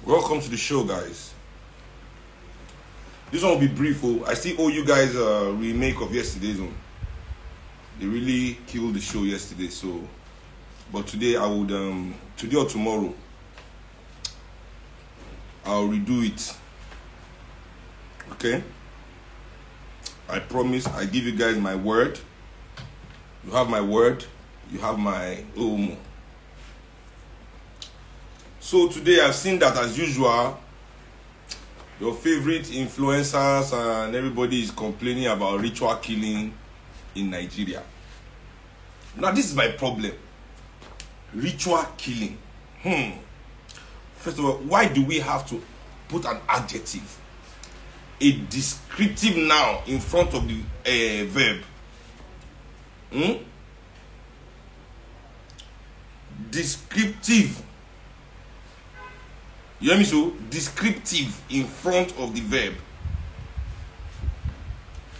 Welcome to the show, guys. This one will be brief. I still owe you guys a remake of yesterday's one. They really killed the show yesterday, but today I would today or tomorrow I'll redo it. Okay? I promise. I give you guys my word. You have my word. You have my omo. So today I've seen that, as usual, your favorite influencers and everybody is complaining about ritual killing in Nigeria. Now this is my problem. Ritual killing. First of all, why do we have to put an adjective, a descriptive noun in front of the verb? Descriptive. You hear me? So descriptive in front of the verb.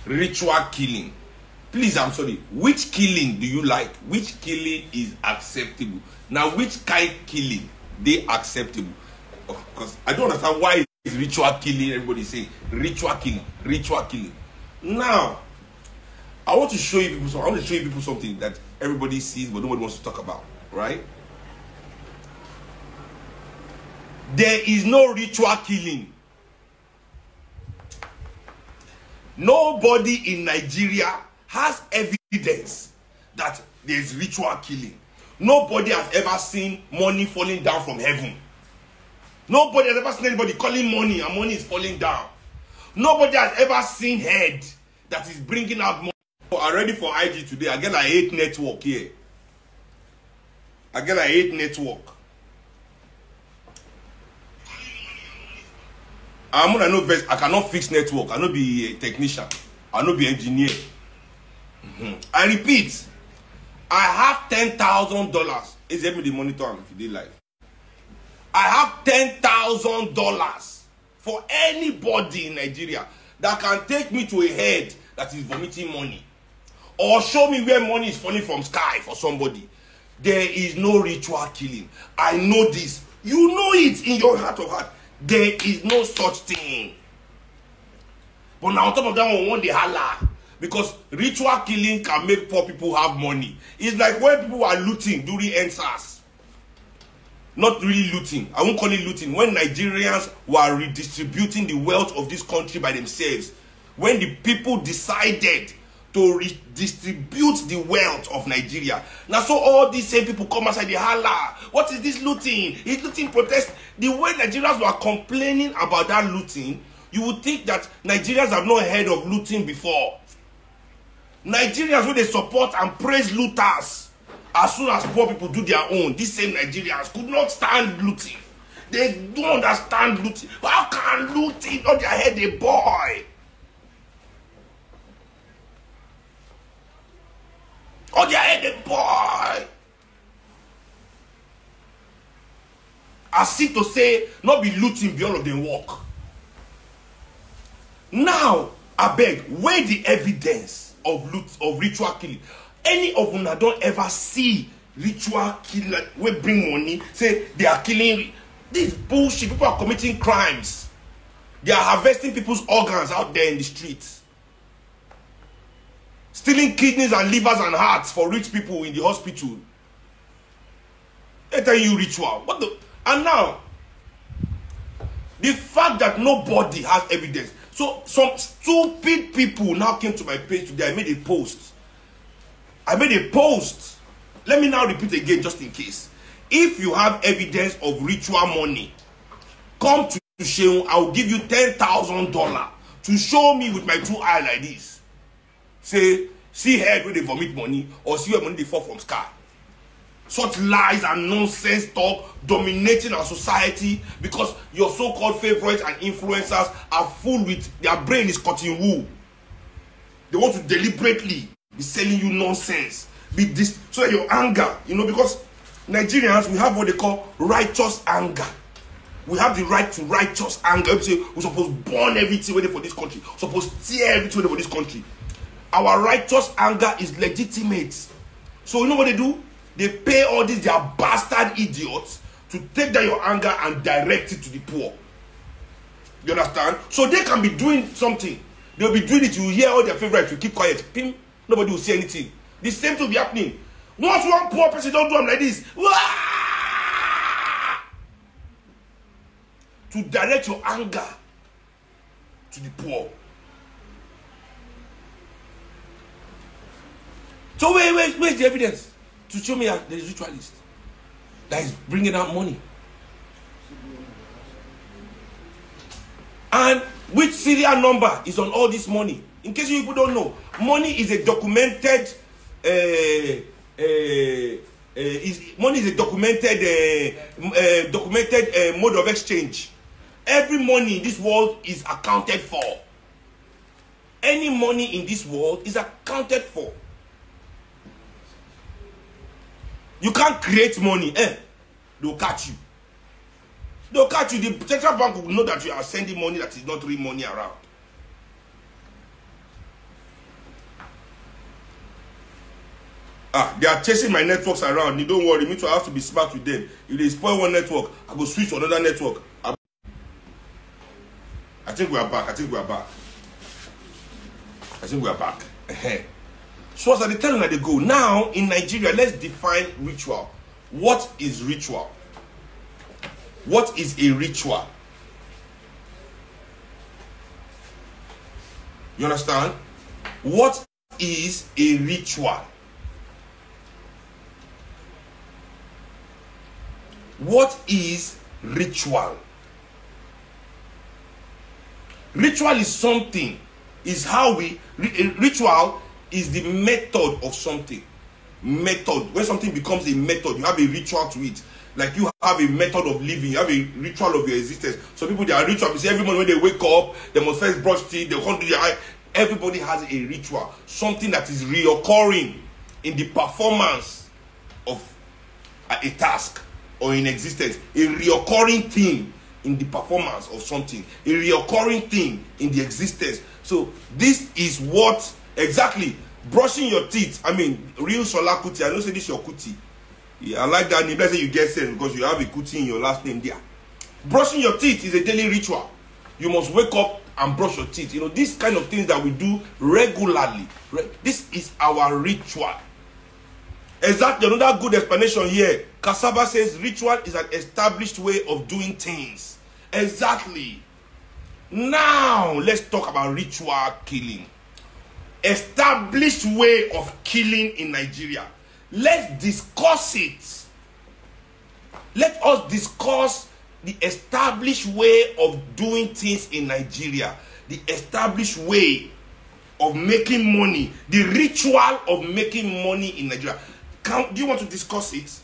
Ritual killing. Please, I'm sorry. Which killing do you like? Which killing is acceptable? Now, which kind of killing they acceptable? Because I don't understand why it's ritual killing. Everybody say ritual killing, ritual killing. Now, I want to show you people something. I want to show you people something that everybody sees but nobody wants to talk about. Right? There is no ritual killing. Nobody in Nigeria has evidence that there is ritual killing. Nobody has ever seen money falling down from heaven. Nobody has ever seen anybody calling money and money is falling down. Nobody has ever seen head that is bringing out money. I'm ready for IG today. Again, I hate network here. Again, I hate network. I'm gonna know best. I cannot fix network. I cannot be a technician. I cannot be engineer. I repeat, I have $10,000. Is let me the monitor if you did live. I have $10,000 for anybody in Nigeria that can take me to a head that is vomiting money, or show me where money is falling from sky for somebody. There is no ritual killing. I know this. You know it in your heart of heart. There is no such thing. But now on top of that, we want the holla. Because ritual killing can make poor people have money. It's like when people were looting during NSAS. Not really looting. I won't call it looting. When Nigerians were redistributing the wealth of this country by themselves. When the people decided to redistribute the wealth of Nigeria. Now, so all these same people come outside the holla. What is this looting? It's looting protest. The way Nigerians were complaining about that looting, you would think that Nigerians have not heard of looting before. Nigerians, when they support and praise looters, as soon as poor people do their own, these same Nigerians could not stand looting. They don't understand looting. How can looting on their head a boy? On their head a boy. As if to say, not be looting beyond of them work. Now, I beg, where the evidence of ritual killing? Any of them that don't ever see ritual killing, we bring money, say they are killing. This bullshit. People are committing crimes. They are harvesting people's organs out there in the streets. Stealing kidneys and livers and hearts for rich people in the hospital. They tell you ritual. What the? And now, the fact that nobody has evidence. So some stupid people now came to my page today. I made a post. Let me now repeat again just in case. If you have evidence of ritual money, come to Sheung. I will give you $10,000 to show me with my two eyes like this. Say, see head where they vomit money, or see where money they fall from sky. Such lies and nonsense talk dominating our society because your so-called favorites and influencers are full with, their brain is cutting wool. They want to deliberately be selling you nonsense. Be this, so that your anger, because Nigerians, we have what they call righteous anger. We have the right to righteous anger. We're supposed to burn everything ready for this country. We're supposed to tear everything ready for this country. Our righteous anger is legitimate. So you know what they do? They pay all these their bastard idiots to take down your anger and direct it to the poor. You understand? So they can be doing something. They'll be doing it. You hear all their favorites. You keep quiet. Pim, nobody will say anything. The same thing will be happening. Once one poor person don't do them like this, wah! To direct your anger to the poor. So where's the evidence to show me that there is ritualist that is bringing out money? And which serial number is on all this money? In case you people don't know, money is a documented mode of exchange. Every money in this world is accounted for. Any money in this world is accounted for. You can't create money. They'll catch you. They'll catch you. The central bank will know that you are sending money that is not real money around. They are chasing my networks around. You don't worry. Me too, I have to be smart with them. If they spoil one network, I go switch to another network. I think we are back. I think we are back. So as I tell them that they go. Now, in Nigeria, let's define ritual. What is ritual? What is a ritual? You understand? What is a ritual? What is ritual? Ritual is something. Is how we ritual is the method of something. Method. When something becomes a method, you have a ritual to it. Like you have a method of living, you have a ritual of your existence. So people, they are ritual. You see, every morning when they wake up, they must first brush teeth, they come to their eye. Everybody has a ritual. Something that is reoccurring in the performance of a task or in existence. A reoccurring thing in the performance of something. A reoccurring thing in the existence. So this is what exactly brushing your teeth. I mean, real Sola Kuti. I don't say this is your Kuti. Yeah, I like that name. Let's say you get sense because you have a Kuti in your last name there. Brushing your teeth is a daily ritual. You must wake up and brush your teeth. You know, these kind of things that we do regularly. This is our ritual. Exactly. Another good explanation here. Cassava says ritual is an established way of doing things. Exactly. Now, let's talk about ritual killing. Established way of killing in Nigeria. Let's discuss it. Let us discuss the established way of doing things in Nigeria. The established way of making money. The ritual of making money in Nigeria. Do you want to discuss it?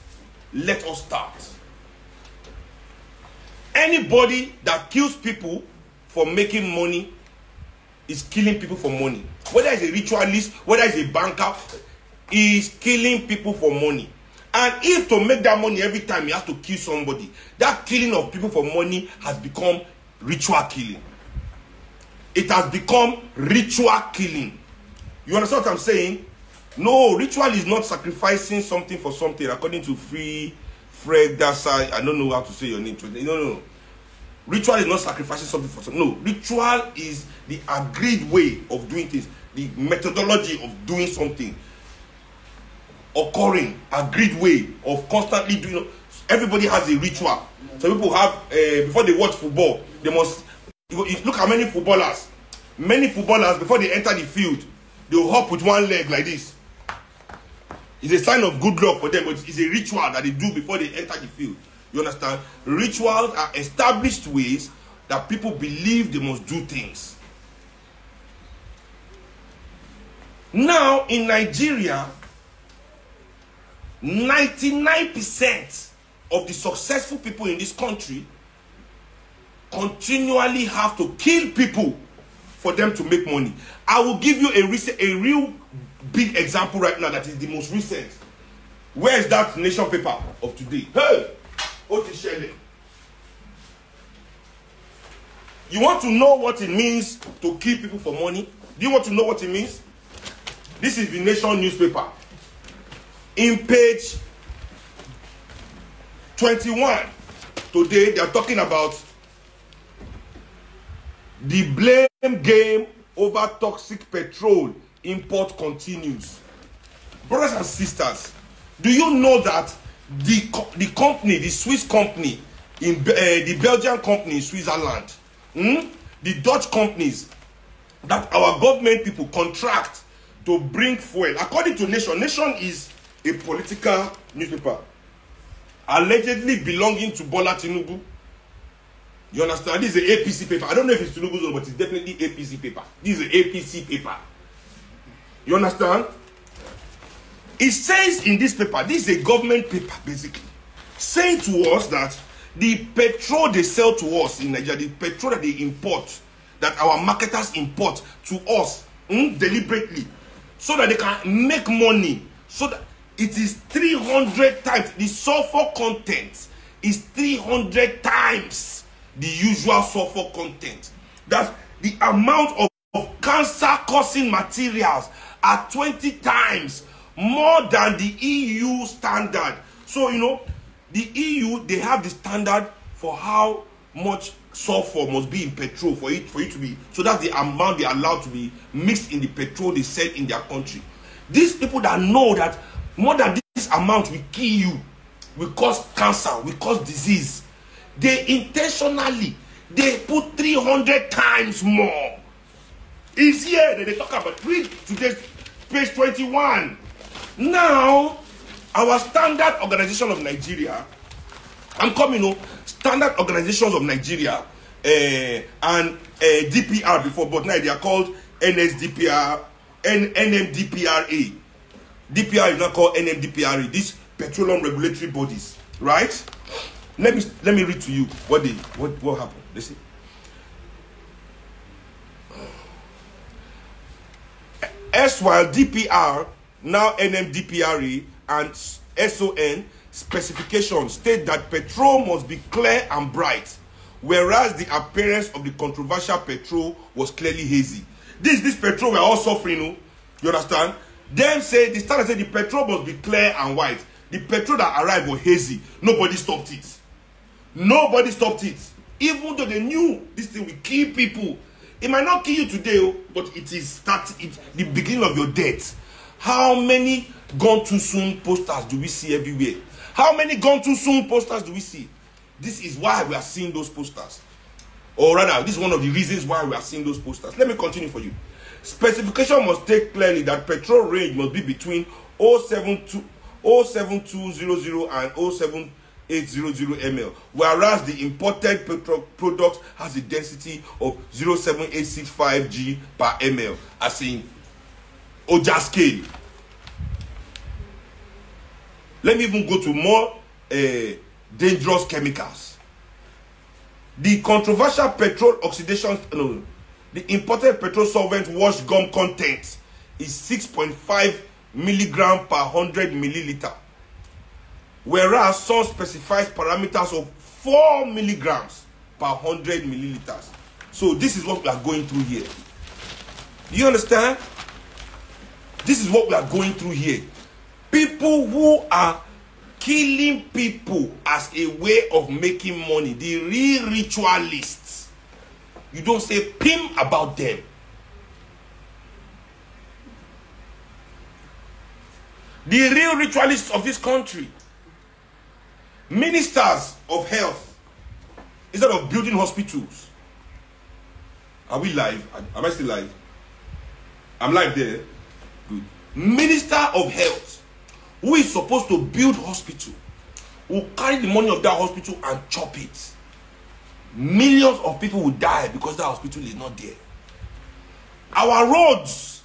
Let us start. Anybody that kills people for making money is killing people for money. Whether it's a ritualist, whether it's a banker, is killing people for money. And if to make that money every time he has to kill somebody, that killing of people for money has become ritual killing. It has become ritual killing. You understand what I'm saying? No, ritual is not sacrificing something for something according to Fred Dassai. I don't know how to say your name. No. Ritual is not sacrificing something for something. No, ritual is the agreed way of doing things. The methodology of doing something. Occurring, agreed way of constantly doing. Everybody has a ritual. Some people have, before they watch football, they must, look at many footballers. Many footballers, before they enter the field, they'll hop with one leg like this. It's a sign of good luck for them, but it's a ritual that they do before they enter the field. You understand? Rituals are established ways that people believe they must do things. Now, in Nigeria, 99% of the successful people in this country continually have to kill people for them to make money. I will give you a real big example right now that is the most recent. Where is that Nation paper of today? Hey! Otishele. You want to know what it means to kill people for money? Do you want to know what it means? This is the Nation newspaper. In page 21, Today they are talking about the blame game over toxic petrol import continues. Brothers and sisters, do you know that the company, the Swiss company, in the Belgian company in Switzerland, the Dutch companies that our government people contract to bring fuel, according to Nation is a political newspaper allegedly belonging to Bola Tinubu. You understand? This is an APC paper. I don't know if it's Tinubu's own, but it's definitely APC paper. This is an APC paper. You understand? It says in this paper, this is a government paper basically, saying to us that the petrol they sell to us in Nigeria, the petrol that they import, that our marketers import to us deliberately, so that they can make money, so that it is 300 times, the sulfur content is 300 times the usual sulfur content. That the amount of cancer-causing materials are 20 times more than the EU standard. So, you know, the EU, they have the standard for how much sulfur must be in petrol for it to be, so that's the amount they are allowed to be mixed in the petrol they sell in their country. These people that know that more than this amount will kill you, will cause cancer, will cause disease, they intentionally, they put 300 times more. It's here that they talk about. Read today's page 21. Now, our Standard Organization of Nigeria, I'm coming on, Standard Organizations of Nigeria and DPR before, but now they are called NSDPR, NMDPRA. DPR is not called NMDPRA. These petroleum regulatory bodies, right? Let me read to you what happened. Listen. While DPR, now NMDPRA, and SON specifications state that petrol must be clear and bright, whereas the appearance of the controversial petrol was clearly hazy. This petrol we're all suffering, you understand? Them say, the standard say the petrol must be clear and white. The petrol that arrived was hazy. Nobody stopped it. Nobody stopped it. Even though they knew this thing will kill people. It might not kill you today, but it is the beginning of your death. How many gone too soon posters do we see everywhere? How many gone too soon posters do we see? This is why we are seeing those posters. Or rather, this is one of the reasons why we are seeing those posters. Let me continue for you. Specification must state clearly that petrol range must be between 07200 and 07800 ml, whereas the imported petrol product has a density of 07865 g per ml, as in Oja scale. Let me even go to more dangerous chemicals. The controversial petrol oxidation, the imported petrol solvent wash gum content is 6.5 milligram per 100 milliliter, whereas some specifies parameters of 4 milligrams per 100 milliliters. So this is what we are going through here. Do you understand? This is what we are going through here. People who are killing people as a way of making money, the real ritualists. You don't say pim about them. The real ritualists of this country, ministers of health, instead of building hospitals. Are we live? Am I still live? I'm live there. Good. Minister of health, who is supposed to build hospital, will carry the money of that hospital and chop it. Millions of people will die because that hospital is not there. Our roads,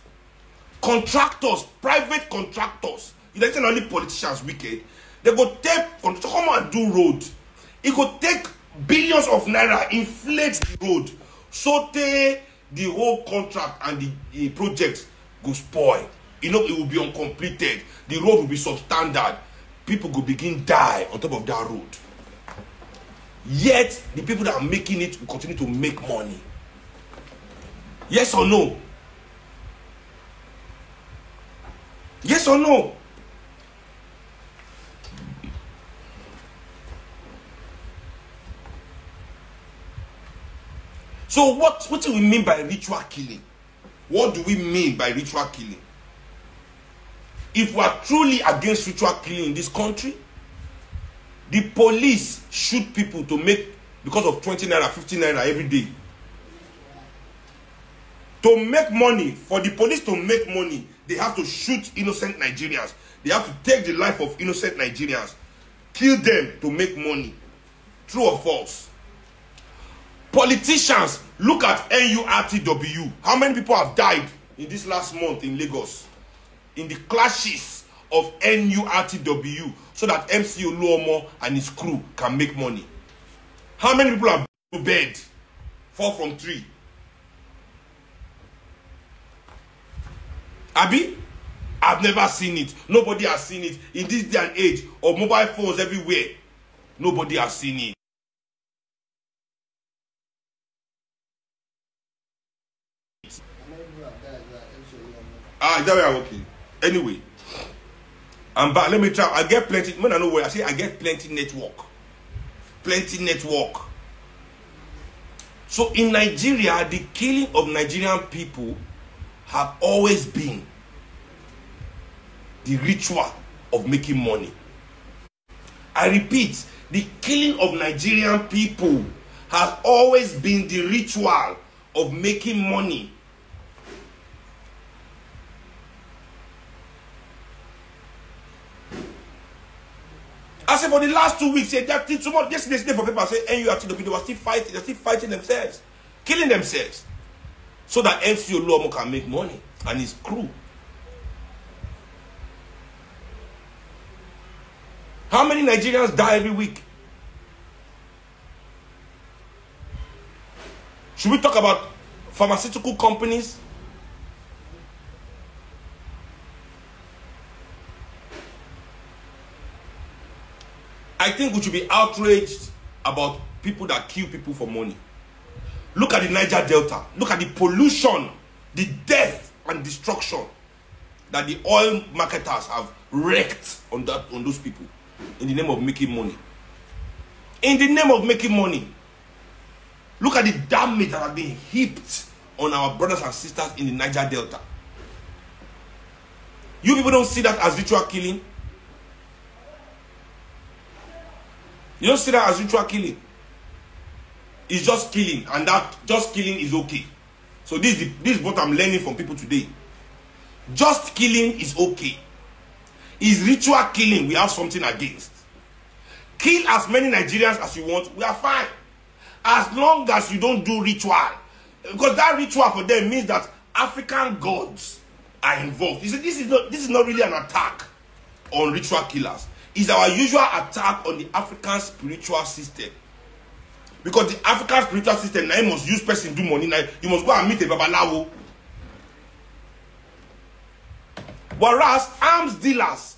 contractors, private contractors, you don't say only politicians wicked. They go take, come and do road. It could take billions of naira, inflate the road, so the whole contract and the project go spoil. You know, it will be uncompleted. The road will be substandard. People will begin die on top of that road. Yet, the people that are making it will continue to make money. Yes or no? Yes or no? So what do we mean by ritual killing? What do we mean by ritual killing? If we are truly against ritual killing in this country, the police shoot people to make, because of 20 naira, 50 naira every day. To make money, for the police to make money, they have to shoot innocent Nigerians. They have to take the life of innocent Nigerians, kill them to make money. True or false? Politicians, look at NURTW. How many people have died in this last month in Lagos? In the clashes of NURTW, so that MC Oluomo and his crew can make money. How many people have been to bed? 4 from 3. Abi? I've never seen it. Nobody has seen it. In this day and age of mobile phones everywhere, nobody has seen it. Is that where I'm working? Anyway, I'm back. Let me try. I get plenty. When I know where I say I get plenty network. Plenty network. So in Nigeria, the killing of Nigerian people have always been the ritual of making money. I repeat, the killing of Nigerian people has always been the ritual of making money. I said for the last 2 weeks, yesterday for people, I said NURTW, they were still fighting themselves, killing themselves, so that MC Oluomo can make money and his crew. How many Nigerians die every week? Should we talk about pharmaceutical companies? I think we should be outraged about people that kill people for money. Look at the Niger Delta. Look at the pollution, the death and destruction that the oil marketers have wreaked on those people in the name of making money. In the name of making money. Look at the damage that has been heaped on our brothers and sisters in the Niger Delta. You people don't see that as ritual killing. You don't see that as ritual killing. It's just killing, and that just killing is okay. So this is what I'm learning from people today. Just killing is okay. Is ritual killing we have something against. Kill as many Nigerians as you want, we are fine. As long as you don't do ritual. Because that ritual for them means that African gods are involved. You see, this is not really an attack on ritual killers. It's our usual attack on the African spiritual system. Because the African spiritual system, now you must use person to do money. Now you must go and meet a babalawo. Whereas arms dealers,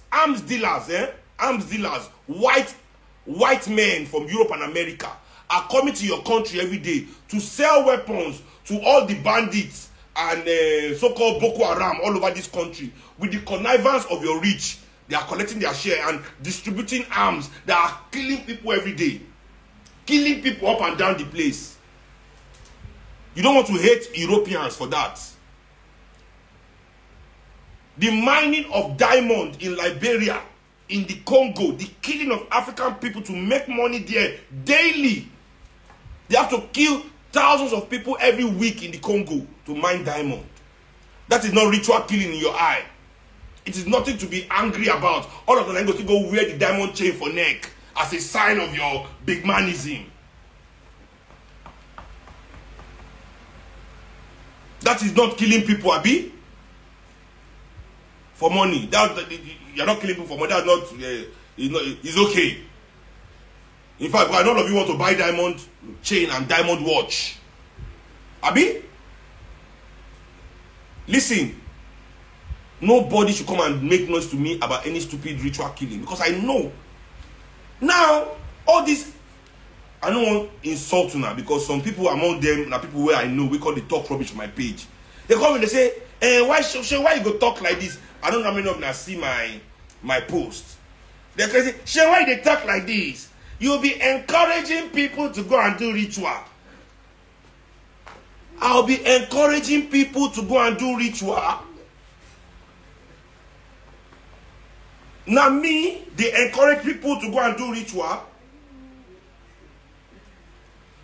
white men from Europe and America are coming to your country every day to sell weapons to all the bandits and so-called Boko Haram all over this country. With the connivance of your rich, they are collecting their share and distributing arms that are killing people every day. Killing people up and down the place. You don't want to hate Europeans for that. The mining of diamond in Liberia, in the Congo, the killing of African people to make money there daily. They have to kill thousands of people every week in the Congo to mine diamond. That is not ritual killing in your eye. It is nothing to be angry about. All of them are going to go wear the diamond chain for neck as a sign of your big manism. That is not killing people, Abi. For money. You're not killing people for money. That's not, it's okay. In fact, none of you want to buy diamond chain and diamond watch. Abi? Listen. Nobody should come and make noise to me about any stupid ritual killing. Because I know. Now, all this, I don't want to insult now. Because some people among them, are people where I know, we call the talk rubbish on my page. They come and they say, why you go talk like this? I don't know how many of them see my post. They're crazy. Shey, why they talk like this? You'll be encouraging people to go and do ritual. I'll be encouraging people to go and do ritual. Now me, they encourage people to go and do ritual.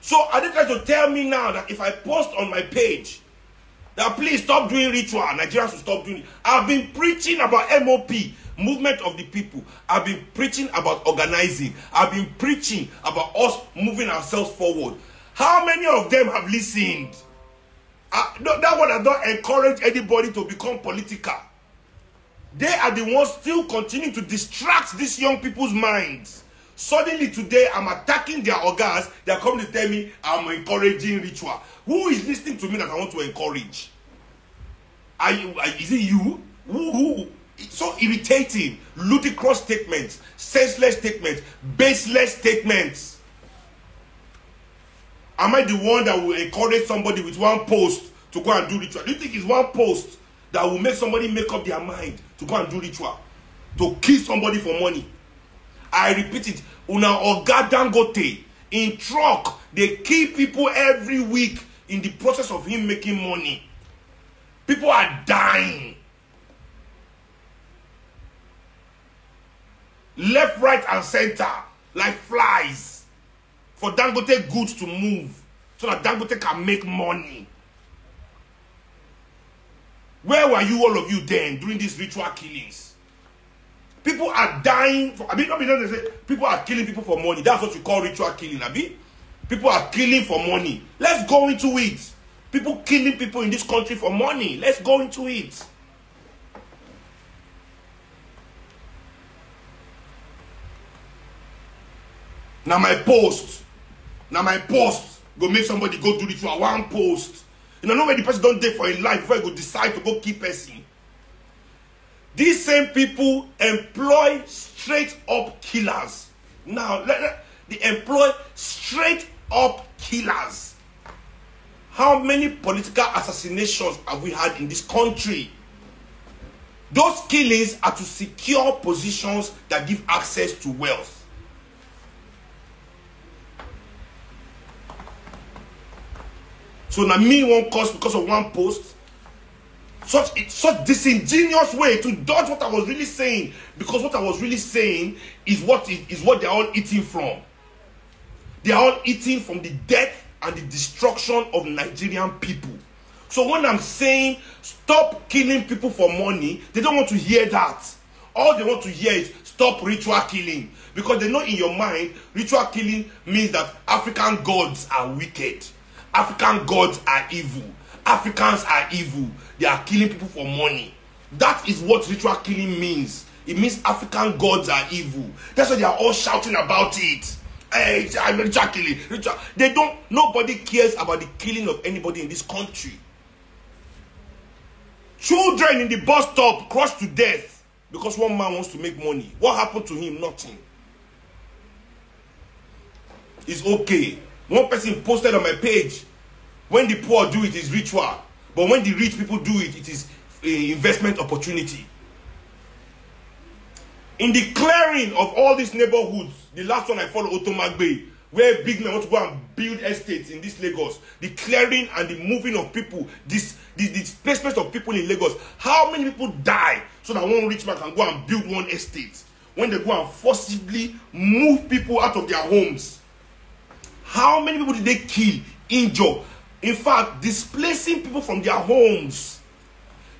So are they trying to tell me now that if I post on my page that please stop doing ritual, Nigerians should stop doing it? I've been preaching about MOP, movement of the people. I've been preaching about organizing. I've been preaching about us moving ourselves forward. How many of them have listened? That one has not encouraged anybody to become political. They are the ones still continuing to distract these young people's minds. Suddenly today, I'm attacking their organs. They are coming to tell me I'm encouraging ritual. Who is listening to me that I want to encourage? Is it you? Who? It's so irritating. Ludicrous statements, senseless statements, baseless statements. Am I the one that will encourage somebody with one post to go and do ritual? Do you think it's one post that will make somebody make up their mind to go and do ritual? To kill somebody for money? I repeat it. Una Oga Dangote in truck, they kill people every week in the process of him making money. People are dying. Left, right, and center, like flies, for Dangote goods to move, so that Dangote can make money. Where were you, all of you, then, during these ritual killings? People are dying. People are killing people for money. That's what you call ritual killing, Abi. People are killing for money. Let's go into it. People killing people in this country for money. Let's go into it. Now my post go make somebody go do ritual. One post. You know where the person don't date for a life before he go decide to go kill person. These same people employ straight up killers. Now, they employ straight up killers. How many political assassinations have we had in this country? Those killings are to secure positions that give access to wealth. So now me won't cost because of one post. Such disingenuous way to dodge what I was really saying, because what I was really saying is what they're all eating from. They are all eating from the death and the destruction of Nigerian people. So when I'm saying stop killing people for money, they don't want to hear that. All they want to hear is stop ritual killing, because they know in your mind ritual killing means that African gods are wicked. African gods are evil. Africans are evil. They are killing people for money. That is what ritual killing means. It means African gods are evil. That's why they are all shouting about it. Hey, ritual killing. Ritual. Nobody cares about the killing of anybody in this country. Children in the bus stop crushed to death because one man wants to make money. What happened to him? Nothing. It's okay. One person posted on my page, when the poor do it, it's ritual. But when the rich people do it, it is investment opportunity. In the clearing of all these neighborhoods, the last one I followed, Otomagbe, where big men want to go and build estates in this Lagos, the clearing and the moving of people, the displacement of people in Lagos, how many people die so that one rich man can go and build one estate when they go and forcibly move people out of their homes? How many people did they kill, injure? In fact, displacing people from their homes.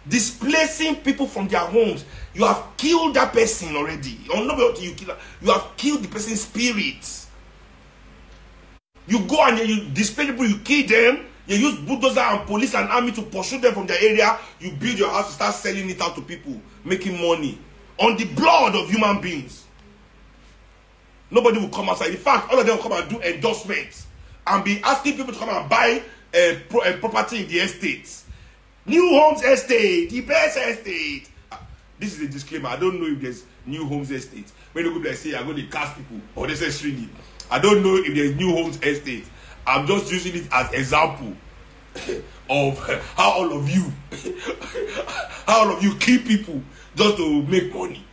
Displacing people from their homes. You have killed that person already. You have killed the person's spirit. You go and you displace people, you kill them. You use bulldozer and police and army to pursue them from their area. You build your house, you start selling it out to people, making money on the blood of human beings. Nobody will come outside. In fact, all of them will come and do endorsements and be asking people to come and buy property in the estates. New Homes Estate, the best estate. This is a disclaimer. I don't know if there's New Homes Estate. When you go like say I'm going to cast people unnecessarily, I don't know if there's New Homes Estate. I'm just using it as example of how all of you kill people just to make money.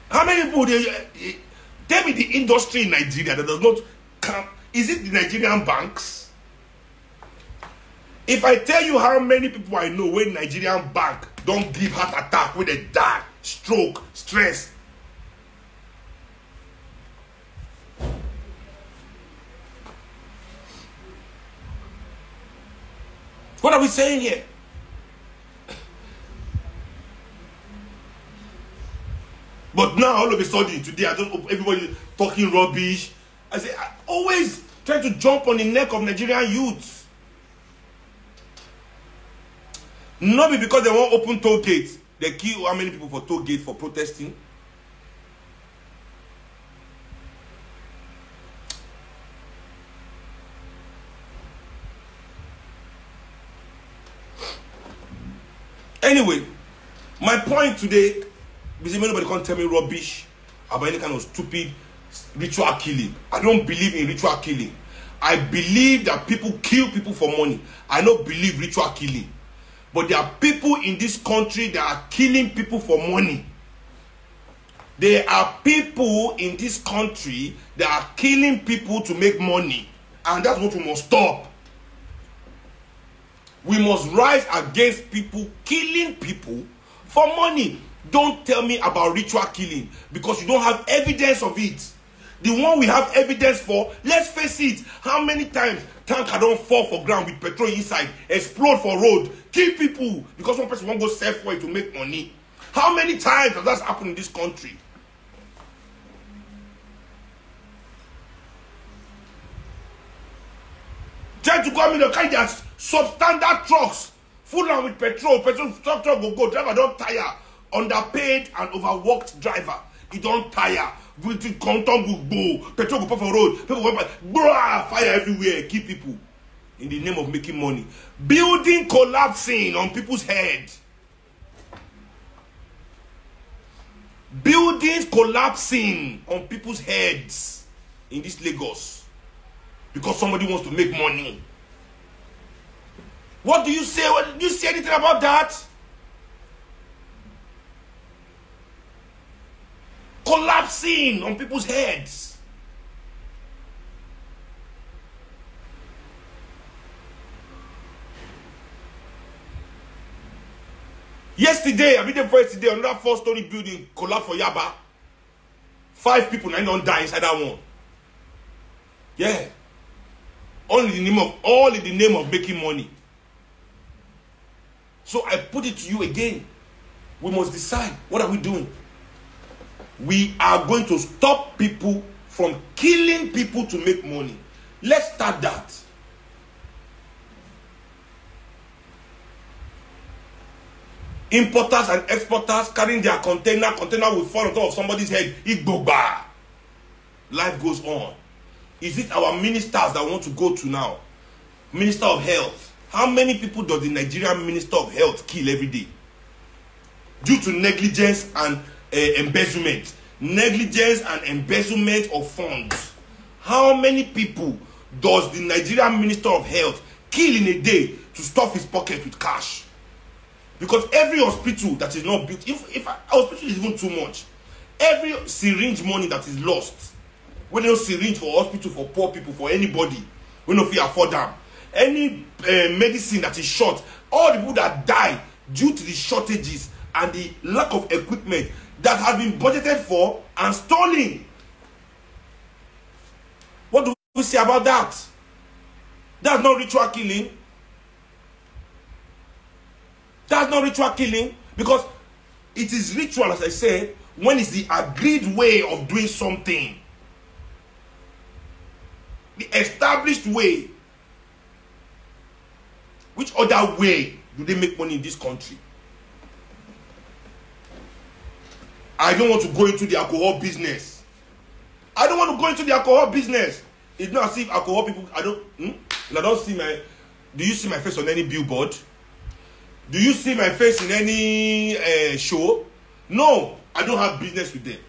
How many people tell me the industry in Nigeria that does not come? Is it the Nigerian banks? If I tell you how many people I know when Nigerian bank don't give heart attack, when they die, stroke, stress. What are we saying here? But now all of a sudden today, everybody talking rubbish. I say, I always try to jump on the neck of Nigerian youths. Not because they won't open toll gates. They kill how many people for toll gate for protesting? Anyway, my point today is nobody can't tell me rubbish about any kind of stupid ritual killing. I don't believe in ritual killing. I believe that people kill people for money. I don't believe ritual killing. But there are people in this country that are killing people for money. There are people in this country that are killing people to make money. And that's what we must stop. We must rise against people killing people for money. Don't tell me about ritual killing because you don't have evidence of it. The one we have evidence for, let's face it, how many times tanker don't fall for ground with petrol inside, explode for road, kill people because one person won't go sell for it to make money? How many times has that happened in this country? Try to come in the kind of substandard trucks full on with petrol truck go, driver don't tire, underpaid and overworked driver, he don't tire, with content go, petrol go pop for road, people go fire everywhere, kill people in the name of making money. Building collapsing on people's head. Buildings collapsing on people's heads in this Lagos because somebody wants to make money. What do you say? Do you say anything about that? Collapsing on people's heads. Yesterday, I mean the first day, another 4-story building collapsed for Yaba. 5 people now don't die inside that one. Yeah. All in the name of making money. So I put it to you again. We must decide, what are we doing? We are going to stop people from killing people to make money. Let's start that. Importers and exporters carrying their container will fall on top of somebody's head. Igboba. Life goes on. Is it our ministers that want to go to now? Minister of Health. How many people does the Nigerian Minister of Health kill every day? Due to negligence and embezzlement. Negligence and embezzlement of funds. How many people does the Nigerian Minister of Health kill in a day to stuff his pocket with cash? Because every hospital that is not built, if a hospital is even too much, every syringe money that is lost, when no syringe for hospital for poor people, for anybody, we don't feel afford them. Any medicine that is short, all the people that die due to the shortages and the lack of equipment that have been budgeted for and stolen. What do we say about that? That's not ritual killing. That's not ritual killing because it is ritual, as I said, when it's the agreed way of doing something. The established way. Which other way do they make money in this country? I don't want to go into the alcohol business. I don't want to go into the alcohol business. It's not as if alcohol people, I don't see my, do you see my face on any billboard? Do you see my face in any show? No, I don't have business with them.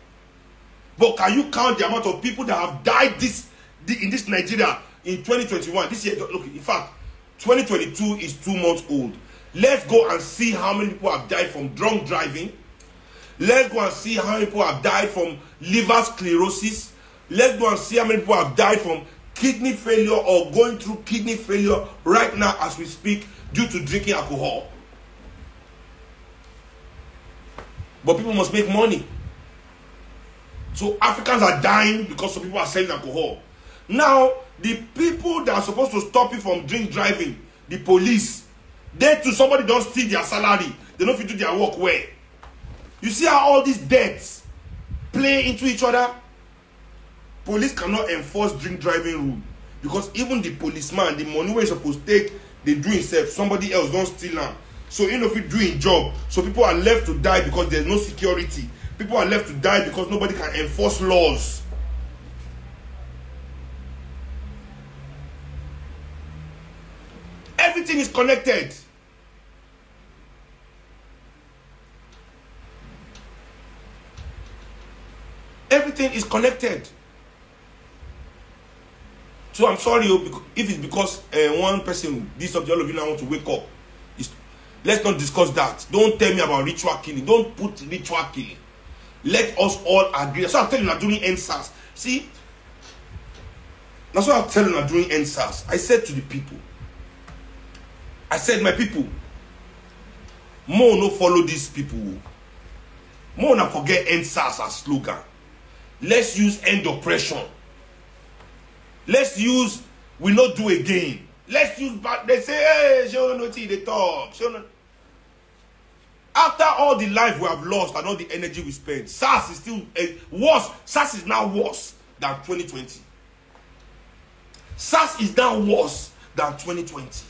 But can you count the amount of people that have died in this Nigeria in 2021? This year, look, in fact, 2022 is 2 months old. Let's go and see how many people have died from drunk driving. Let's go and see how many people have died from liver sclerosis. Let's go and see how many people have died from kidney failure or going through kidney failure right now as we speak due to drinking alcohol. But people must make money. So Africans are dying because some people are selling alcohol. Now, the people that are supposed to stop you from drink driving, the police, they too, somebody don't steal their salary. They don't fit do their work well. You see how all these debts play into each other? Police cannot enforce drink driving rule because even the policeman, the money where he's supposed to take, they do himself. Somebody else don't steal them. So you know if you do his job, so people are left to die because there's no security. People are left to die because nobody can enforce laws. Everything is connected. Everything is connected. So I'm sorry if it's because one person, this of all of you now want to wake up. Let's not discuss that. Don't tell me about ritual killing. Don't put ritual killing. Let us all agree. That's what I'm telling you during NSAS. See, that's what I'm telling you during NSAS. I said to the people, I said, my people, more no follow these people. More not forget NSAS as slogan. Let's use end oppression. Let's use we not do again. Let's use back. They say, hey, show no tea, they talk. After all the life we have lost and all the energy we spent, SARS is still worse. SARS is now worse than 2020. SARS is now worse than 2020.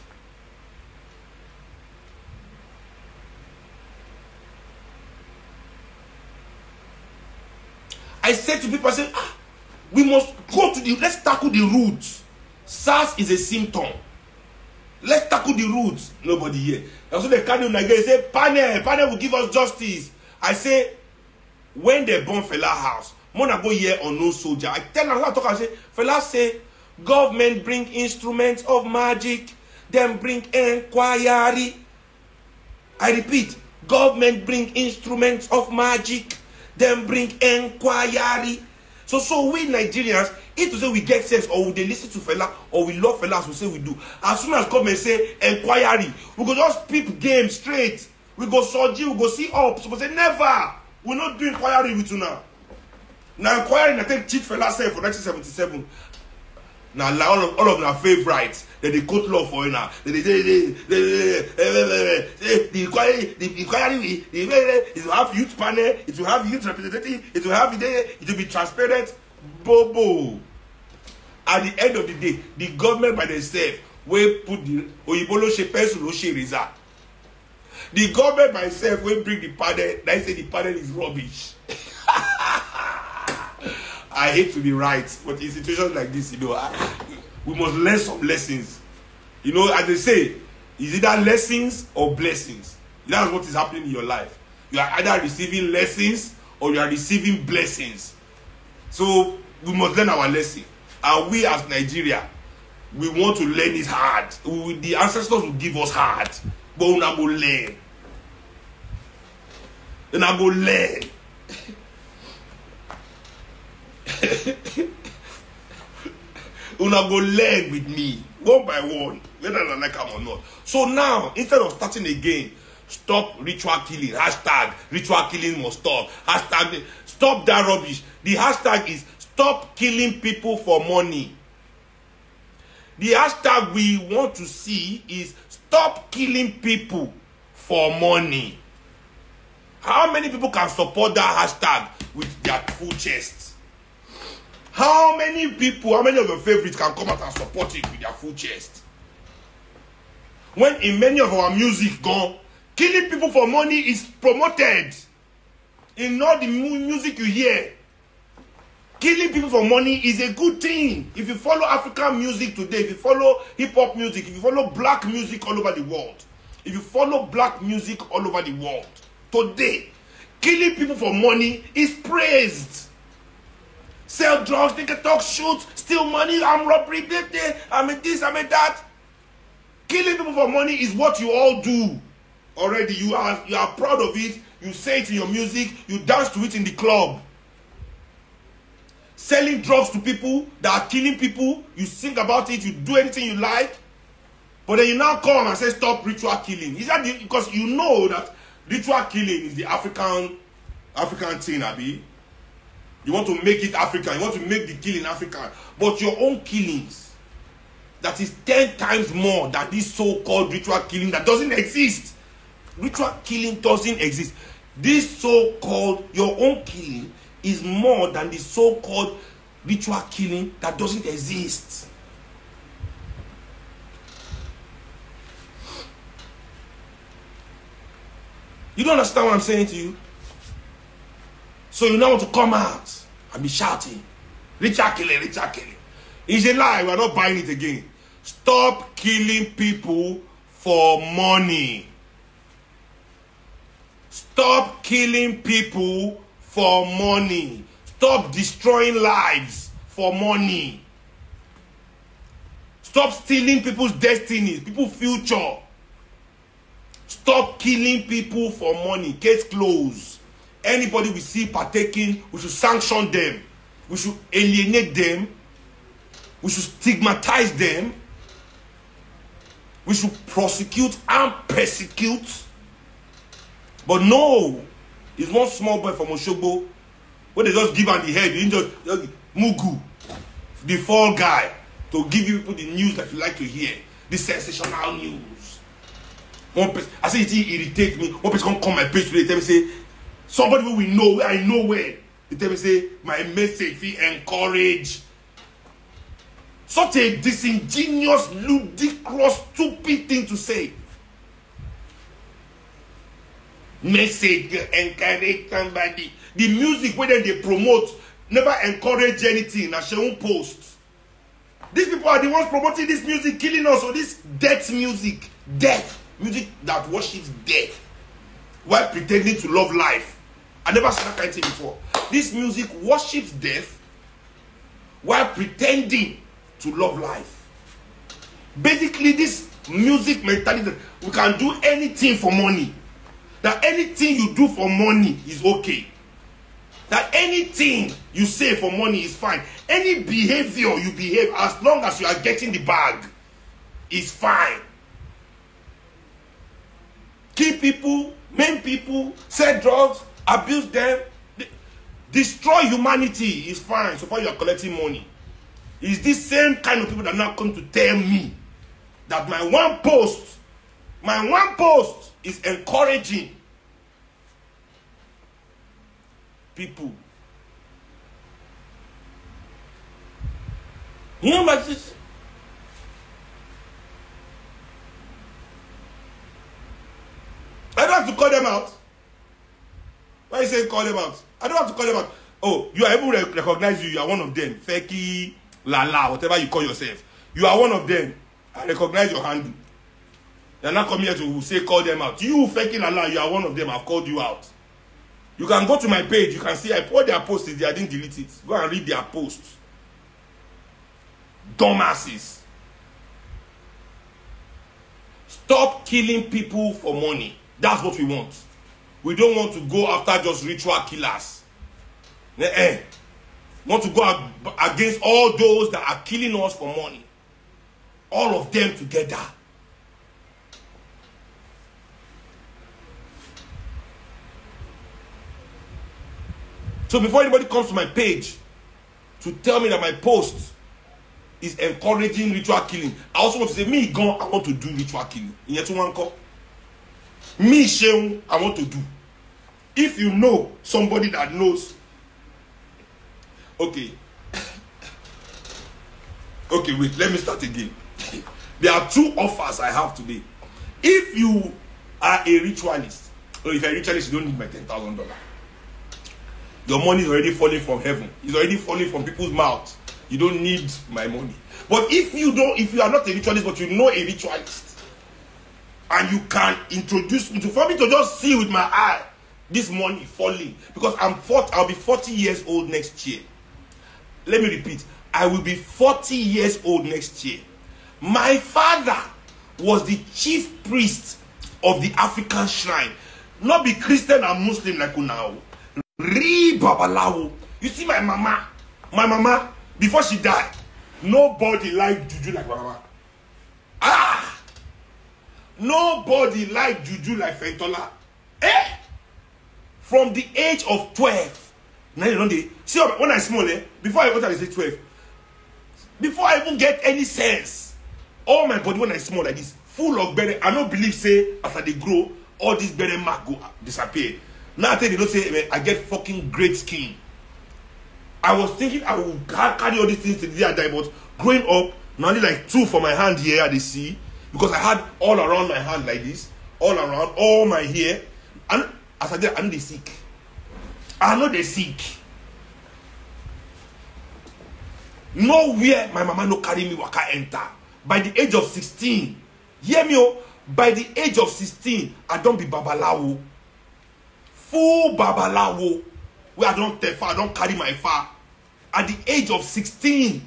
I said to people, I said, we must go to let's tackle the roots. SARS is a symptom. Let's tackle the roots. Nobody here. And so they can't do Nigeria. They say, panel will give us justice. I say, when they burn Fela house, Mona go here on no soldier. I tell them, I say, Fela say, government bring instruments of magic, then bring inquiry. I repeat, government bring instruments of magic, then bring inquiry. So we Nigerians, if to say we get sense or they listen to Fela or we love Fela as we say we do, as soon as government say inquiry, we go just peep game straight. We go surgery, we go see up. So we say never. We're not doing inquiry with you now. Now inquiry, I think Chief Fela said for 1977. Now like all of our favorites, that they quote law for you now. The inquiry it will have youth panel, it will have youth representative, it will have it will be transparent. Bobo. At the end of the day, the government by themselves will put the Oyibolo Shepesu Roche Reza. The government by itself will bring the panel. They say the panel is rubbish. I hate to be right, but in situations like this, you know, we must learn some lessons. You know, as they say, is either lessons or blessings. That's what is happening in your life. You are either receiving lessons or you are receiving blessings. So we must learn our lesson. And we as Nigeria, we want to learn it hard. The ancestors will give us hard. But we go learn. Then I go learn. Una go learn with me one by one, whether I like them or not. So now, instead of starting again, stop ritual killing. Hashtag ritual killing must stop. Hashtag stop that rubbish. The hashtag is stop killing people for money. The hashtag we want to see is stop killing people for money. How many people can support that hashtag with their full chest? How many people, how many of your favorites can come out and support it with their full chest? When in many of our music gone, killing people for money is promoted. In all the music you hear, killing people for money is a good thing. If you follow African music today, if you follow hip-hop music, if you follow black music all over the world, if you follow black music all over the world, today, killing people for money is praised. Sell drugs, they can talk, shoot, steal money, I'm robbery, I'm in this, I'm in that. Killing people for money is what you all do already. You are proud of it. You say it in your music. You dance to it in the club. selling drugs to people that are killing people. You think about it, you do anything you like. But then you now come and say stop ritual killing. Is that because you know that ritual killing is the African thing, Abi? You want to make it African. You want to make the killing African. But your own killings, that is 10 times more than this so-called ritual killing that doesn't exist. Ritual killing doesn't exist. This so-called, your own killing is more than the so-called ritual killing that doesn't exist. You don't understand what I'm saying to you? So you now want to come out and be shouting, ritual killing, ritual killing. It's a lie. We're not buying it again. Stop killing people for money. Stop killing people for money. Stop destroying lives for money. Stop stealing people's destinies, people's future. Stop killing people for money. Case closed. Anybody we see partaking, we should sanction them. We should alienate them. We should stigmatize them. We should prosecute and persecute. But no, it's one small boy from Oshogbo where they just give him the head. They just Mugu, the fall guy, to give you people the news that you like to hear. The sensational news. One person, I say it irritates me. One person come my page today, tell me say, somebody who we know, where I know where. They tell me say, my message will encourage. Such a disingenuous, ludicrous, stupid thing to say. Message encourage somebody. The music where they promote never encourage anything. I shall post. These people are the ones promoting this music, killing us. Or this death music, death music that worships death, while pretending to love life. I never said that kind of thing before. This music worships death, while pretending to love life. Basically, this music mentality that we can do anything for money. That anything you do for money is okay. That anything you say for money is fine. Any behavior you behave, as long as you are getting the bag, is fine. Kill people, maim people, sell drugs, abuse them, destroy humanity is fine so far you are collecting money. It's this same kind of people that now come to tell me that my one post is encouraging people. You know about this? I don't have to call them out. Why you say call them out? I don't have to call them out. Oh, you are able to recognize you. You are one of them. Feki, Lala, whatever you call yourself. You are one of them. I recognize your handle. You're not coming here to say call them out. You, Feki, Lala, you are one of them. I've called you out. You can go to my page. You can see I put their posts there. I didn't delete it. Go and read their posts. Dumbasses. Stop killing people for money. That's what we want. We don't want to go after just ritual killers. We want to go against all those that are killing us for money. All of them together. So before anybody comes to my page to tell me that my post is encouraging ritual killing, I also want to say, me, gone, I want to do ritual killing. Me, Sheung, I want to do. If you know somebody that knows, okay. Okay, wait, let me start again. There are two offers I have today. If you are a ritualist, or if you're a ritualist, you don't need my $10,000. Your money is already falling from heaven. It's already falling from people's mouths. You don't need my money. But if you are not a ritualist, but you know a ritualist, and you can introduce me to, for me to just see with my eye this money falling, because I'll be 40 years old next year. Let me repeat, I will be 40 years old next year. My father was the chief priest of the African shrine. Not be Christian and Muslim like now. Babalawo. You see my mama, My mama, before she died, nobody liked juju like my mama. Ah! Nobody liked juju like Fentola. Eh? From the age of 12. Now you don't see when I small, before I enter, I say 12. Before I even get any sense, all my body when I small like this, full of berry. I don't believe say after they grow, all this berry mark go disappear. Now I tell you, don't say I get fucking great skin. I was thinking I will carry all these things till the day I die, but growing up, now only like 2 for my hand here at the sea, because I had all around my hand like this, all around, all my hair, and as I did, I know they sick. I know they sick. Nowhere my mama no carry me waka enter. By the age of 16, hear me oh, by the age of 16, I don't be babalawo. Full babalawo. Where I don't tefa, I don't carry my far. At the age of 16,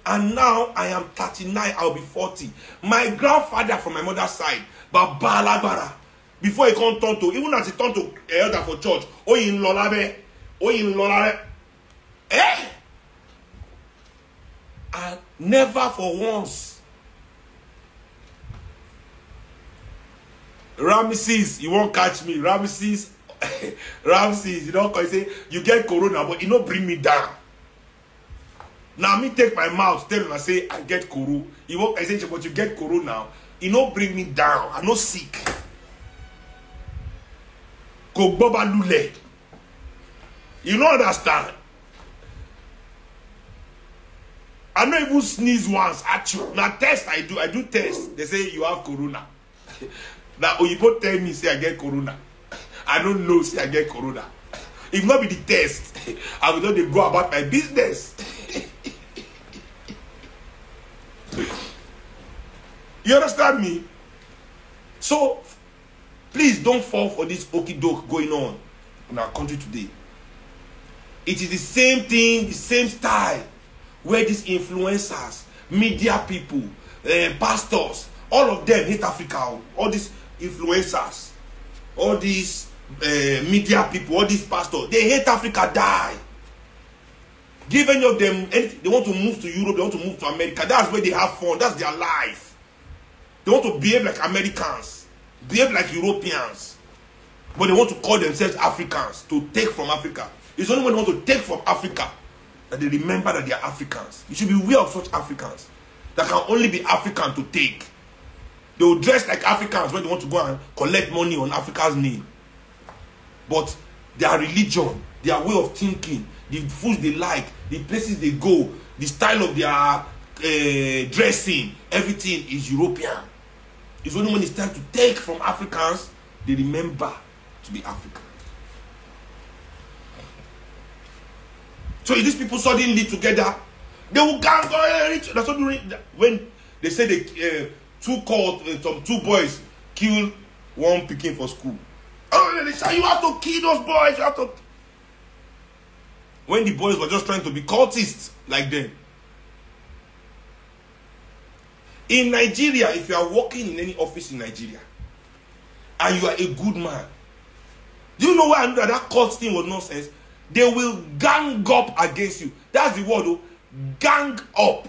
and now I am 39, I'll be 40. My grandfather from my mother's side, Babalabara, before he come turn to, even as he turned to elder for church, in Lolabe, eh? And never for once. Ramesses, you won't catch me. Ramesses, you don't say you get corona, but you don't bring me down. Now me take my mouth, tell him I say I get corona. You won't I say but you get corona now. You don't bring me down. I'm not sick. Go boba lule. You don't understand. I don't even sneeze once at you. Now test I do test. They say you have corona. Now Oyibo tell me say I get corona. I don't know say I get corona. If not be the test, I will not go about my business. You understand me? So please don't fall for this okie doke going on in our country today. It is the same thing, the same style, where these influencers, media people, pastors, all of them hate Africa. All these influencers, all these media people, all these pastors, they hate Africa, die. Give any of them, they want to move to Europe, they want to move to America. That's where they have fun, that's their life. They want to behave like Americans, behave like Europeans, but they want to call themselves Africans, to take from Africa. It's only when they want to take from Africa that they remember that they are Africans. You should be aware of such Africans that can only be African to take. They will dress like Africans when they want to go and collect money on Africa's name. But their religion, their way of thinking, the foods they like, the places they go, the style of their dressing, everything is European. It's only when it's time to take from Africans, they remember to be African. So if these people suddenly together, they will gang on each other. That's what when they say they two boys kill one pikin for school. Oh, they say you have to kill those boys. You have to. When the boys were just trying to be cultists like them. In Nigeria, if you are working in any office in Nigeria and you are a good man, do you know why I knew that cult thing was nonsense? They will gang up against you. That's the word, though. Gang up.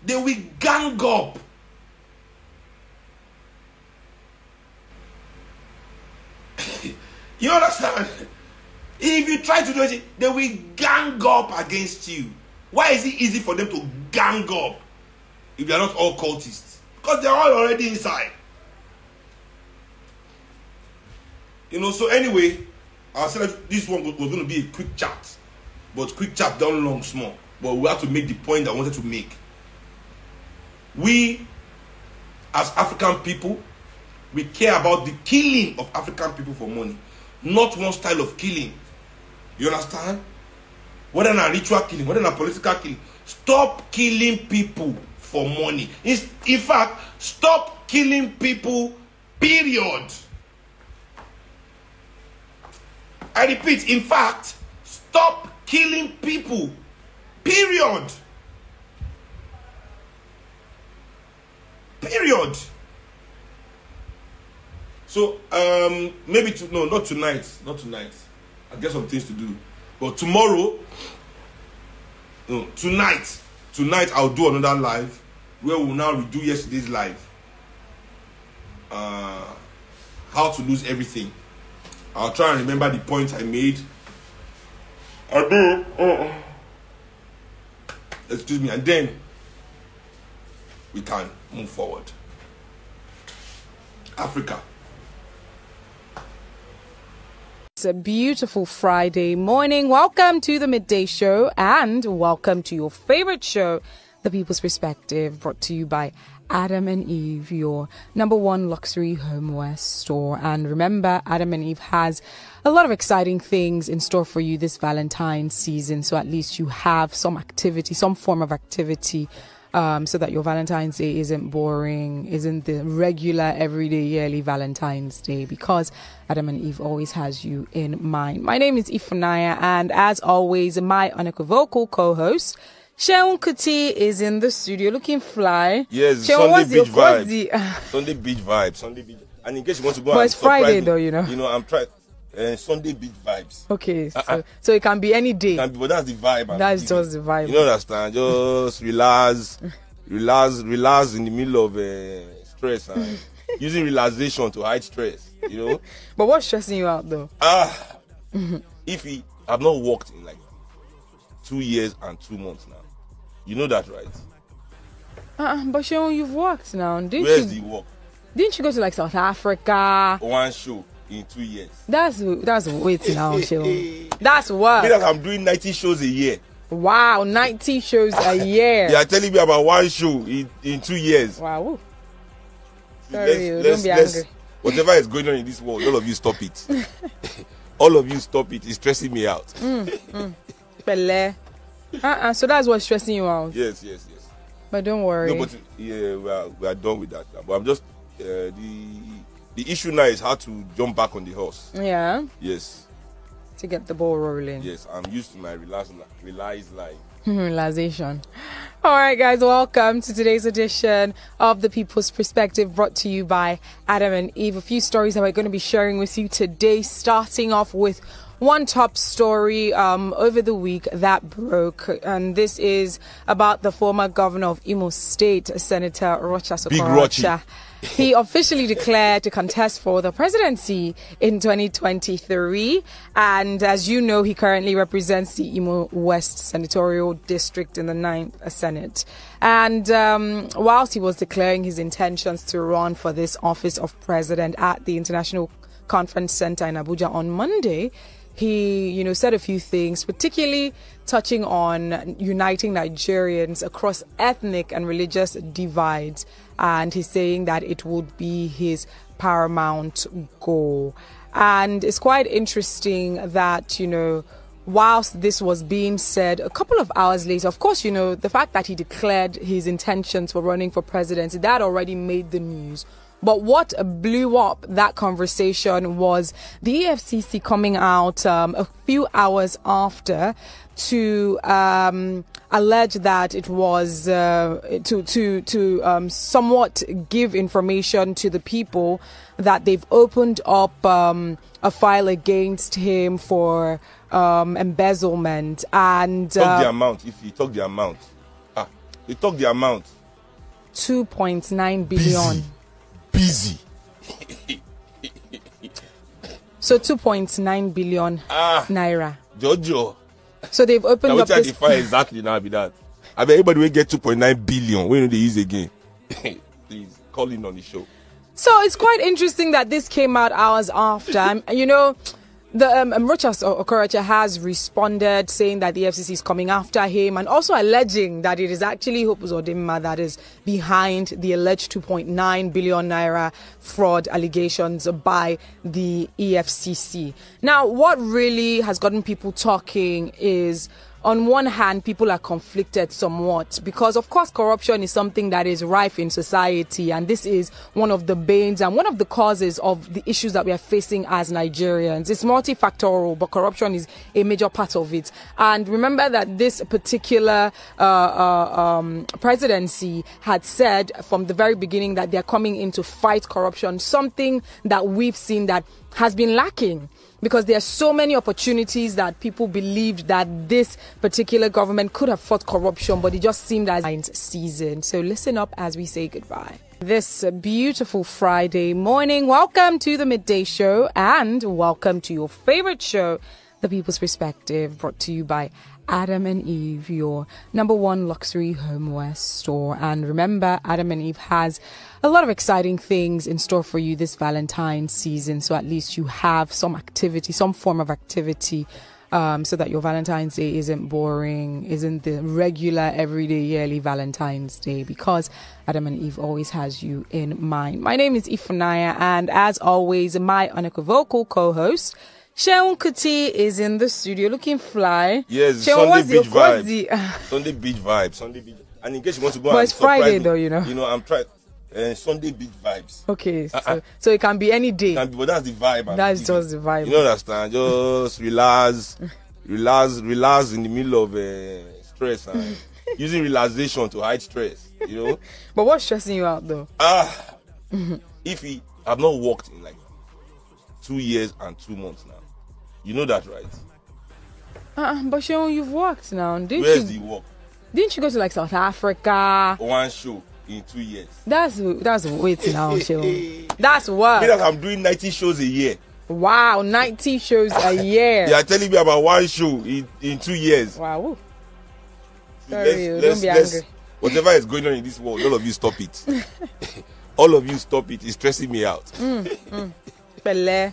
They will gang up. You understand? If you try to do it, they will gang up against you. Why is it easy for them to gang up if they are not all cultists? Because they are all already inside. You know, so anyway, I said this one was going to be a quick chat. But quick chat done long small. But we have to make the point I wanted to make. We, as African people, we care about the killing of African people for money. Not one style of killing. You understand? Whether in a ritual killing, whether in a political killing. Stop killing people for money. In fact, stop killing people, period. I repeat, in fact, stop killing people, period. Period. So, maybe, not tonight. I get some things to do. But tomorrow, no, tonight I'll do another live where we'll now redo yesterday's live. How to lose everything. I'll try and remember the points I made. Excuse me, and then we can move forward. Africa. It's a beautiful Friday morning. Welcome to the Midday Show and welcome to your favorite show, The People's Perspective, brought to you by Adam and Eve, your #1 luxury homeware store. And remember, Adam and Eve has a lot of exciting things in store for you this Valentine's season. So at least you have some activity, some form of activity, so that your Valentine's Day isn't boring, isn't the regular, everyday, yearly Valentine's Day, because Adam and Eve always has you in mind. My name is Ifunanya, and as always, my unequivocal co-host, Seun Kuti, is in the studio looking fly. Yes, Seun, Sunday beach vibe. Sunday beach vibe. Sunday beach. And in case you want to go, but it's Friday though, you know. You know, I'm trying. Sunday beach vibes. Okay, so it can be any day. But that's the vibe. That's just the vibe. You know, understand? Just relax in the middle of stress and using relaxation to hide stress. You know. But what's stressing you out though? If I've not worked in like 2 years and 2 months now. You know that, right? But Seun, you've worked now. Where's the work? Didn't you go to like South Africa? One show in 2 years. That's waiting now, Seun. That's work. Because I'm doing 90 shows a year. Wow, 90 shows a year. They are telling me about one show in 2 years. Wow. Sorry, don't be angry. Whatever is going on in this world, all of you stop it. All of you stop it. It's stressing me out. So that's what's stressing you out. Yes. But don't worry. No, but yeah, we are done with that. But I'm just the issue now is how to jump back on the horse. Yeah. Yes. To get the ball rolling. Yes, I'm used to my relaxed life. Relaxation. All right, guys, welcome to today's edition of The People's Perspective, brought to you by Adam and Eve. A few stories that we're going to be sharing with you today, starting off with one top story over the week that broke, and this is about the former governor of Imo State, Senator Rocha Sokorocha. He officially declared to contest for the presidency in 2023, and as you know, he currently represents the Imo West Senatorial District in the 9th Senate. And whilst he was declaring his intentions to run for this office of president at the International Conference Center in Abuja on Monday, he, said a few things, particularly touching on uniting Nigerians across ethnic and religious divides. And he's saying that it would be his paramount goal. And it's quite interesting that, whilst this was being said, a couple of hours later, of course, the fact that he declared his intentions for running for presidency, that already made the news. But what blew up that conversation was the EFCC coming out a few hours after to allege that it was to somewhat give information to the people that they've opened up a file against him for embezzlement. And talk the amount. If you talk the amount, you talk the amount. 2.9 billion. Busy. So 2.9 billion naira. Jojo. So they've opened up this. Exactly now be that. I mean, everybody will get 2.9 billion. When they use again? Please call in on the show. So it's quite interesting that this came out hours after. The Rocha Sokorocha has responded, saying that the FCC is coming after him, and also alleging that it is actually Hope Uzodimma that is behind the alleged 2.9 billion naira fraud allegations by the EFCC. Now, what really has gotten people talking is, on one hand, people are conflicted somewhat because, of course, corruption is something that is rife in society, and this is one of the banes and one of the causes of the issues that we are facing as Nigerians. It's multifactorial, but corruption is a major part of it. And remember that this particular presidency had said from the very beginning that they're coming in to fight corruption, something that we've seen that has been lacking. because there are so many opportunities that people believed that this particular government could have fought corruption, but it just seemed as season. So listen up as we say goodbye. This beautiful Friday morning, welcome to the Midday Show and welcome to your favorite show, The People's Perspective, brought to you by Adam and Eve, your #1 luxury homeware store. And remember, Adam and Eve has a lot of exciting things in store for you this Valentine's season. So at least you have some activity, some form of activity, so that your Valentine's Day isn't boring, isn't the regular, everyday, yearly Valentine's Day, because Adam and Eve always has you in mind. My name is Ifunaya, and as always, my unequivocal co-host, Seun Kuti, is in the studio looking fly. Yes, Seun, Sunday beach vibe. Sunday beach vibe. Sunday beach. And in case you want to go, but and it's Friday me, though, you know. You know, I'm trying. Sunday beach vibes. Okay, so it can be any day. But that's the vibe. That's just the vibe. You understand? Just relax in the middle of stress and using relaxation to hide stress. You know. But what's stressing you out though? If I've not worked in like 2 years and 2 months now. You know that, right? But Seun, you've worked now, didn't Where's the work? Didn't you go to like South Africa? One show in 2 years. That's wait now, Seun. That's work. Meaning I'm doing 90 shows a year. Wow, 90 shows a year. They are telling me about one show in 2 years. Wow. Sorry, don't be angry. Whatever is going on in this world, all of you stop it. All of you stop it. It's stressing me out. Pele.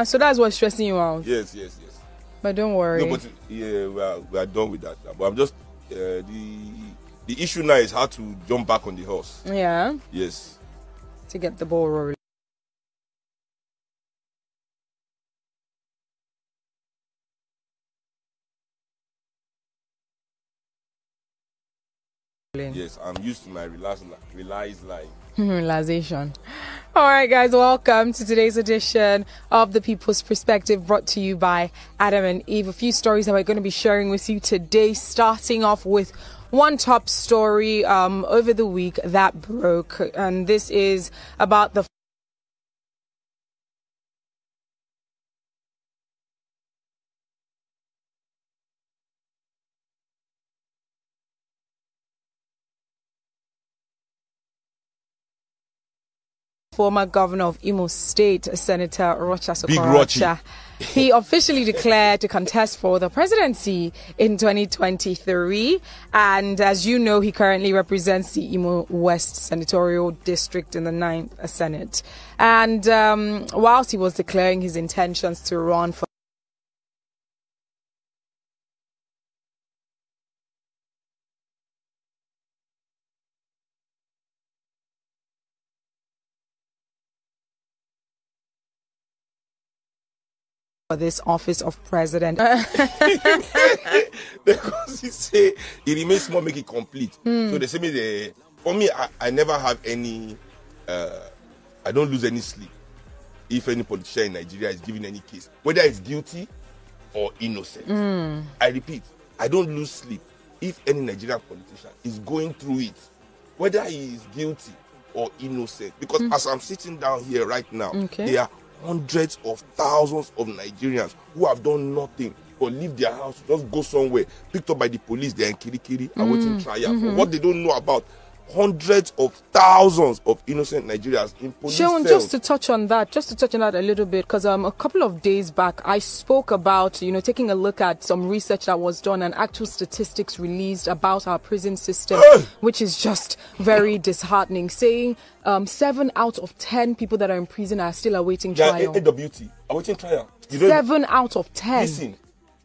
So that's what's stressing you out. Yes. But don't worry. No, but yeah, we are done with that. But I'm just the issue now is how to jump back on the horse. Yeah. Yes. To get the ball rolling. Yes, I'm used to my realized life. Realization. All right, guys, welcome to today's edition of The People's Perspective, brought to you by Adam and Eve. A few stories that we're going to be sharing with you today, starting off with one top story over the week that broke, and this is about the former governor of Imo State, Senator Rocha Sokorocha. He officially declared to contest for the presidency in 2023. And as you know, he currently represents the Imo West Senatorial District in the 9th Senate. And whilst he was declaring his intentions to run for this office of president. Because he say it remains small, make it complete. So they say me for me, I never have any I don't lose any sleep if any politician in Nigeria is given any case, whether it's guilty or innocent. I repeat, I don't lose sleep if any Nigerian politician is going through it, whether he is guilty or innocent. Because as I'm sitting down here right now, there are hundreds of thousands of Nigerians who have done nothing but leave their house, just go somewhere, picked up by the police, they're in Kirikiri, awaiting trial for what they don't know about. Hundreds of thousands of innocent Nigerians in police cells. Just to touch on that a little bit, because a couple of days back I spoke about, taking a look at some research that was done and actual statistics released about our prison system, which is just very disheartening, saying 7 out of 10 people that are in prison are still awaiting trial. AWT, awaiting trial. 7 out of 10. Listen,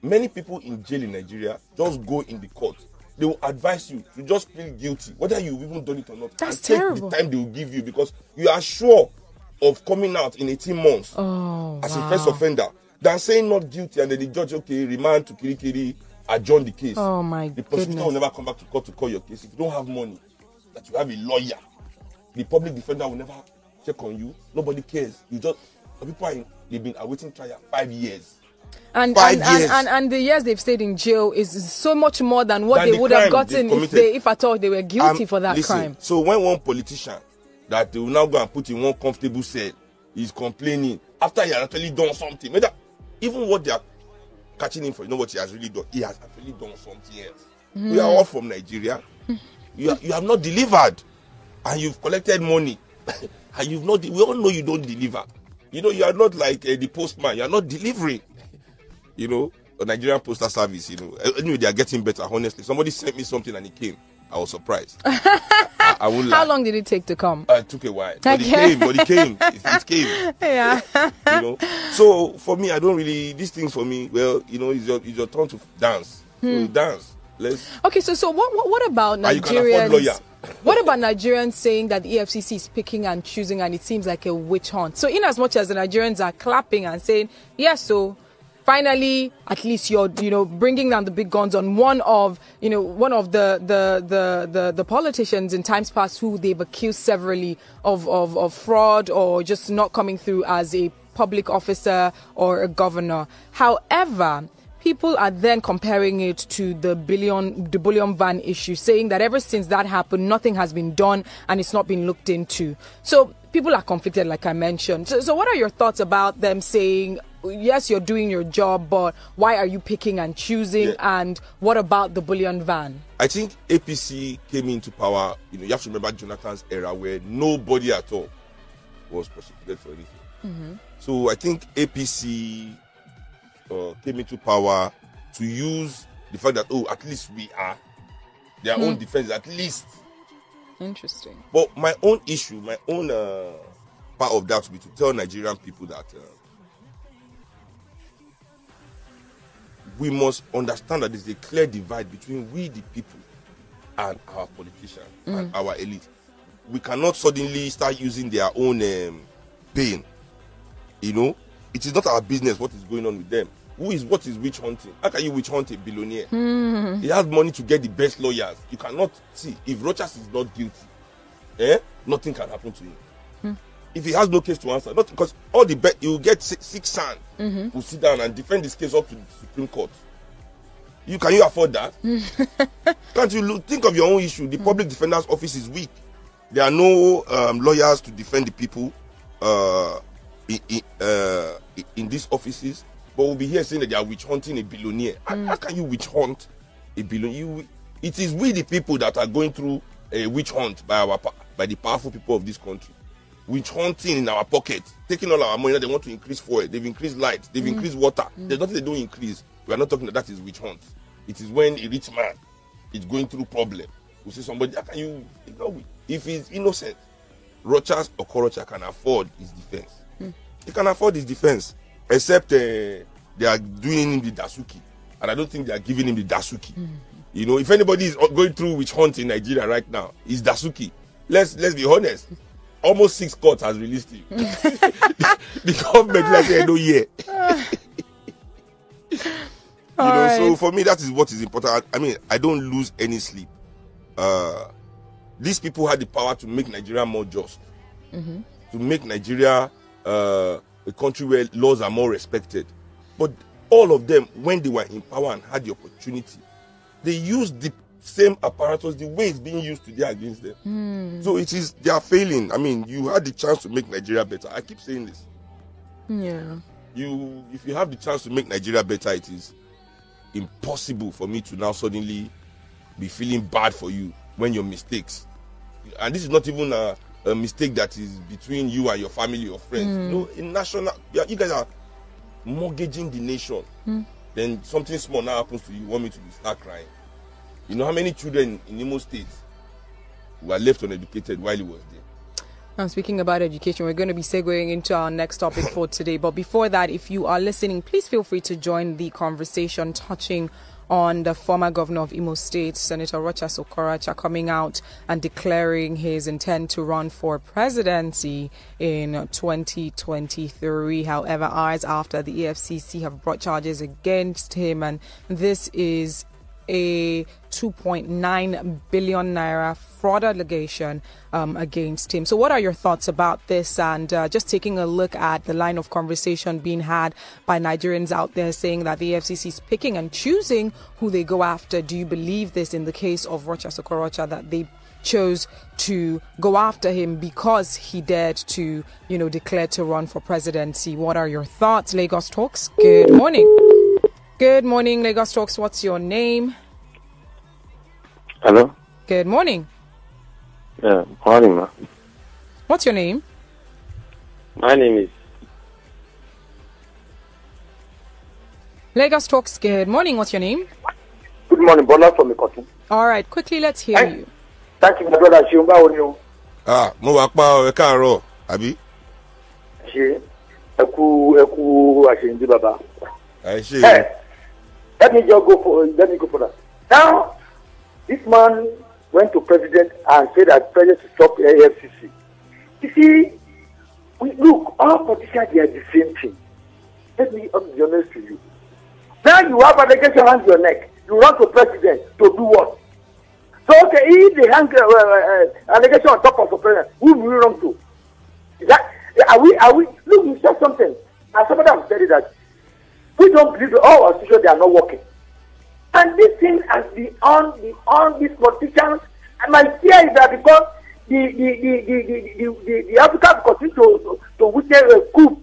many people in jail in Nigeria just go in the court. They will advise you to just plead guilty, whether you've even done it or not. That's and terrible. Take the time they will give you, because you are sure of coming out in 18 months as a first offender than saying not guilty and then the judge, remand to Kirikiri, adjourn the case. Oh my The prosecutor will never come back to court to call your case. If you don't have money, that you have a lawyer, the public defender will never check on you. Nobody cares. They've been awaiting trial 5 years. And the years they've stayed in jail is so much more than what they would have gotten if at all they were guilty for that crime. So when one politician that they will now go and put in one comfortable cell is complaining after he has actually done something. Whether, even what they are catching him for, you know what he has really done? He has actually done something else. We are all from Nigeria. You have not delivered, and you've collected money, and you've not. We all know you don't deliver. You know, you are not like the postman. You are not delivering. You know, the Nigerian Postal Service. You know, anyway, they are getting better. Honestly, somebody sent me something and it came. I was surprised. I won't lie. How long did it take to come? It took a while, but it came. It came. Yeah. You know, so for me, I don't really. These things for me, well, you know, it's your turn to dance. So dance. Okay, so what about Nigerians? You can afford lawyer. What about Nigerians saying that the EFCC is picking and choosing and it seems like a witch hunt? So in as much as the Nigerians are clapping and saying, yes, so finally, at least you're, bringing down the big guns on one of the politicians in times past who they've accused severally of fraud or just not coming through as a public officer or a governor. However, people are then comparing it to the bullion van issue, saying that ever since that happened, nothing has been done and it's not been looked into. So people are conflicted, like I mentioned. So what are your thoughts about them saying, yes, you're doing your job, but why are you picking and choosing? Yeah. And what about the bullion van? I think APC came into power. You have to remember Jonathan's era where nobody at all was prosecuted for anything. So I think APC came into power to use the fact that, at least we are their own defense, at least. Interesting. But my own issue, my own part of that would be to tell Nigerian people that we must understand that there's a clear divide between we, the people, and our politicians and our elite. We cannot suddenly start using their own pain. It is not our business what is going on with them. What is witch hunting? How can you witch hunt a billionaire? He has money to get the best lawyers. You cannot see if Rochas is not guilty, nothing can happen to him. If he has no case to answer, not because all the he will get six sand will sit down and defend this case up to the Supreme Court. Can you afford that? Can't you think of your own issue? The public defender's office is weak. There are no lawyers to defend the people in these offices. But we'll be here saying that they are witch hunting a billionaire. How can you witch hunt a billionaire? It is we the people that are going through a witch hunt by the powerful people of this country. Witch hunting in our pocket, taking all our money. They want to increase fuel. They've increased light. They've increased water. There's nothing they don't increase. We are not talking that is witch hunt. It is when a rich man is going through problem. We say somebody, how can you? If he's innocent, Rochas Okorocha can afford his defense. He can afford his defense. Except they are doing him the Dasuki. And I don't think they are giving him the Dasuki. If anybody is going through witch hunt in Nigeria right now, it's Dasuki. Let's be honest. Almost 6 courts has released him. The government like say no year. So for me that is what is important. I mean, I don't lose any sleep. These people had the power to make Nigeria more just. To make Nigeria a country where laws are more respected. But all of them, when they were in power and had the opportunity, they used the same apparatus the way it's being used today against them. So they are failing. I mean, you had the chance to make Nigeria better. I keep saying this. Yeah. If you have the chance to make Nigeria better, it is impossible for me to now suddenly be feeling bad for you when your mistakes. And this is not even a mistake that is between you and your family or friends. In national, you guys are mortgaging the nation. Then something small now happens to you. Want me to start crying? You know how many children in Imo State were left uneducated while he was there? Now, speaking about education, we're going to be segueing into our next topic for today. But before that, if you are listening, please feel free to join the conversation touching on the former governor of Imo State, Senator Rochas Okorocha, coming out and declaring his intent to run for presidency in 2023. However, hours after the EFCC have brought charges against him, and this is a 2.9 billion naira fraud allegation against him. So what are your thoughts about this? And just taking a look at the line of conversation being had by Nigerians out there saying that the EFCC is picking and choosing who they go after. Do you believe this in the case of Rochas Okorocha, that they chose to go after him because he dared to, declare to run for presidency. What are your thoughts? Lagos Talks, good morning. Good morning, Lagos Talks. What's your name? Hello? Good morning. Yeah, morning, ma. What's your name? My name is... Lagos Talks, good morning. What's your name? Good morning, Bola from Ikotu. All right, quickly, let's hear you. Thank you, my brother. Shiumba Onyo. Mo wà pa ẹ káàárọ̀, àbí? Ṣé ẹkú àṣeyìndí bàbá. Ṣé. Let me go for that. Now, this man went to president and said that president should stop the AFCC. You see, look, all politicians, they are the same thing. Let me be honest with you. Now you have allegation around your neck. You run to president to do what? So, okay, if they hang allegation on top of the president, who will you run to? Are we, look, you said something. And somebody has said that we don't believe that all our institutions, they are not working. And this thing has been on these politicians. And my fear is that because the Africa continue to witness a coup,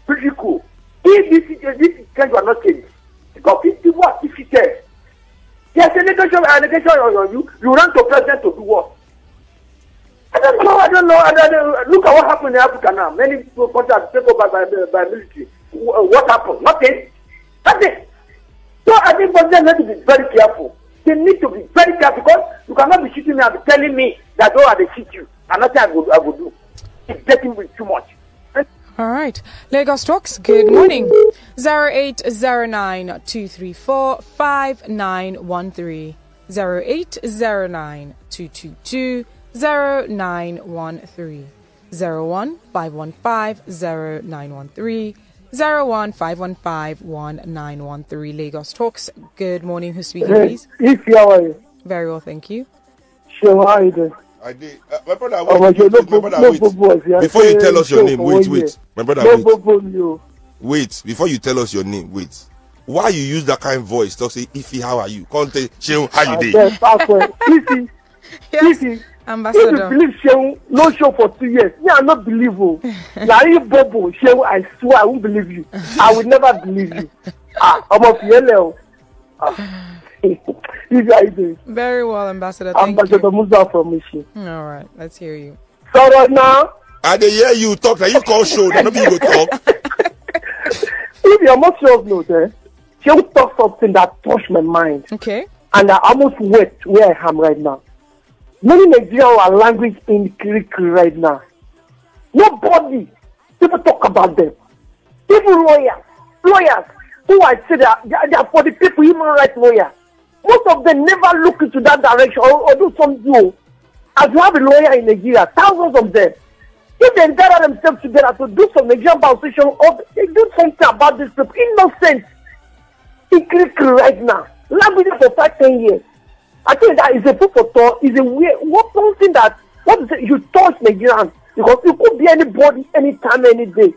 pretty coup. If this trend will not change, because people are defeated. There's an allegation on you. You run to president to do what? I don't know. Look at what happened in Africa now. Many people contact take over by military. What happened? Nothing. So I think president need to be very careful. They need to be very careful because you cannot be shooting me and be telling me that they shoot you. And nothing I will do. It's getting too much. All right. Lagos Talks, good morning. 0809-234-5913. 0809-222-0913. 01515-0913. 01515-1913. Lagos Talks, good morning. Who's speaking, please? If you are very well, thank you. Sure, how are you doing? I did. My brother, wait. Before you tell us your name, wait. My brother, wait. Before you tell us your name, wait. Why you use that kind of voice? Talk say, Ify, how are you? Can't tell Sheun, how you doing? Ify, Ambassador. If you believe Sheun no show for 2 years, me I not believe you. Larry Bobo, Sheun, I swear I won't believe you. I will never believe you. I'm of yellow. Very well, Ambassador. Thank Ambassador you. Musa from Michi. All right, let's hear you. So right now, I dey hear you talk. Now you call show. Then nobody go talk. If you're not sure of no, she'll talk something that touched my mind. Okay. And I almost wept where I am right now. Many Nigerians are language in Greek right now. Nobody people talk about them. Even lawyers who I say they are for the people, human rights lawyers. Most of them never look into that direction or do something. As you have a lawyer in Nigeria, thousands of them. If they gather themselves together to do some Nigerian position, or they do something about this people, innocent in Greek right now. Language for 5-10 years. I think that is a proof of thought, is a way, something that, you touch Nigerians, because it could be anybody, anytime, any day.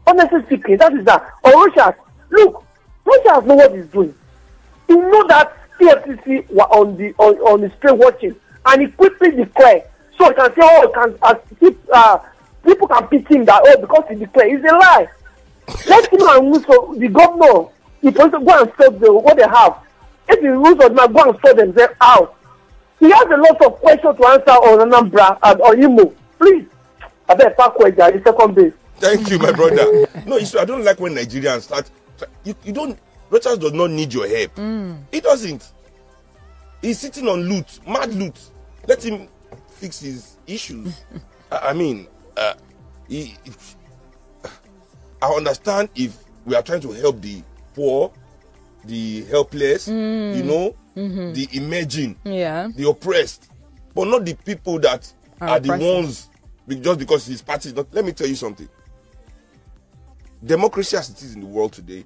Honestly speaking, that is that. Or Russia, look, Russia knows what it's doing. You know that CFCC were on the street watching, and he quickly declared, so you can say, people can pick him that, because he declared. It's a lie. Let him and Muso, the governor, he supposed to go and stop what they have. If the rules of man, go and sort themselves out. He has a lot of questions to answer on Anambra and on Imo. Please, I bet the second base. Thank you, my brother. No, I don't like when Nigerians start. You don't. Rochas does not need your help. He doesn't. He's sitting on loot, mad loot. Let him fix his issues. I understand if we are trying to help the poor, the helpless, the emerging, the oppressed, but not the people that are the ones just because his party is not. Let me tell you something. Democracy as it is in the world today,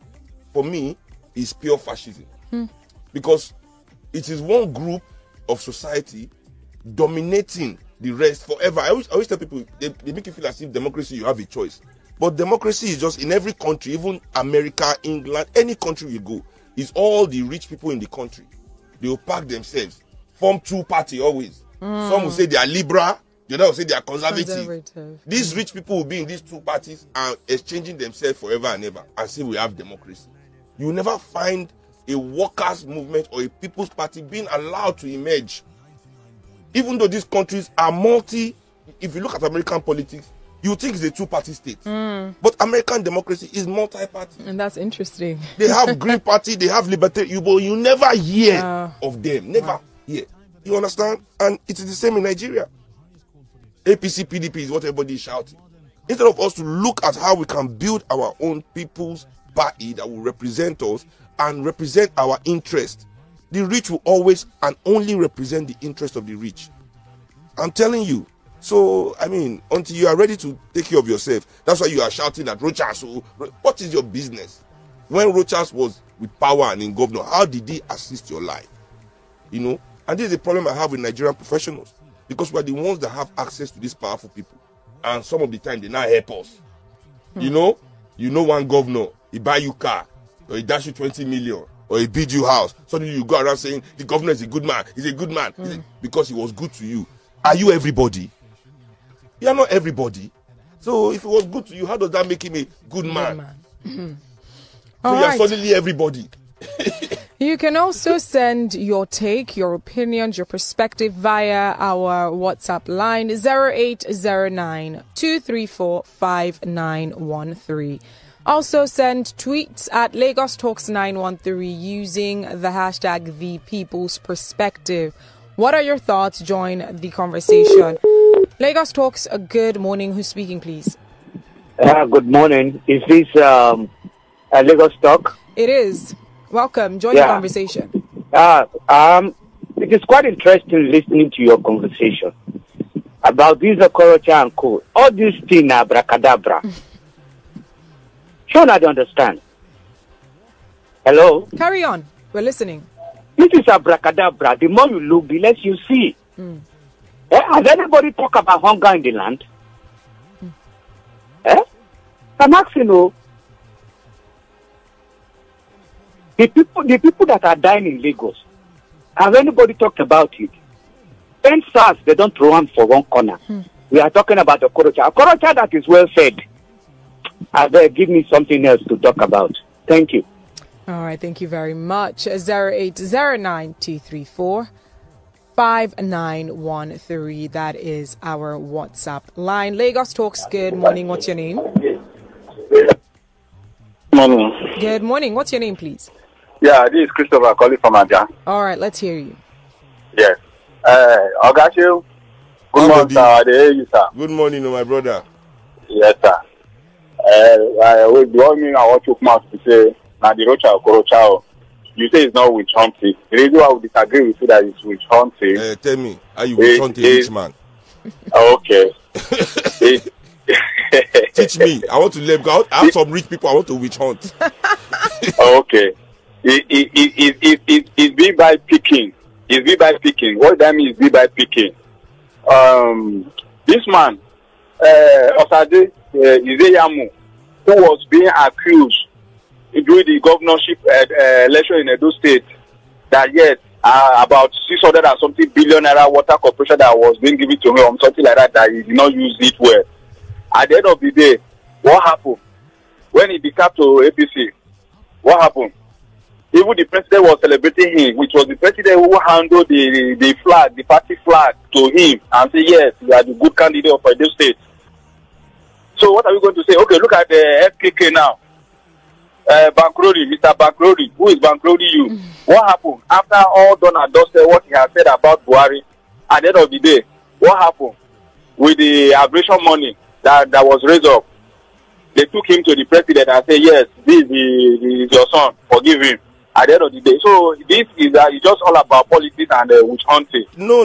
for me, is pure fascism. Because it is one group of society dominating the rest forever. I always tell people, they make you feel as if democracy, you have a choice. But democracy is just in every country, even America, England, any country you go, is all the rich people in the country. They will pack themselves, form two party always. Some will say they are liberal, the other will say they are conservative. Conservative. These rich people will be in these two parties and exchanging themselves forever and ever and say we have democracy. You will never find a workers' movement or a people's party being allowed to emerge. Even though these countries are if you look at American politics, you think it's a two-party state. But American democracy is multi-party. And that's interesting. They have Green Party, they have Libertarian, but you never hear of them. Never hear. You understand? And it is the same in Nigeria. APC, PDP is what everybody is shouting. Instead of us to look at how we can build our own people's party that will represent us and represent our interest, the rich will always and only represent the interest of the rich. I'm telling you. So, I mean, until you are ready to take care of yourself, that's why you are shouting at Rochas. So, what is your business? When Rochas was with power and in governor, how did he assist your life? You know? And this is the problem I have with Nigerian professionals. Because we're the ones that have access to these powerful people. And some of the time, they now help us. You know one governor, he buy you car, or he dash you 20 million, or he build you house. Suddenly you go around saying, the governor is a good man. He's a good man. Because he was good to you. Are you everybody? You are not everybody. So if it was good to you, how does that make him a good man? So you are suddenly everybody. You can also send your take, your opinions, your perspective via our WhatsApp line 0809 234 5913. Also send tweets at Lagos Talks 913 using the hashtag The People's Perspective. What are your thoughts? Join the conversation. Lagos Talks, good morning. Who's speaking, please? Good morning. Is this Lagos Talk? It is. Welcome. Join the conversation. It is quite interesting listening to your conversation about this Okorocha and co. All these things are abracadabra. Sure, I don't understand. Hello? Carry on. We're listening. This is abracadabra. The more you look, the less you see. Has anybody talk about hunger in the land? I'm asking you. The people that are dying in Lagos, have anybody talked about it? 10 SARS, they don't throw them for one corner. We are talking about the Okorocha. Okorocha that is well fed. Give me something else to talk about. Thank you. All right, thank you very much. 0809 234 5913. That is our WhatsApp line. Lagos Talks, good morning. What's your name? Morning. Good morning. What's your name, please? Yeah, this is Christopher calling from Aja. All right, let's hear you. Yes. Ogashu, good morning, sir. Good morning, my brother. Yes, sir. With the only I want to come out to say, now the Rocha Okorocha, you say it's not witch hunting. The reason why I would disagree with you that it's witch hunting. Tell me, are you witch hunting rich man? Okay. Teach me. I want to learn. I have some rich people I want to witch hunt. Okay. It's be by picking. It's be by picking. What that means is be by picking. This man, Osade Izeyamu, who was being accused during the governorship election in Edo State, that yes, about 600 and something billion naira water corporation that was being given to him, something like that he did not use it well. At the end of the day, what happened? When he became to APC, what happened? Even the president was celebrating him, which was the president who handled the flag, the party flag to him and say, yes, you are the good candidate of Edo State. So what are we going to say? Okay, look at the FKK now. Bankrori, Mr. Bankrori, who is Bankrori you? What happened? After all done and dusted what he has said about Buhari, at the end of the day, what happened with the aberration money that was raised up? They took him to the president and said, yes, this is your son, forgive him. At the end of the day. So this is it's just all about politics and witch hunting. No.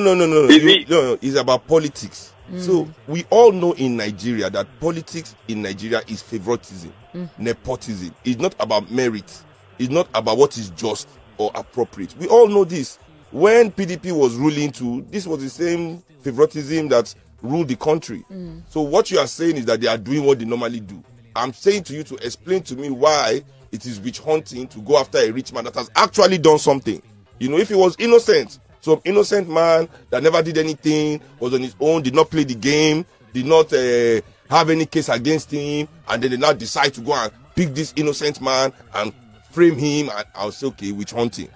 It's about politics. So we all know in Nigeria that politics in Nigeria is favoritism, nepotism. It's not about merit. It's not about what is just or appropriate. We all know this. When PDP was ruling too, this was the same favoritism that ruled the country. So what you are saying is that they are doing what they normally do. I'm saying to you to explain to me why it is witch hunting to go after a rich man that has actually done something. You know, if he was innocent, some innocent man that never did anything, was on his own, did not play the game, did not have any case against him, and then they now decide to go and pick this innocent man and frame him, and I'll say, okay, witch hunting.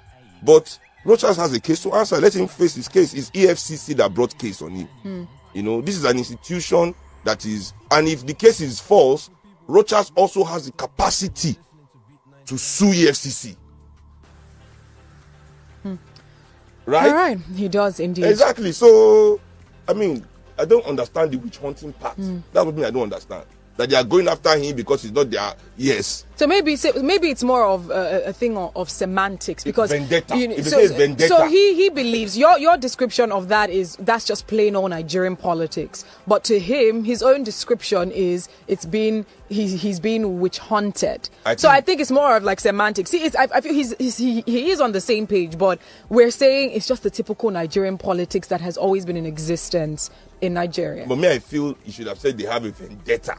But Rochas has a case to answer. Let him face his case. It's EFCC that brought case on him. You know, this is an institution that is, and if the case is false, Rochas also has the capacity to sue EFCC. Right? All right, he does indeed. Exactly. So, I mean, I don't understand the witch hunting part. That's what I don't understand. That they are going after him because he's not there. Yes. So maybe it's more of a thing of semantics, because vendetta. Vendetta. So he believes your description of that's just plain old Nigerian politics. But to him, his own description is he's been witch hunted. I think it's more of like semantics. See, I feel he is on the same page, but we're saying it's just the typical Nigerian politics that has always been in existence in Nigeria. But I feel he should have said they have a vendetta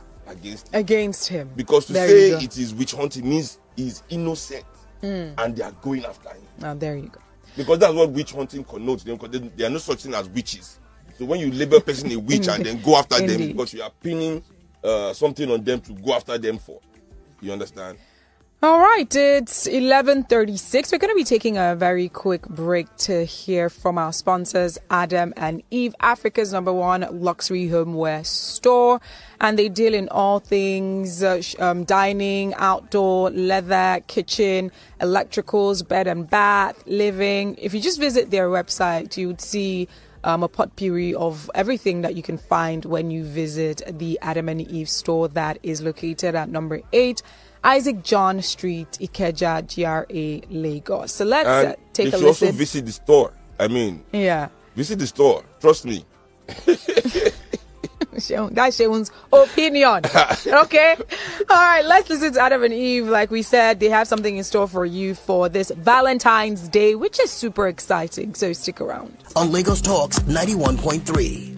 against him, because to say it is witch hunting means he's innocent and they are going after him. Now there you go. Because that's what witch hunting connotes, because there are no such thing as witches. So when you label a person a witch and then go after them because you are pinning something on them to go after them for, you understand? All right, it's 11:36. We're going to be taking a very quick break to hear from our sponsors, Adam and Eve, Africa's #1 luxury homeware store. And they deal in all things dining, outdoor, leather, kitchen, electricals, bed and bath, living. If you just visit their website, you would see a potpourri of everything that you can find when you visit the Adam and Eve store that is located at number 8. Isaac John Street, Ikeja, GRA, Lagos. So let's take a listen. You should also visit the store. Visit the store. Trust me. That's Sheun's opinion. Okay? All right, let's listen to Adam and Eve. Like we said, they have something in store for you for this Valentine's Day, which is super exciting. So stick around. On Lagos Talks 91.3.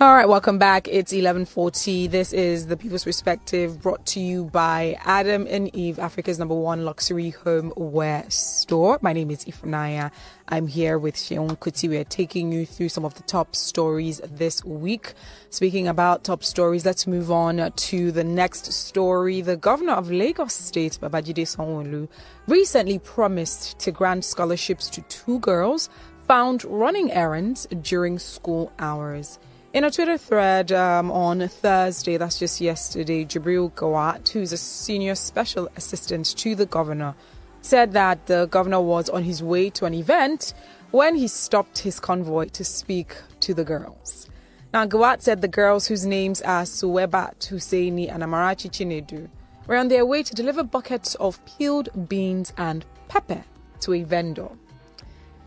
All right, welcome back. It's 11:40. This is the People's Perspective, brought to you by Adam and Eve, Africa's #1 luxury homeware store. My name is Ifnaya. I'm here with Sheun Kuti. We're taking you through some of the top stories this week. Speaking about top stories, let's move on to the next story. The governor of Lagos State, Babajide Sanwo-Olu, recently promised to grant scholarships to 2 girls found running errands during school hours. In a Twitter thread on Thursday, that's just yesterday, Jibril Gawat, who's a senior special assistant to the governor, said that the governor was on his way to an event when he stopped his convoy to speak to the girls. Now, Gawat said the girls, whose names are Suwebat Husseini and Amarachi Chinedu, were on their way to deliver buckets of peeled beans and pepper to a vendor.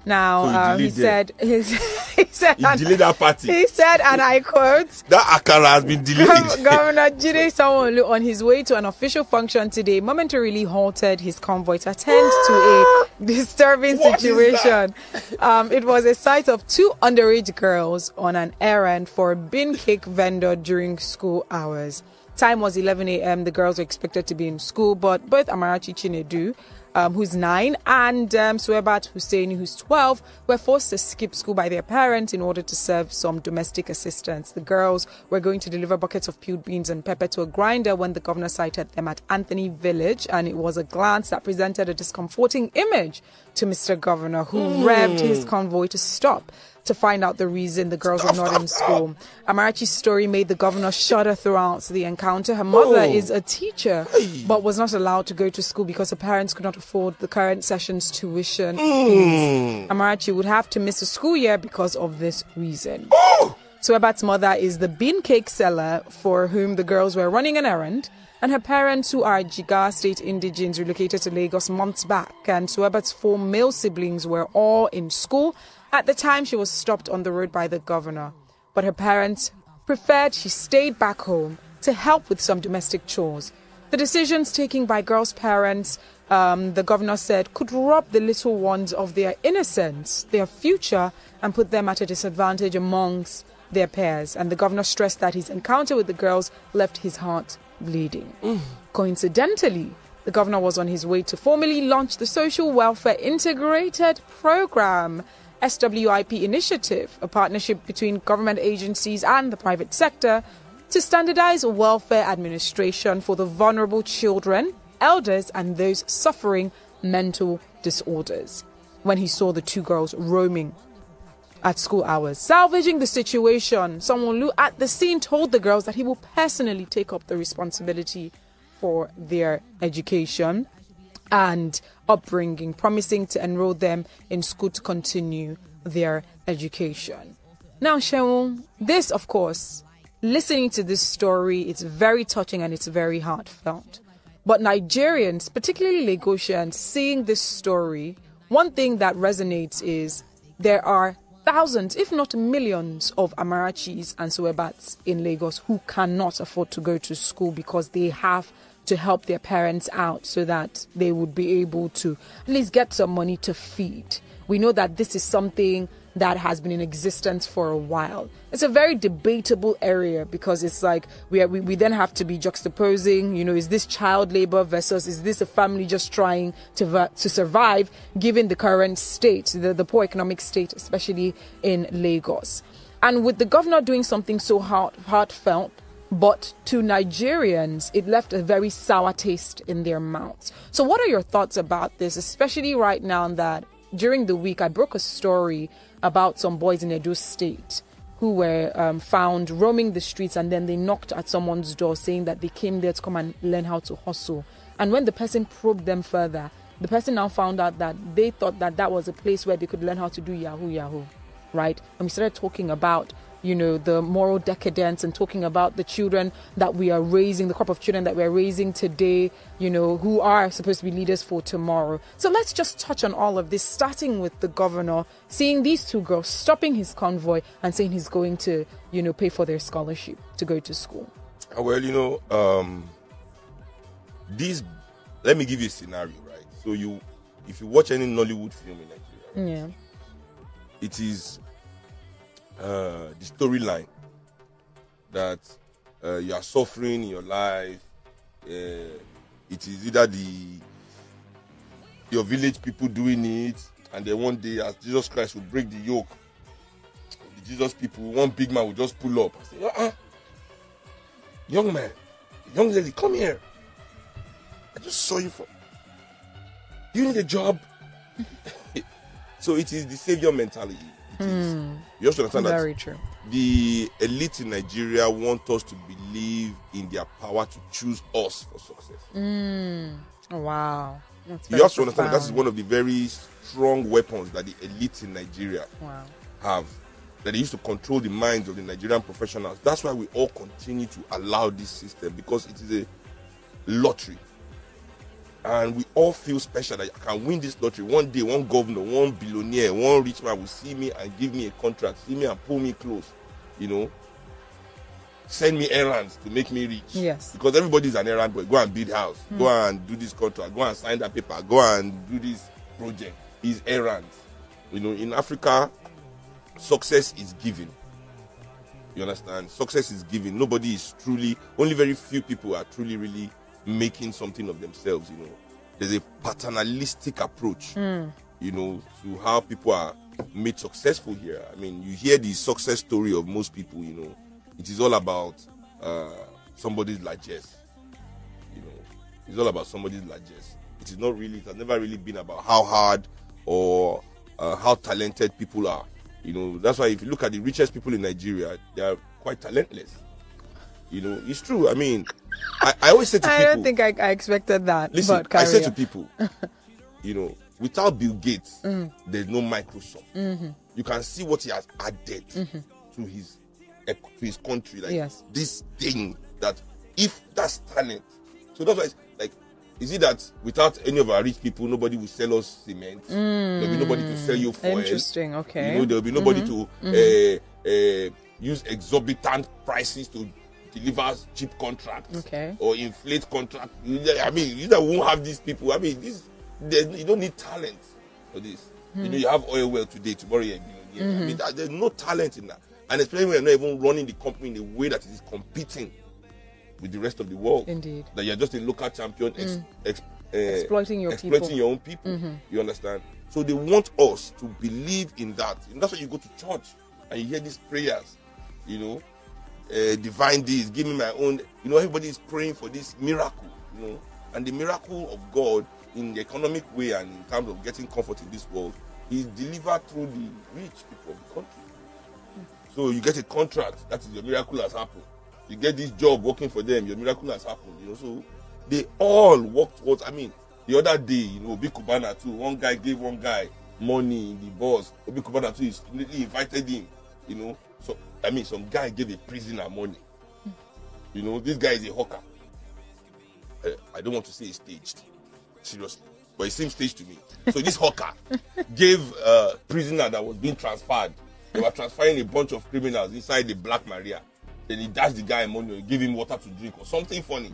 Now, he said, he delayed that party. He said, and I quote, that akara has been delayed. Governor Jide Sanwo-Olu, on his way to an official function today, momentarily halted his convoy to attend to a disturbing situation. It was a sight of 2 underage girls on an errand for a bean cake vendor during school hours. Time was 11 a.m. The girls were expected to be in school, but both Amarachi Chinedu, who's 9, and Suwebat Husseini, who's 12, were forced to skip school by their parents in order to serve some domestic assistance. The girls were going to deliver buckets of peeled beans and pepper to a grinder when the governor sighted them at Anthony Village, and it was a glance that presented a discomforting image to Mr. Governor, who revved his convoy to stop to find out the reason the girls were not in school. Amarachi's story made the governor shudder throughout the encounter. Her mother is a teacher, but was not allowed to go to school because her parents could not afford the current session's tuition fees. Amarachi would have to miss a school year because of this reason. Suwebat's mother is the bean cake seller for whom the girls were running an errand, and her parents, who are Jigawa State indigenes, relocated to Lagos months back, and Suwebat's 4 male siblings were all in school at the time she was stopped on the road by the governor. But her parents preferred she stayed back home to help with some domestic chores. The decisions taken by girls' parents, the governor said, could rob the little ones of their innocence, their future, and put them at a disadvantage amongst their peers. And the governor stressed that his encounter with the girls left his heart bleeding. Coincidentally, The governor was on his way to formally launch the Social Welfare Integrated Program, SWIP initiative, a partnership between government agencies and the private sector to standardize welfare administration for the vulnerable children, elders, and those suffering mental disorders. When he saw the two girls roaming at school hours, salvaging the situation, Sanwo-Olu at the scene told the girls that he will personally take up the responsibility for their education and upbringing, promising to enroll them in school to continue their education. Now, Shehu, this, of course, listening to this story, it's very touching and it's very heartfelt. But Nigerians, particularly Lagosians, seeing this story, one thing that resonates is there are thousands, if not millions, of Amarachis and Suebats in Lagos who cannot afford to go to school because they have to help their parents out so that they would be able to at least get some money to feed. We know that this is something that has been in existence for a while. It's a very debatable area because it's like we then have to be juxtaposing, is this child labor versus is this a family just trying to survive given the current state, the poor economic state, especially in Lagos. And with the governor doing something so heartfelt, but to Nigerians, it left a very sour taste in their mouths. So what are your thoughts about this, especially right now that during the week I broke a story about some boys in Edo State who were found roaming the streets, and then they knocked at someone's door saying that they came there to come and learn how to hustle. And when the person probed them further, the person now found out that they thought that that was a place where they could learn how to do yahoo, right? And we started talking about the moral decadence and talking about the children that we are raising, the crop of children that we are raising today, who are supposed to be leaders for tomorrow. So let's just touch on all of this, starting with the governor, seeing these two girls, stopping his convoy and saying he's going to, pay for their scholarship to go to school. Well, let me give you a scenario, right? So if you watch any Nollywood film in Nigeria, it is the storyline that you are suffering in your life. It is either your village people doing it, and then one day as Jesus Christ will break the yoke, the Jesus people, one big man will just pull up and say, young man, young lady, come here. I just saw you for. You need a job. So it is the savior mentality. You have to understand very that true. The elite in Nigeria want us to believe in their power to choose us for success. Wow. That's You have to understand that is one of the very strong weapons that the elite in Nigeria have, that they used to control the minds of the Nigerian professionals. That's why we all continue to allow this system, because it is a lottery. And we all feel special that I can win this lottery. One day, one governor, one billionaire, one rich man will see me and give me a contract, see me and pull me close, send me errands to make me rich. Yes. Because everybody is an errand boy. Go and build house. Go and do this contract. Go and sign that paper. Go and do this project. It's errands. In Africa, success is given. You understand? Success is given. Nobody is only very few people are truly, really making something of themselves. There's a paternalistic approach to how people are made successful here. I mean, you hear the success story of most people. It is all about somebody's largesse. It's all about somebody's largesse. It is not really, it has never really been about how hard or how talented people are. That's why if you look at the richest people in Nigeria, they are quite talentless. It's true. I mean, I always say to people, I don't think I expected that. Listen, but I say to people, without Bill Gates, there's no Microsoft. You can see what he has added to his country. Like this thing that, if that's talent. So that's why it's like, is it that without any of our rich people, nobody will sell us cement? There'll be nobody to sell you fuel. Interesting, okay. There'll be nobody to use exorbitant prices to deliver cheap contracts, or inflate contracts. I mean, you won't have these people. I mean, you don't need talent for this. You have oil well today, tomorrow you're a billionaire. I mean, there's no talent in that. And especially when you're not even running the company in a way that it is competing with the rest of the world. Indeed. That you're just a local champion exploiting your own people. You understand? So they want us to believe in that. And that's why you go to church and you hear these prayers, you know, divine this, give me my own. You know, everybody is praying for this miracle, you know, and the miracle of God in the economic way and in terms of getting comfort in this world is delivered through the rich people of the country. So you get a contract, that is your miracle has happened. You get this job working for them, your miracle has happened. You know, so they all work towards. I mean, the other day, you know, Obi Kubana too. One guy gave one guy money, the boss. Obi Kubana too immediately invited him. You know, so I mean, some guy gave a prisoner money. You know, this guy is a hawker. I don't want to say it's staged, seriously, but it seems staged to me. So this hawker gave a prisoner that was being transferred. They were transferring a bunch of criminals inside the Black Maria. Then he dashed the guy money or give him water to drink or something funny,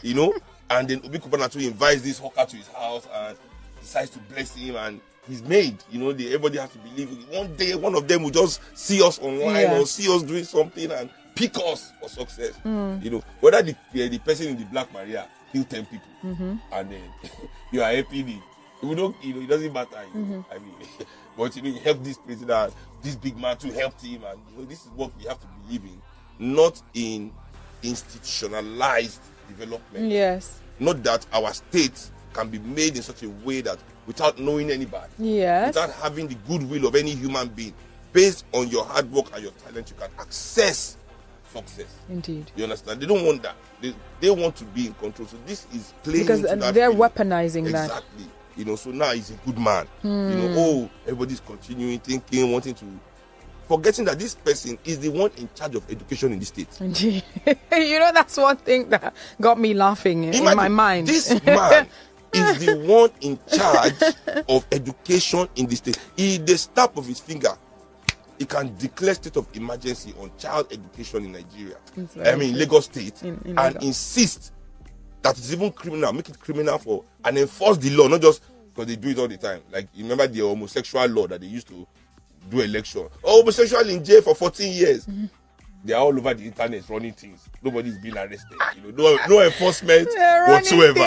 you know. And then Obi Kubana invites this hawker to his house and decides to bless him, and he's made, you know, everybody has to believe. One day, one of them will just see us online or see us doing something and pick us for success. You know, whether the person in the Black Maria kill 10 people and then you are happy. We don't, you know, it doesn't matter. You know, I mean, but you know, you help this prisoner, this big man to help him, and you know, this is what we have to believe in, not in institutionalized development. Yes. Not that our state can be made in such a way that without knowing anybody, without having the goodwill of any human being, based on your hard work and your talent, you can access success. Indeed. You understand? They don't want that. They want to be in control. So this is playing because into that they're feeling. Weaponizing that. Exactly. You know, so now he's a good man. You know, everybody's continuing thinking, wanting to, forgetting that this person is the one in charge of education in the state. Indeed. You know, that's one thing that got me laughing in my mind. This man is the one in charge of education in the state. In the snap of his finger, he can declare state of emergency on child education in Nigeria. I mean, Lagos State, and Lagos. insist that it's even criminal, make it criminal for, and enforce the law, not just because they do it all the time. Like, you remember the homosexual law that they used to do election. Oh, homosexual in jail for 14 years. They are all over the internet running things. Nobody's being arrested. You know, no enforcement whatsoever.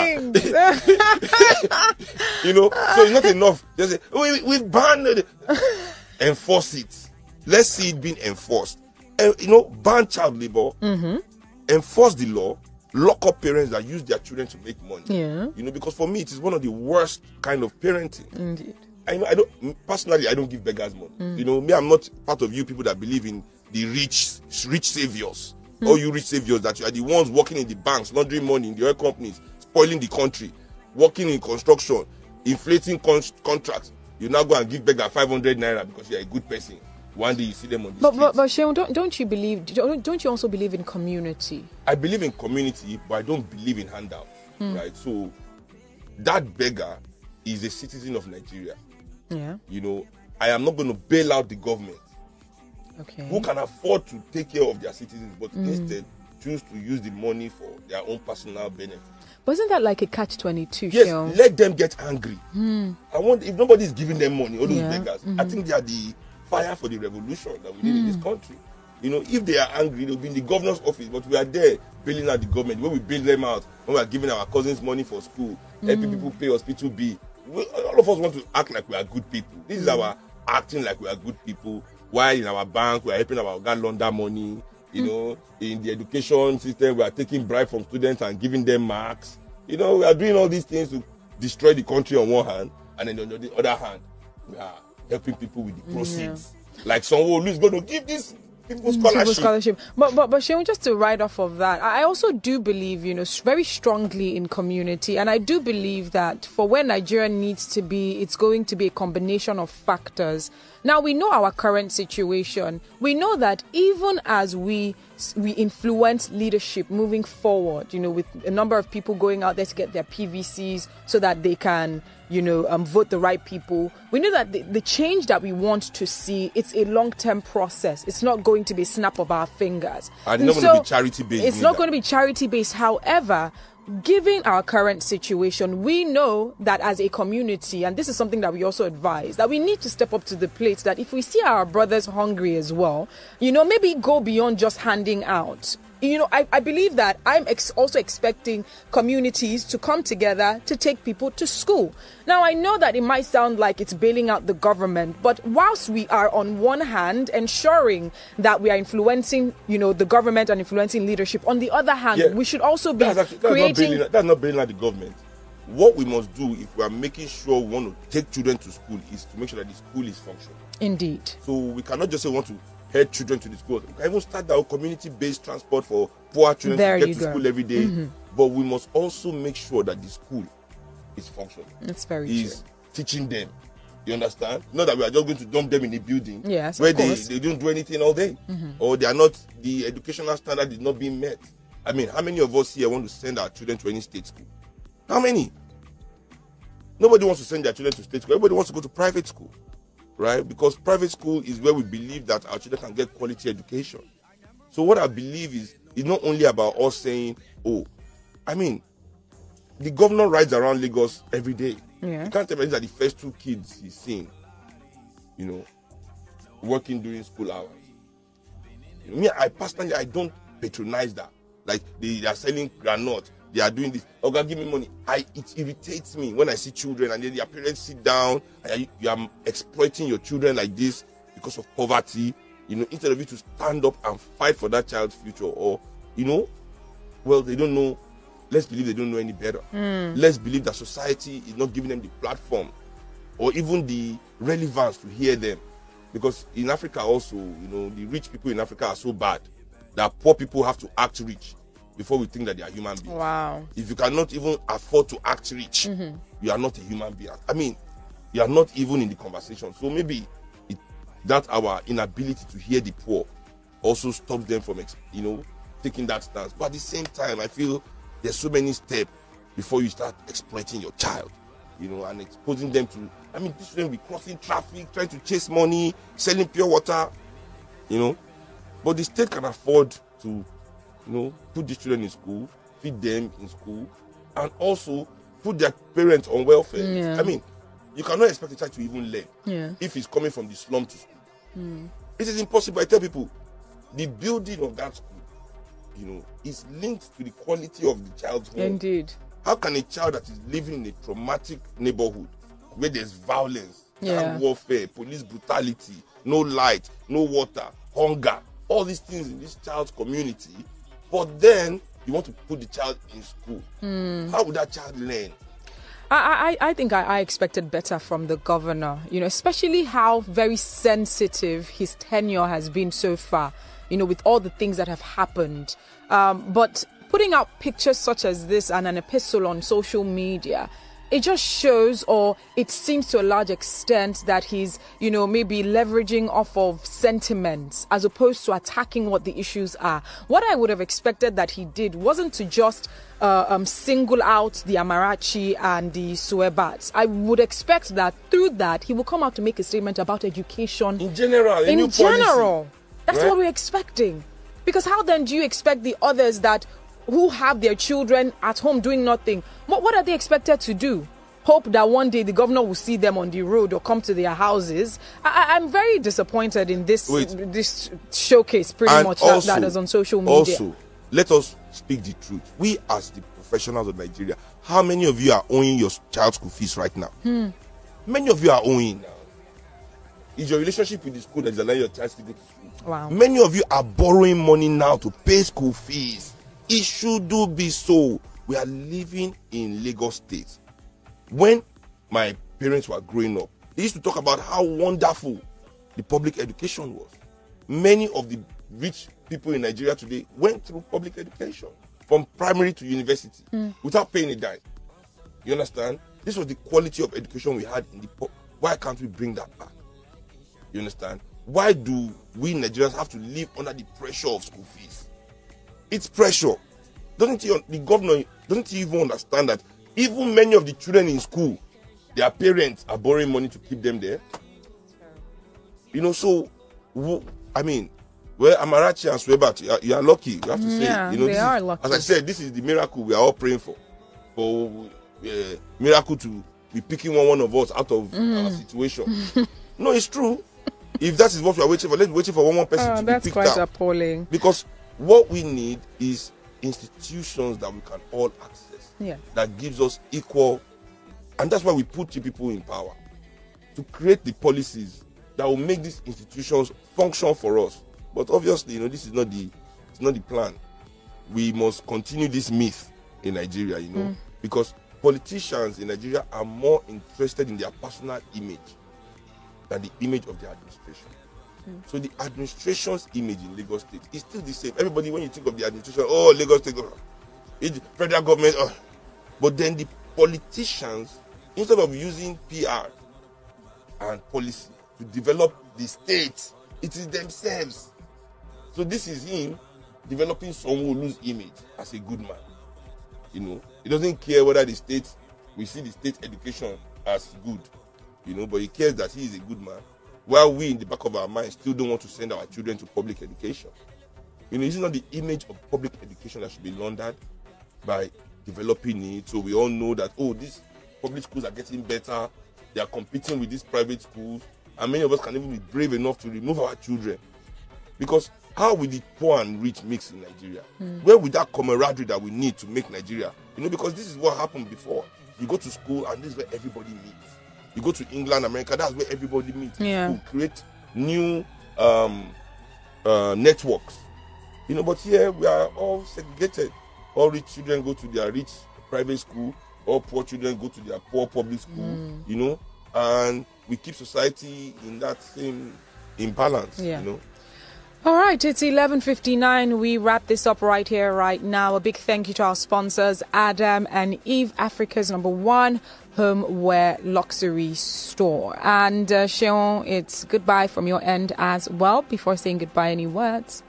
You know, so it's not enough. Just say, oh, we've banned it. Enforce it. Let's see it being enforced. You know, ban child labor. Enforce the law. Lock up parents that use their children to make money. Yeah. You know, because for me, it is one of the worst kind of parenting. Indeed. I don't give beggars money. You know, me, I'm not part of you people that believe in the rich saviors. All you rich saviors that you are the ones working in the banks, laundering money in the oil companies, spoiling the country, working in construction, inflating contracts. You now go and give beggar 500 naira because you are a good person. One day you see them on the street. But Sheon, don't you also believe in community? I believe in community, but I don't believe in handouts. Right? So that beggar is a citizen of Nigeria. Yeah. You know, I am not going to bail out the government. Okay. Who can afford to take care of their citizens, but instead choose to use the money for their own personal benefit. Wasn't that like a catch-22? Yes, Sheon? let them get angry. I want, if nobody is giving them money, all those beggars, I think they are the fire for the revolution that we need in this country. You know, if they are angry, they'll be in the governor's office, but we are there bailing out the government. When we bail them out, when we are giving our cousins money for school, helping people pay hospital bill, all of us want to act like we are good people. This is our acting like we are good people. While in our bank, we are helping our God launder money. You know, in the education system, we are taking bribe from students and giving them marks. You know, we are doing all these things to destroy the country on one hand, and then on the other hand, we are helping people with the proceeds. Like someone who's going to give this people scholarship. But Sheon, just to ride off of that, I also do believe, you know, very strongly in community, and I do believe that for where Nigeria needs to be, it's going to be a combination of factors. Now, we know our current situation. We know that even as we influence leadership moving forward, you know, with a number of people going out there to get their PVCs so that they can, you know, vote the right people. We know that the change that we want to see, it's a long-term process. It's not going to be a snap of our fingers. And it's not going to be charity-based. It's not going to be charity-based. However, given our current situation, we know that as a community, and this is something that we also advise, that we need to step up to the plate, that if we see our brothers hungry as well, you know, maybe go beyond just handing out. I believe that I'm also expecting communities to come together to take people to school. Now, I know that it might sound like it's bailing out the government, but whilst we are on one hand ensuring that we are influencing, the government and influencing leadership, on the other hand, we should also be creating... That's not bailing out the government. What we must do if we are making sure we want to take children to school is to make sure that the school is functional. Indeed. So we cannot just say we want to head children to the school. We can even start our community-based transport for poor children to get to school every day. But we must also make sure that the school is functional. That's very true. Teaching them. You understand? Not that we are just going to dump them in a building where they don't do anything all day. Or they are not, the educational standard is not being met. I mean, how many of us here want to send our children to any state school? How many? Nobody wants to send their children to state school. Everybody wants to go to private school, right? Because private school is where we believe that our children can get quality education. So what I believe is not only about us saying, the governor rides around Lagos every day. Yeah. You can't tell me these are the first 2 kids he's seen, working during school hours. Me, I personally, I don't patronize that. Like, they are selling granite. They are doing this. Oh, God, give me money. It irritates me when I see children and then their parents sit down and you are exploiting your children like this because of poverty. Instead of you to stand up and fight for that child's future, or they don't know. Let's believe they don't know any better. Let's believe that society is not giving them the platform or even the relevance to hear them. Because in Africa also, the rich people in Africa are so bad that poor people have to act rich before we think that they are human beings. Wow. If you cannot even afford to act rich, you are not a human being. I mean, you are not even in the conversation. So maybe that our inability to hear the poor also stops them from, taking that stance. But at the same time, I feel there's so many steps before you start exploiting your child, and exposing them to, this shouldn't be crossing traffic, trying to chase money, selling pure water, But the state can afford to, put these children in school, feed them in school, and also put their parents on welfare. Yeah. You cannot expect a child to even learn if he's coming from the slum to school. It is impossible. I tell people, the building of that school, is linked to the quality of the child's home. Indeed. How can a child that is living in a traumatic neighborhood where there's violence, gang warfare, police brutality, no light, no water, hunger, all these things in this child's community, but then you want to put the child in school? How would that child learn? I think I expected better from the governor, especially how very sensitive his tenure has been so far, with all the things that have happened. But putting out pictures such as this and an epistle on social media, it just shows, or it seems to a large extent, that he's, maybe leveraging off of sentiments as opposed to attacking what the issues are. What I would have expected that he did wasn't to just single out the Amarachi and the Suebats. I would expect that through that he will come out to make a statement about education in general. That's right? What we're expecting. Because how then do you expect the others who have their children at home doing nothing? What are they expected to do? Hope that one day the governor will see them on the road or come to their houses? I'm very disappointed in this showcase, pretty much, also, that is on social media. Also, let us speak the truth. We as the professionals of Nigeria, how many of you are owing your child's school fees right now? Many of you are owing now. Is your relationship with the school that is allowing your child to go to school? Wow. Many of you are borrowing money now to pay school fees. It should be so. We are living in Lagos State. When my parents were growing up, they used to talk about how wonderful the public education was. Many of the rich people in Nigeria today went through public education from primary to university without paying a dime. You understand? This was the quality of education we had in the pop. Why can't we bring that back? You understand? Why do we Nigerians have to live under the pressure of school fees? It's pressure. The governor doesn't even understand that even many of the children in school, their parents are borrowing money to keep them there? Well, Amarachi and Suebat, you are lucky. You have to say, they are lucky. As I said, this is the miracle we are all praying for. For miracle to be picking one of us out of our situation. No, it's true. If that is what we are waiting for, let's be waiting for one more person to be picked up. That's quite appalling. Because what we need is institutions that we can all access. Yeah. That gives us equal, and that's why we put you people in power to create the policies that will make these institutions function for us. But obviously, this is not the plan. We must continue this myth in Nigeria, because politicians in Nigeria are more interested in their personal image than the image of the administration. So the administration's image in Lagos State is still the same. Everybody, when you think of the administration, oh, Lagos State, it's federal government, but then the politicians, instead of using PR and policy to develop the state, it is themselves. So this is him developing Sanwo-Olu's image as a good man. He doesn't care whether we see the state education as good, but he cares that he is a good man. While we, in the back of our minds, still don't want to send our children to public education. This is not the image of public education that should be laundered by developing it. So we all know that, these public schools are getting better. They are competing with these private schools. And many of us can even be brave enough to remove our children. Because how will the poor and rich mix in Nigeria? Where will that camaraderie that we need to make Nigeria? Because this is what happened before. You go to school and this is where everybody meets. You go to England, America, that's where everybody meets. Yeah. To create new networks. But here we are all segregated. All rich children go to their rich private school. All poor children go to their poor public school. And we keep society in that same imbalance. Yeah. All right, it's 11:59. We wrap this up right here, right now. A big thank you to our sponsors, Adam and Eve, Africa's #1 homeware luxury store. And Seun, it's goodbye from your end as well. Before saying goodbye, any words?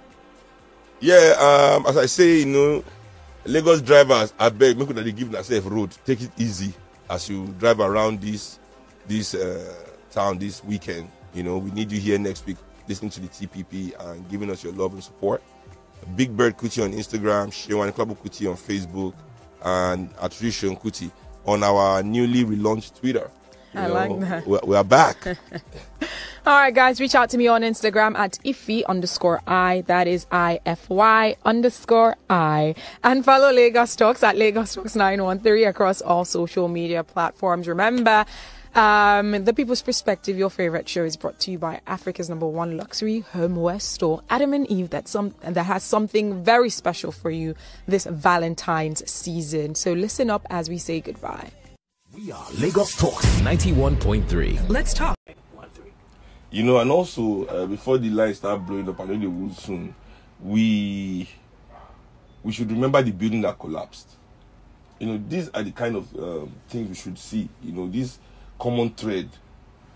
Yeah, as I say, Lagos drivers, I beg, make sure that they give themselves road. Take it easy as you drive around this town this weekend. We need you here next week, listening to the TPP and giving us your love and support. Big Bird Kuti on Instagram, Seun Club Kuti on Facebook, and Attrition Kuti on our newly relaunched Twitter. I like that. We are back. All right, guys, reach out to me on Instagram at Ify_I. That is IFY_I. And follow Lagos Talks at Lagos Talks 913 across all social media platforms. Remember, The People's Perspective, your favorite show, is brought to you by Africa's #1 luxury homeware store, Adam and Eve, that has something very special for you this Valentine's season. So listen up as we say goodbye. We are Lagos Talks 91.3. Let's talk. And also, before the lines start blowing up, I know they will soon, we should remember the building that collapsed. These are the kind of things we should see. This common thread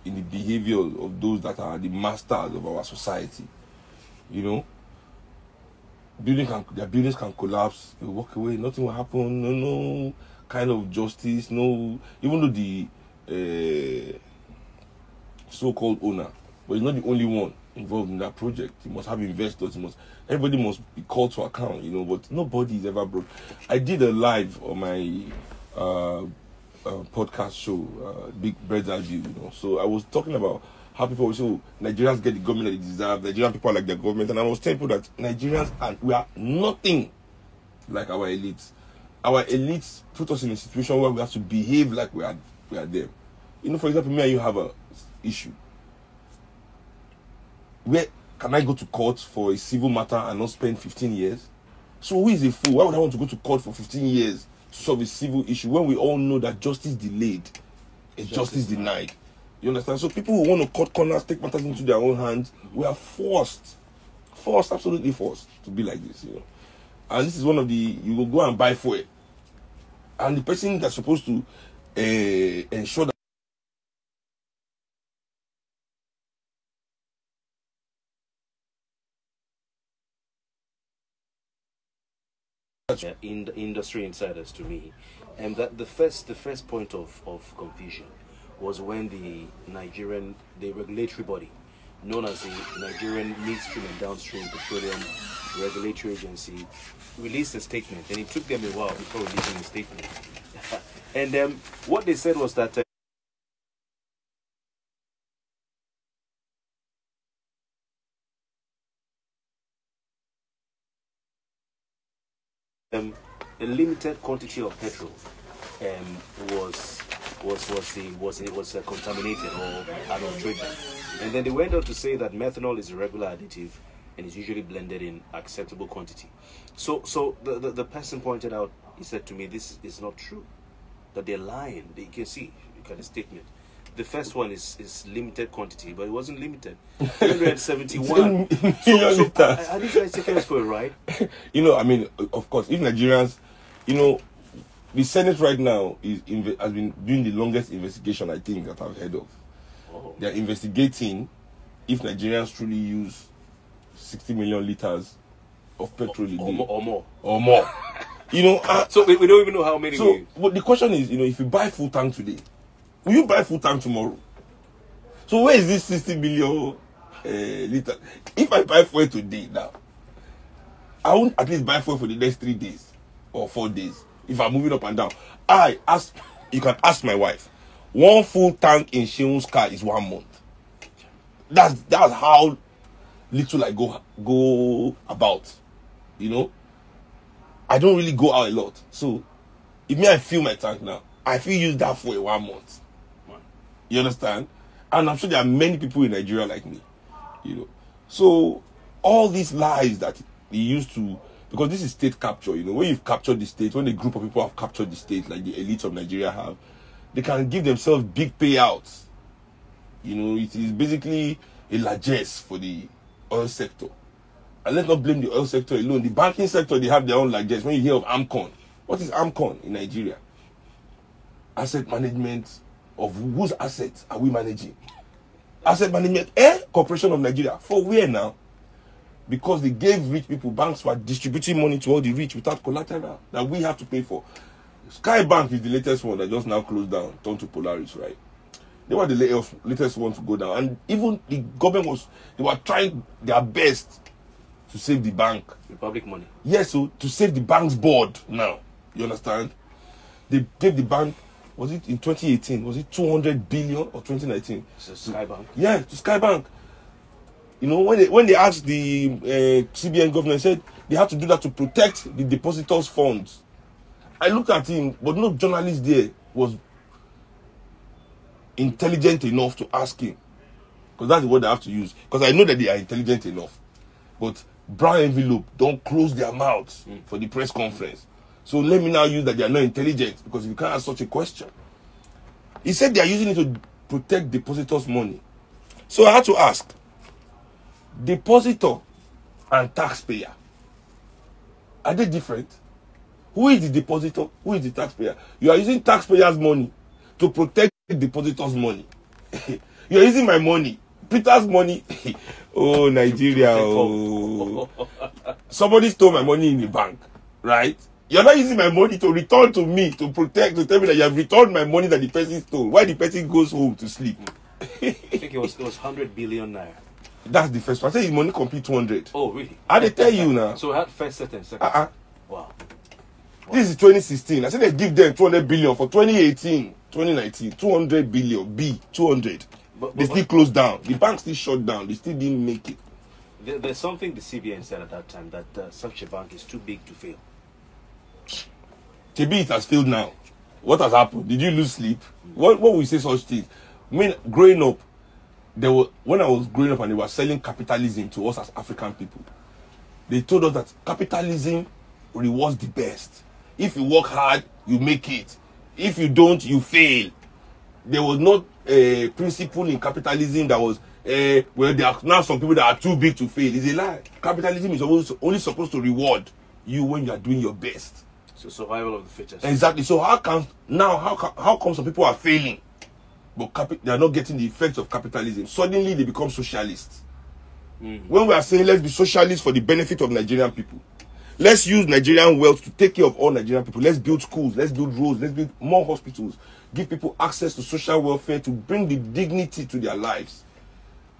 in the behavior of those that are the masters of our society. Their buildings can collapse, they walk away, nothing will happen, no kind of justice, no, even though the so-called owner, but he's not the only one involved in that project. He must have investors, everybody must be called to account, but nobody is ever broke. I did a live on my podcast show, Big Bird's Eye View, so I was talking about how people will say, Nigerians get the government that they deserve, Nigerian people are like their government, and I was telling people that Nigerians we are nothing like our elites. Our elites put us in a situation where we have to behave like we are them. For example, me and you have a issue. Where can I go to court for a civil matter and not spend 15 years? So who is a fool? Why would I want to go to court for 15 years to solve a civil issue when we all know that justice delayed is justice denied? You understand? So people who want to cut corners, take matters into their own hands, we are forced, absolutely forced to be like this, And this is one of you will go and buy fuel. And the person that's supposed to ensure that in the industry insiders to me, and that the first point of confusion was when the regulatory body known as the Nigerian Midstream and Downstream Petroleum Regulatory Agency released a statement, and it took them a while before releasing a statement. And what they said was that limited quantity of petrol was contaminated or adulterated. And then they went on to say that methanol is a regular additive and is usually blended in acceptable quantity. So the person pointed out, he said to me, this is not true, that they're lying. You can see, look at the statement. The first one is limited quantity, but it wasn't limited. 371. So are these guys taking us for a ride? You know, I mean, of course, if Nigerians, you know, the Senate right now has been doing the longest investigation, I think, that I've heard of. Oh. They are investigating if Nigerians truly use 60 million liters of petrol a day. Or more. You know, so we don't even know how many. So, but the question is, you know, if you buy full tank today, will you buy full tank tomorrow? So where is this 60 million liters? If I buy fuel today now, I won't at least buy fuel for the next 3 days or 4 days. If I'm moving up and down, you can ask my wife. One full tank in Sheun's car is 1 month. That's how little I go about. You know, I don't really go out a lot. So if I fill my tank now, I feel use that for 1 month. You understand? And I'm sure there are many people in Nigeria like me. You know, so all these lies that they used to. Because this is state capture, you know, when you've captured the state, when a group of people have captured the state, like the elites of Nigeria have, they can give themselves big payouts. You know, it is basically a largesse for the oil sector. And let's not blame the oil sector alone. The banking sector, they have their own largesse. When you hear of AMCON, what is AMCON in Nigeria? Asset management of whose assets are we managing? Asset management, Corporation of Nigeria. For where now? Because they gave rich people, banks were distributing money to all the rich without collateral that we have to pay for. Sky Bank is the latest one that just now closed down, turned to Polaris, right? They were the latest one to go down. And even the government they were trying their best to save the bank. The public money. Yes, so to save the bank's board now. You understand? They gave the bank, was it in 2018? Was it 200 billion or 2019? So Sky Bank? Yeah, to Sky Bank. You know, when they asked the CBN governor, said they had to do that to protect the depositors' funds. I looked at him, but no journalist there was intelligent enough to ask him. Because that's the word I have to use. Because I know that they are intelligent enough. But brown envelope don't close their mouths for the press conference. So let me now use that they are not intelligent, because you can't ask such a question. He said they are using it to protect depositors' money. So I had to ask, depositor and taxpayer, are they different? Who is the depositor? Who is the taxpayer? You are using taxpayers' money to protect the depositors' money. You are using my money, Peter's money. Oh, Nigeria. Oh. Somebody stole my money in the bank, right? You're not using my money to return to me, to protect, to tell me that you have returned my money that the person stole. Why the person goes home to sleep? I think it was 100 billion naira. That's the first one. I say his money complete 200. Oh, really? I they tell you now. So we had first set and second. Wow. This is 2016. I said they give them 200 billion for 2018, 2019. 200 billion. B, 200. They still closed down. The bank still shut down. They still didn't make it. There's something the CBN said at that time, that such a bank is too big to fail. Maybe it has failed now. What has happened? Did you lose sleep? What we say such things? I mean, growing up, when I was growing up and they were selling capitalism to us as African people, they told us that capitalism rewards the best. If you work hard, you make it. If you don't, you fail. There was not a principle in capitalism that was, well, there are now some people that are too big to fail. It's a lie. Capitalism is only supposed to reward you when you are doing your best. So survival of the fittest. Exactly. So how come some people are failing, but they are not getting the effects of capitalism? Suddenly they become socialists. When we are saying let's be socialists for the benefit of Nigerian people, let's use Nigerian wealth to take care of all Nigerian people. Let's build schools, let's build roads, let's build more hospitals, give people access to social welfare to bring the dignity to their lives.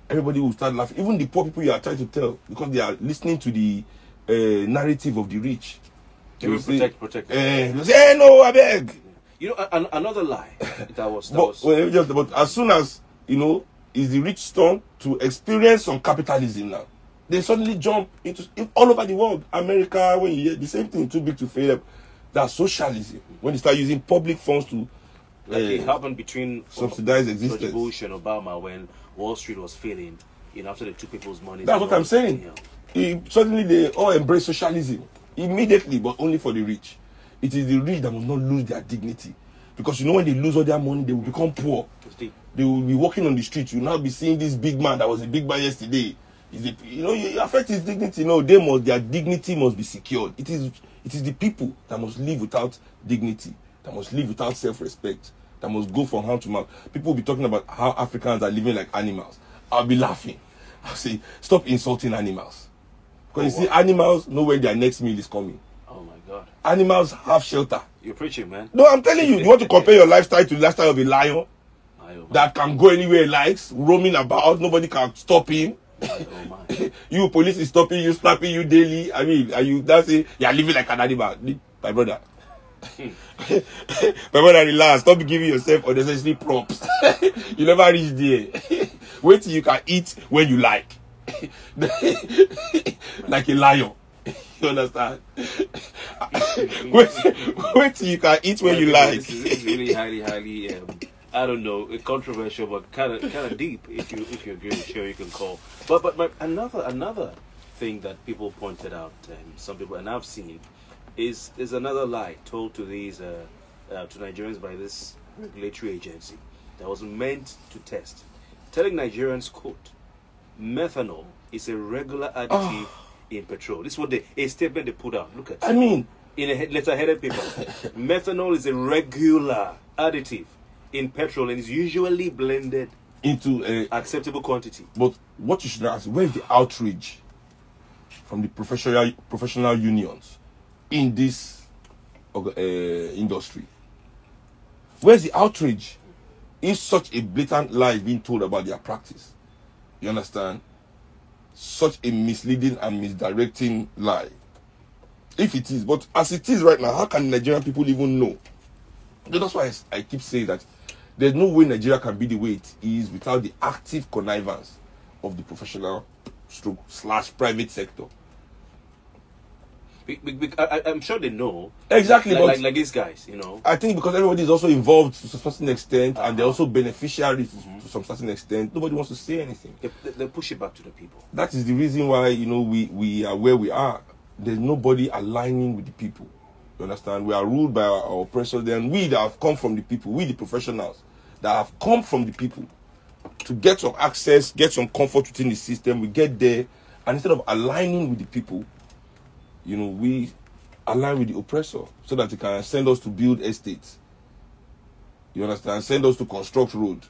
Everybody will start laughing. Even the poor people you are trying to tell, because they are listening to the narrative of the rich. They will protect. They say, hey, no, I beg. You know, another lie but as soon as, you know, is the rich turn to experience some capitalism now, they suddenly jump into all over the world. America, when you hear the same thing, too big to fail, That's socialism. When you start using public funds to Like it happened between subsidize George existence. Bush and Obama when Wall Street was failing. After they took people's money. That's what I'm saying. Suddenly they all embrace socialism immediately, but only for the rich. It is the rich that must not lose their dignity, because when they lose all their money, they will become poor. They will be walking on the street. You'll now be seeing this big man that was a big man yesterday. You affect his dignity. Their dignity must be secured. It is the people that must live without dignity, that must live without self-respect, that must go from hand to mouth. People will be talking about how Africans are living like animals. I'll be laughing. I'll say, stop insulting animals. Because you see, animals know when their next meal is coming. Oh my God. Animals have shelter. You're preaching, man. No, I'm telling you. You want to compare your lifestyle to the lifestyle of a lion that can go anywhere it likes, roaming about, nobody can stop him. You police is stopping you, slapping you daily. I mean, that's it. You're living like an animal. My brother. My brother, relax. Stop giving yourself unnecessary props. You never reach there. Wait till you can eat when you like. Like a lion. You understand? wait till you can eat when you like. This is really highly I don't know, controversial, but kind of deep. If you agree, sure you can call. But another thing that people pointed out, some people, and I've seen, is another lie told to these to Nigerians by this regulatory agency that was meant to test, telling Nigerians, quote, methanol is a regular additive in petrol. This is what a statement they put out. Look at it. I mean, in a letter-headed paper, methanol is a regular additive in petrol and is usually blended into a acceptable quantity. But what you should ask, where is the outrage from the professional unions in this industry? Where's the outrage? Is such a blatant lie being told about their practice? You understand? Such a misleading and misdirecting lie. If it is, but as it is right now, how can Nigerian people even know? That's why I keep saying that there's no way Nigeria can be the way it is without the active connivance of the professional / private sector. I'm sure they know. Exactly. Like these guys, I think because everybody is also involved to a certain extent, and they're also beneficiaries to some certain extent. Nobody wants to say anything. They push it back to the people. That is the reason why, we are where we are. There's nobody aligning with the people. You understand? We are ruled by our oppressors. Then we that have come from the people, we the professionals that have come from the people to get some access, get some comfort within the system, we get there, and instead of aligning with the people, we align with the oppressor so that he can send us to build estates. You understand? Send us to construct road.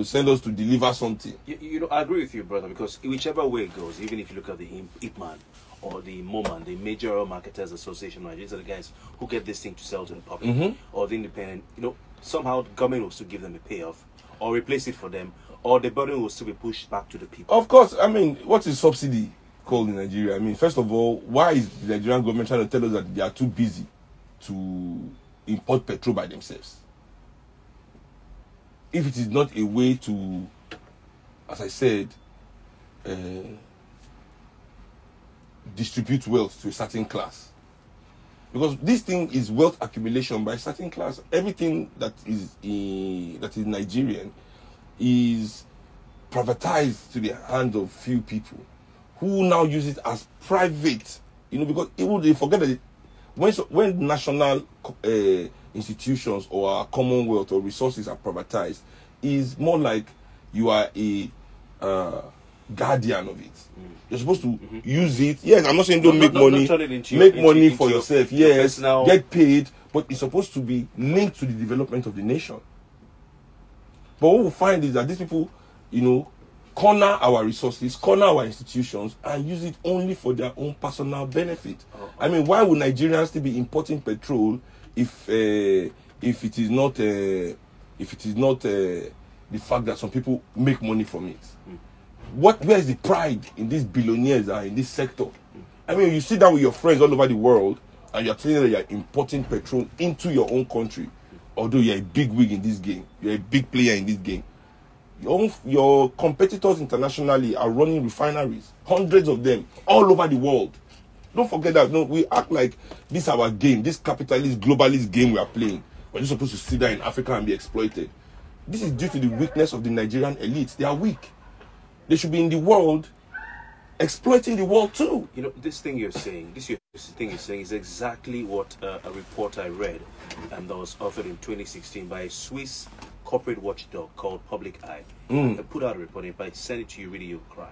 Send us to deliver something. I agree with you, brother, because whichever way it goes, even if you look at the IPMAN or the MOMAN, the Major Oil Marketers Association, right? These are the guys who get this thing to sell to the public, or the independent. Somehow the government will still give them a payoff, or replace it for them, or the burden will still be pushed back to the people. Of course, I mean, what is subsidy called in Nigeria? I mean, first of all, why is the Nigerian government trying to tell us that they are too busy to import petrol by themselves? If it is not a way to, as I said, distribute wealth to a certain class. Because this thing is wealth accumulation by a certain class. Everything that is Nigerian is privatized to the hands of few people who now use it as private. Because they forget that when national institutions or our commonwealth or resources are privatized, is more like you are a guardian of it. You're supposed to use it. Yes, I'm not saying don't make money. Make money for yourself. Yes, get paid, but it's supposed to be linked to the development of the nation. But what we find is that these people, corner our resources, corner our institutions, and use it only for their own personal benefit. I mean, why would Nigerians still be importing petrol if it is not the fact that some people make money from it? Where is the pride in these billionaires that are in this sector? I mean, you sit down with your friends all over the world and you're telling them that you're importing petrol into your own country, although you're a big wig in this game, you're a big player in this game. Your competitors internationally are running refineries, hundreds of them, all over the world. Don't forget that. No, we act like this is our game, this capitalist, globalist game we are playing. We're just supposed to sit there in Africa and be exploited. This is due to the weakness of the Nigerian elites. They are weak. They should be in the world, exploiting the world too. You know, this thing you're saying, is exactly what a report I read that was authored in 2016 by a Swiss corporate watchdog called Public Eye. They put out a report, if I send it to you, really you'll cry.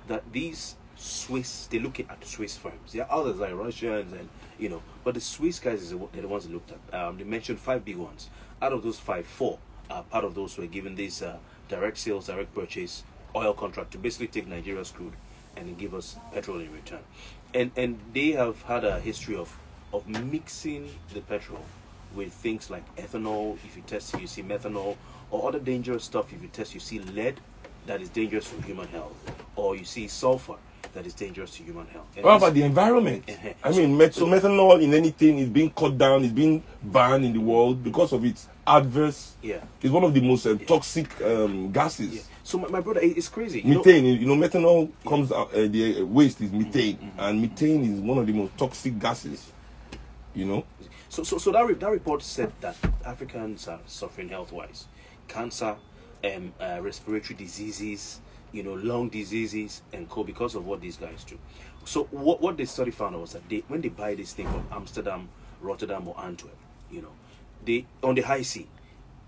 That these Swiss, they're looking at Swiss firms. There are others like Russians and, you know, but the Swiss guys are the ones they looked at. They mentioned 5 big ones. Out of those 5, 4 are part of those who are given this direct sales, direct purchase oil contract to basically take Nigeria's crude and then give us petrol in return. And they have had a history of mixing the petrol with things like ethanol. If you test, you see methanol, or other dangerous stuff. If you test, you see lead that is dangerous to human health, or you see sulfur that is dangerous to human health. And what about the environment? I mean, methanol in anything is being cut down, is being banned in the world because of its adverse. Yeah, it's one of the most toxic gases. Yeah. So my brother, it's crazy. Methane, you know, methanol comes out. The waste is methane, and methane is one of the most toxic gases. You know. So that report said that Africans are suffering health-wise, cancer, respiratory diseases, you know, lung diseases, and co because of what these guys do. So what the study found was that when they buy this thing from Amsterdam, Rotterdam, or Antwerp, you know, they on the high sea,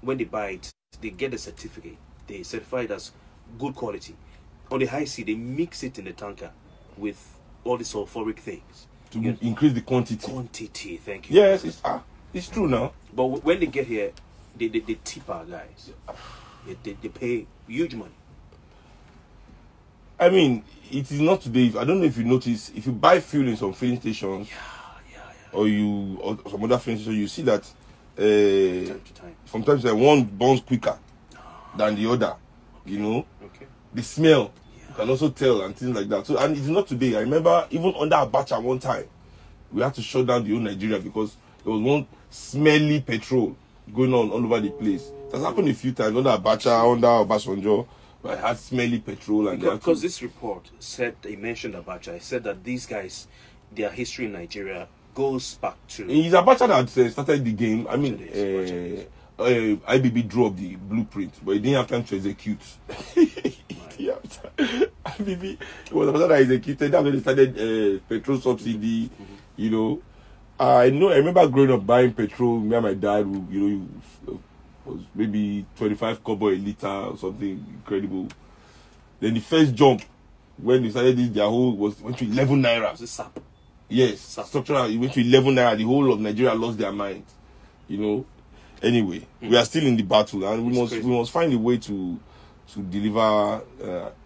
when they buy it, they get a certificate. They certify it as good quality. On the high sea, they mix it in the tanker with all the sulfuric things to increase the quantity. Quantity, thank you. Yes, it's true now. But when they get here, they tip our guys. They pay huge money. I mean, it is not today. I don't know if you notice, if you buy fuel in some filling stations, or some other filling stations, you see that time to time. Sometimes one burns quicker than the other. Okay. You know, the smell you can also tell and things like that. So, and it's not today. I remember even under Abacha one time, we had to shut down the whole Nigeria because there was one smelly petrol going on all over the place. It has happened a few times under Abacha, under Obasanjo. But I had smelly petrol and because this report said, they mentioned Abacha. It said that these guys, their history in Nigeria goes back to. It's Abacha that started the game. I mean, IBB drew up the blueprint, but he didn't have time to execute. IBB, it was Abacha that executed. That's when they started petrol subsidy. You know, I remember growing up buying petrol. Me and my dad, was maybe 25 kobo a liter or something incredible. Then the first jump when they started this, their whole went to 11 naira. Was it SAP? Yes, structural. It went to 11 naira. The whole of Nigeria lost their mind. You know. Anyway, we are still in the battle, and we must find a way to deliver.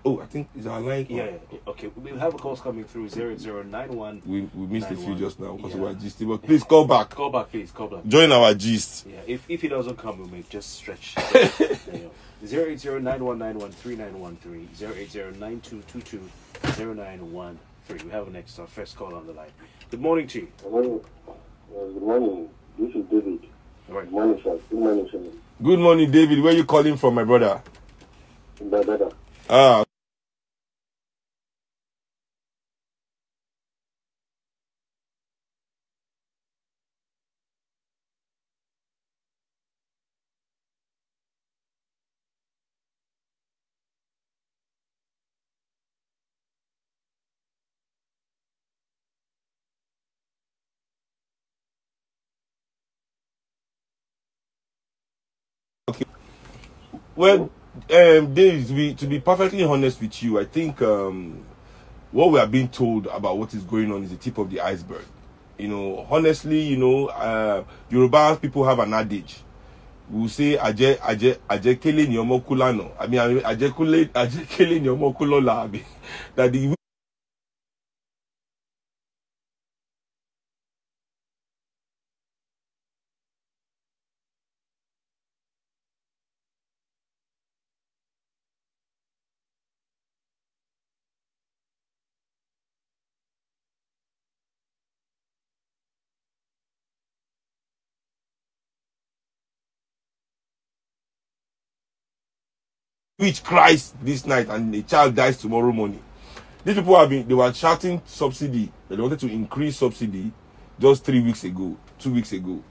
I think is our line. Yeah. Okay, we'll have a calls coming through 0091. We missed a few just now because we are gisting. But please call back. Call back, please. Call back. Join our gist. Yeah. If he doesn't come, we may just stretch. 08091913913 08092220913. We have our first call on the line. Good morning to you. Good morning. This is David. All right. Good morning, sir. Good morning, sir. Good morning, David. Where are you calling from, my brother? Brother. Well, Dave, to be perfectly honest with you, I think what we are being told about what is going on is the tip of the iceberg. You know, honestly, Yoruba people have an adage. We will say, Aje kele ni omo kulano. I mean, Aje kele ni omo kulola. That the which cries this night and the child dies tomorrow morning. These people they were shouting subsidy. They wanted to increase subsidy just 3 weeks ago, 2 weeks ago.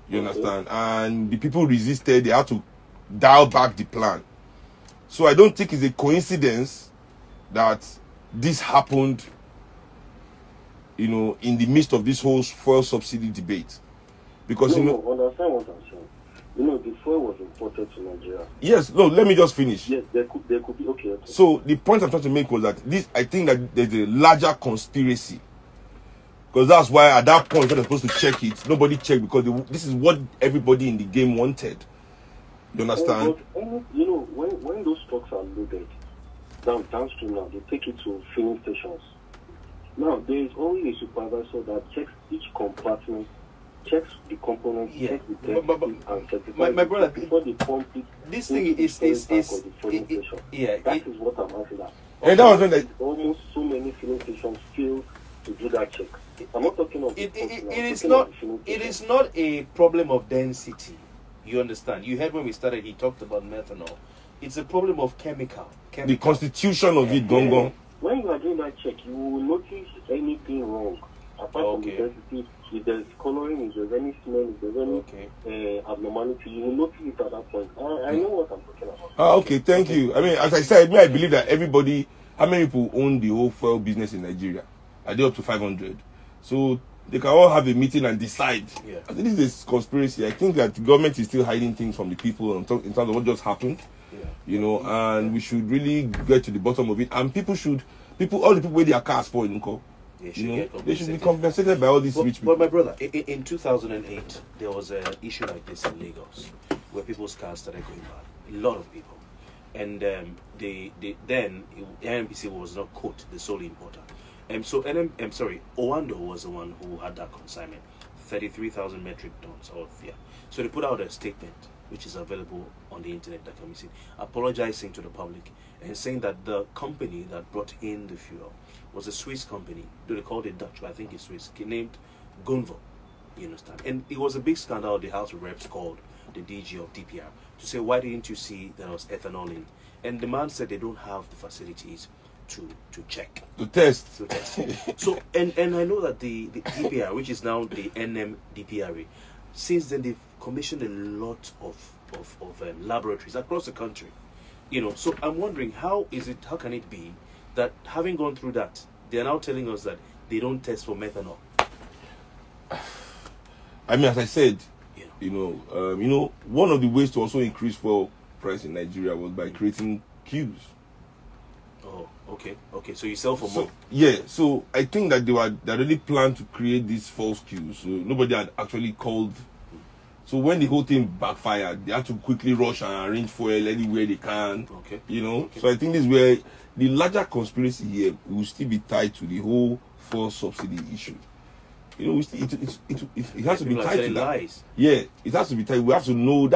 You understand? And the people resisted. They had to dial back the plan. So I don't think it's a coincidence that this happened, you know, in the midst of this whole fuel subsidy debate. Because, understand what I'm saying. You know, the fuel was imported to Nigeria. Yes, no, let me just finish. Yes, there could be, okay. So the point I'm trying to make was that I think that there's a larger conspiracy. Because that's why at that point, when they're supposed to check it, nobody checked because this is what everybody in the game wanted. You understand? You know, when those trucks are loaded downstream now, they take it to filling stations. Now, there is only a supervisor that checks each compartment, checks the components, checks the density, and certifies my brother, before they pump it. This thing is that is what I'm asking at. And that was when almost so many filling stations fail to do that check. I'm not talking of it is not a problem of density. You understand? You heard when we started, he talked about methanol. It's a problem of chemical. The constitution of it, Gongon. When you are doing that check, you will notice anything wrong. Apart from the density, if there's coloring, if there's any smell, if there's any abnormality, you will notice it at that point. I know what I'm talking about. Okay, thank you. I mean, as I said, I believe that everybody, how many people own the whole fuel business in Nigeria? Are they up to 500? So they can all have a meeting and decide. Yeah. I think this is a conspiracy. I think that the government is still hiding things from the people in terms of what just happened. Yeah. You know, and we should really get to the bottom of it. And all the people with their cars spoiled, they should be compensated by all these rich people. But my brother, in 2008, there was an issue like this in Lagos, where people's cars started going bad. A lot of people. And then NNPC was not quote the sole importer. Owando was the one who had that consignment, 33,000 metric tons of fear. So they put out a statement, which is available on the internet that can be seen, apologizing to the public and saying that the company that brought in the fuel was a Swiss company. They called it Dutch, but I think it's Swiss, named Gunvor. You understand? And it was a big scandal. The House of Reps called the DG of DPR to say, why didn't you see there was ethanol in? And the man said they don't have the facilities to check, to test. So and I know that the DPR, which is now the NMDPRA, since then they've commissioned a lot of laboratories across the country. You know, so I'm wondering how can it be that having gone through that, they are now telling us that they don't test for methanol? I mean, as I said, you know, one of the ways to also increase fuel price in Nigeria was by creating queues. Oh, okay. So you sell for more. Yeah. So I think that they already planned to create these false queues. So nobody had actually called. So when the whole thing backfired, they had to quickly rush and arrange fuel anywhere they can. Okay. You know. Okay. So I think this is where the larger conspiracy here will still be tied to the whole fuel subsidy issue. You know, it has to be tied to that. Lies. Yeah, it has to be tied. We have to know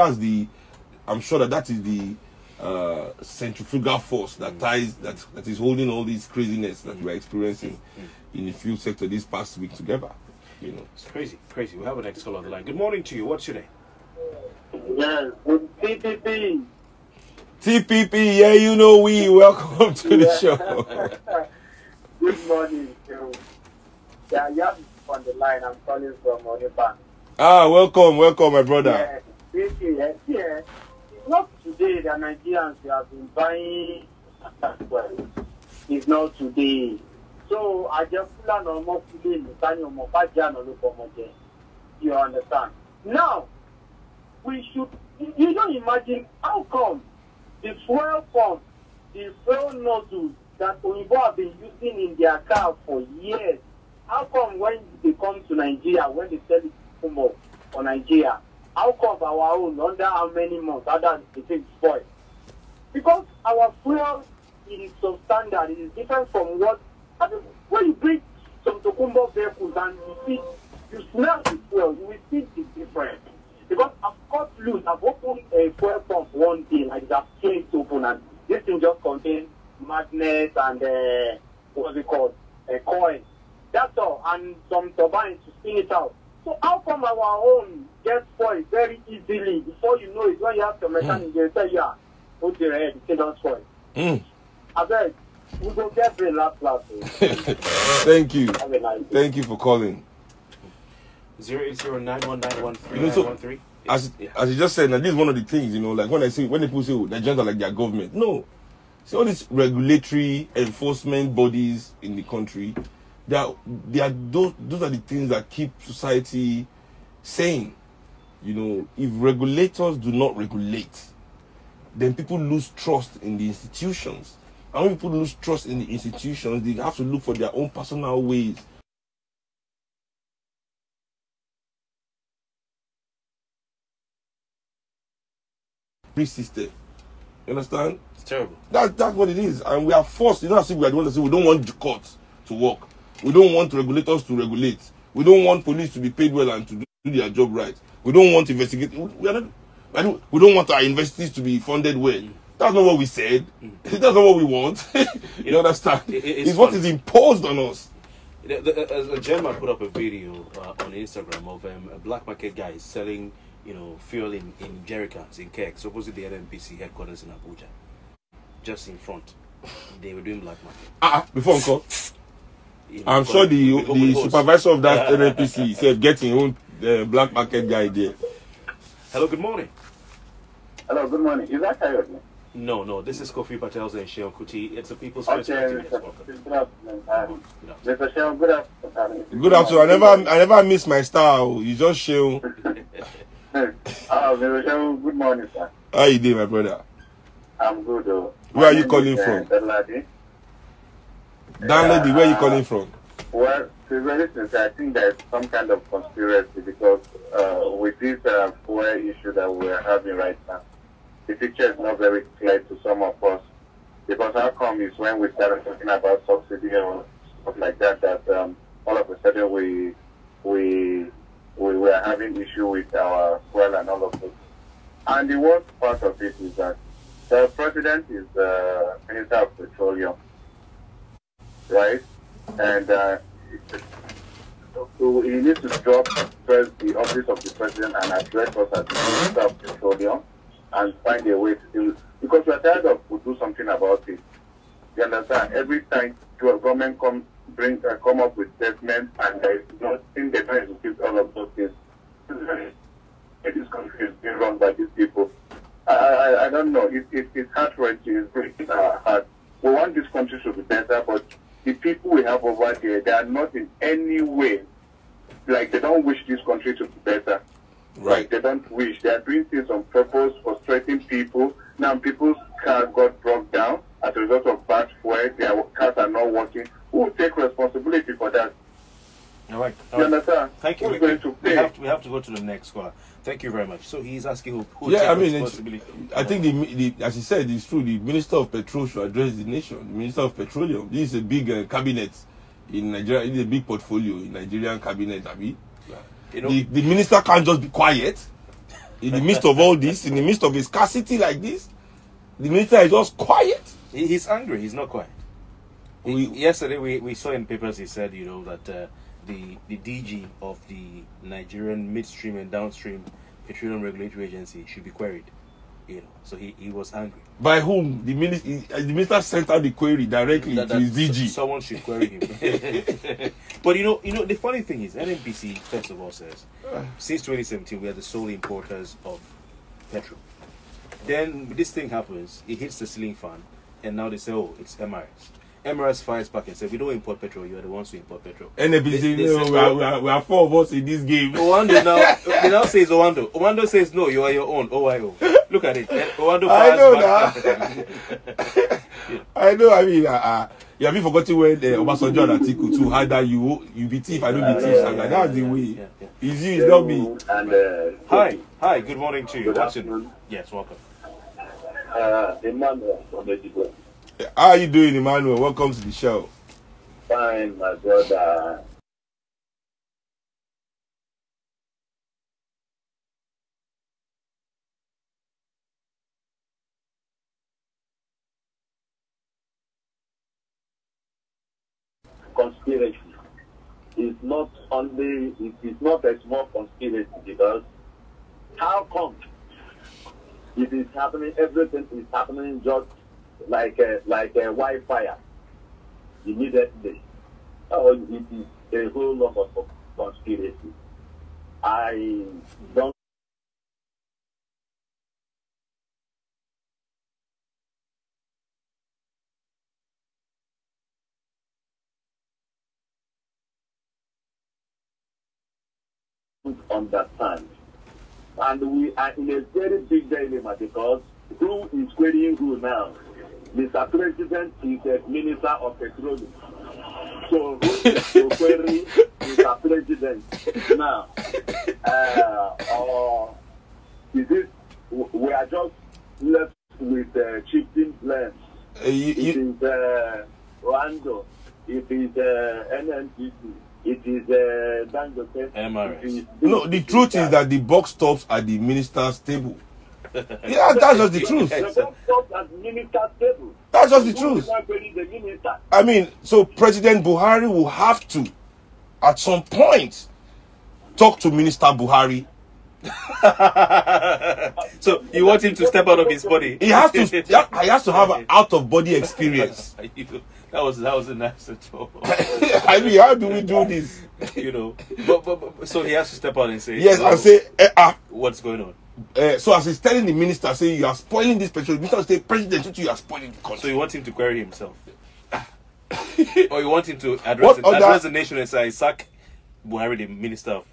I'm sure that is the centrifugal force that ties that is holding all this craziness that we're experiencing in the fuel sector this past week together. You know, it's crazy. We have an next call on the line. Good morning to you. What's your name? Yes, TPP. TPP, yeah, you know we. Welcome to the show. Good morning, too. Yeah, you have on the line. I'm calling from Onipan. Welcome, my brother. Yeah. It's not today that Nigerians have been buying. It's not today. So I just plan on more today. You understand? Now, you don't imagine how come the fuel pump, the fuel nozzles that Oyibo have been using in their car for years, how come when they come to Nigeria, when they sell it for Nigeria, how come our own, under how many months, other the thing spoil? Because our fuel is substandard, it is different from what, when you bring some Tokumbo vehicles and you smell the fuel, you will see it's different. Because I've got loose, I've opened a fuel pump one day, like that came to open, and this thing just contains magnets and what's it called? A coin. That's all, and some turbines to spin it out. So how come our own gets spoiled very easily? Before you know it, when you have the mechanic, they say, yeah, put your head, it don't spoil. I bet We go get the last. Thank you. Have a nice day. Thank you for calling. 08091913913. As you just said, now this is one of the things, like when people say, oh, Nigerians are like their government. No. See, all these regulatory enforcement bodies in the country, those are the things that keep society sane. If regulators do not regulate, then people lose trust in the institutions. And when people lose trust in the institutions, they have to look for their own personal ways. Free system. You understand? It's terrible. That's what it is. And we are forced. As if we are the ones that say we don't want the courts to work. We don't want regulators to regulate. We don't want police to be paid well and to do their job right. We don't want to investigate. We don't want our universities to be funded well. That's not what we said. That's not what we want. You understand? It's what is imposed on us. A gentleman put up a video on Instagram of a black market guy selling, fuel in jerrycans, in kegs, opposite the NNPC headquarters in Abuja. Just in front. They were doing black market. Before Uncle, I'm sure the supervisor of that NNPC said, get your own black market guy there. Hello, good morning. Hello, good morning. Is that Coyote? No, this is Kofi Patel's and Sheon Kuti. It's a people's perspective. Good afternoon. Mr. Sheon, good afternoon. Good afternoon. I never miss my style. You just show. Mr. Sheon, good morning, sir. How you doing, my brother? I'm good. Where are you calling from? Danladi. Danladi, where are you calling from? Well, to be very sincere, I think there's some kind of conspiracy because with this fuel issue that we're having right now, the picture is not very clear to some of us. Because how come is when we started talking about subsidy or stuff like that, all of a sudden we were having issue with our fuel and all of this. And the worst part of it is that the president is the Minister of Petroleum, right? And so he needs to drop first the office of the president and address us as the Minister of Petroleum and find a way to do it. Because we are tired of do something about it. You understand? Every time the government come up with statements and there is nothing they try to keep all of those things. This country is being run by these people. I don't know. It's heart-wrenching. It's breaking our heart. We want this country to be better, but the people we have over there, they are not in any way, like they don't wish this country to be better. Right. They don't wish. They are doing things on purpose, frustrating people. Now people's cars got broke down as a result of bad fuel. Their cars are not working. Who will take responsibility for that? All right. You understand? Thank you. Who's going to pay? We have to go to the next caller. Thank you very much. So he's asking who Yeah, takes I mean, responsibility. I think as he said, it's true. The Minister of Petrol should address the nation. The Minister of Petroleum. This is a big cabinet in Nigeria. It's a big portfolio in Nigerian cabinet. The minister can't just be quiet in the midst of all this, in the midst of a scarcity like this. The minister is just quiet. He's angry. He's not quiet. Yesterday we saw in papers he said that the DG of the Nigerian midstream and downstream petroleum regulatory agency should be queried. So he was angry. By whom? The minister sent out the query directly to his DG. Someone should query him. But the funny thing is, NNPC first of all says since 2017 we are the sole importers of petrol. Then this thing happens, it hits the ceiling fan, and now they say, oh, it's MRS. MRS fires back and says, we don't import petrol, you are the ones who import petrol. NNPC, we are four of us in this game. Owando now says Owando. Owando says, no, you are your own, OYO. Look at it. Owando fires back. I know, I mean, you have forgotten when Obasanjo and Atiku too had that you be thief, I don't be thief. That's the way. It's you, it's not me. Hi, good morning to you. What's your name? Yes, welcome. Emmanuel from Ejigbo. How are you doing, Emmanuel? Welcome to the show. Fine, my brother. Conspiracy. It's not only, it is not a small conspiracy because how come it is happening, everything is happening just like a wildfire. immediately. Oh, it is a whole lot of conspiracy. I don't. Understand, and we are in a very big dilemma because who is querying who now? Mr. President is the Minister of Petroleum. So who is to query Mr. President now? Or is it we are just left with shifting plans? It is Rwanda. It is NNPC. It is Dangote. MRS. No, the truth is that the box stops at the minister's table. Yeah, that's just the truth. The box stops at the minister's table. That's just the truth. The minister. I mean, so President Buhari will have to, at some point, talk to Minister Buhari. So you want him to step out of his body? He has to. He has to have an out-of-body experience. That was a nice talk. I mean, how do we do this? You know, but so he has to step out and say, yes, and say, what's going on? So as he's telling the minister, say you are spoiling this petrol. The minister will say, President, you are spoiling the country. So you want him to query himself, or you want him to address the nation and say, sack Buhari, the minister of.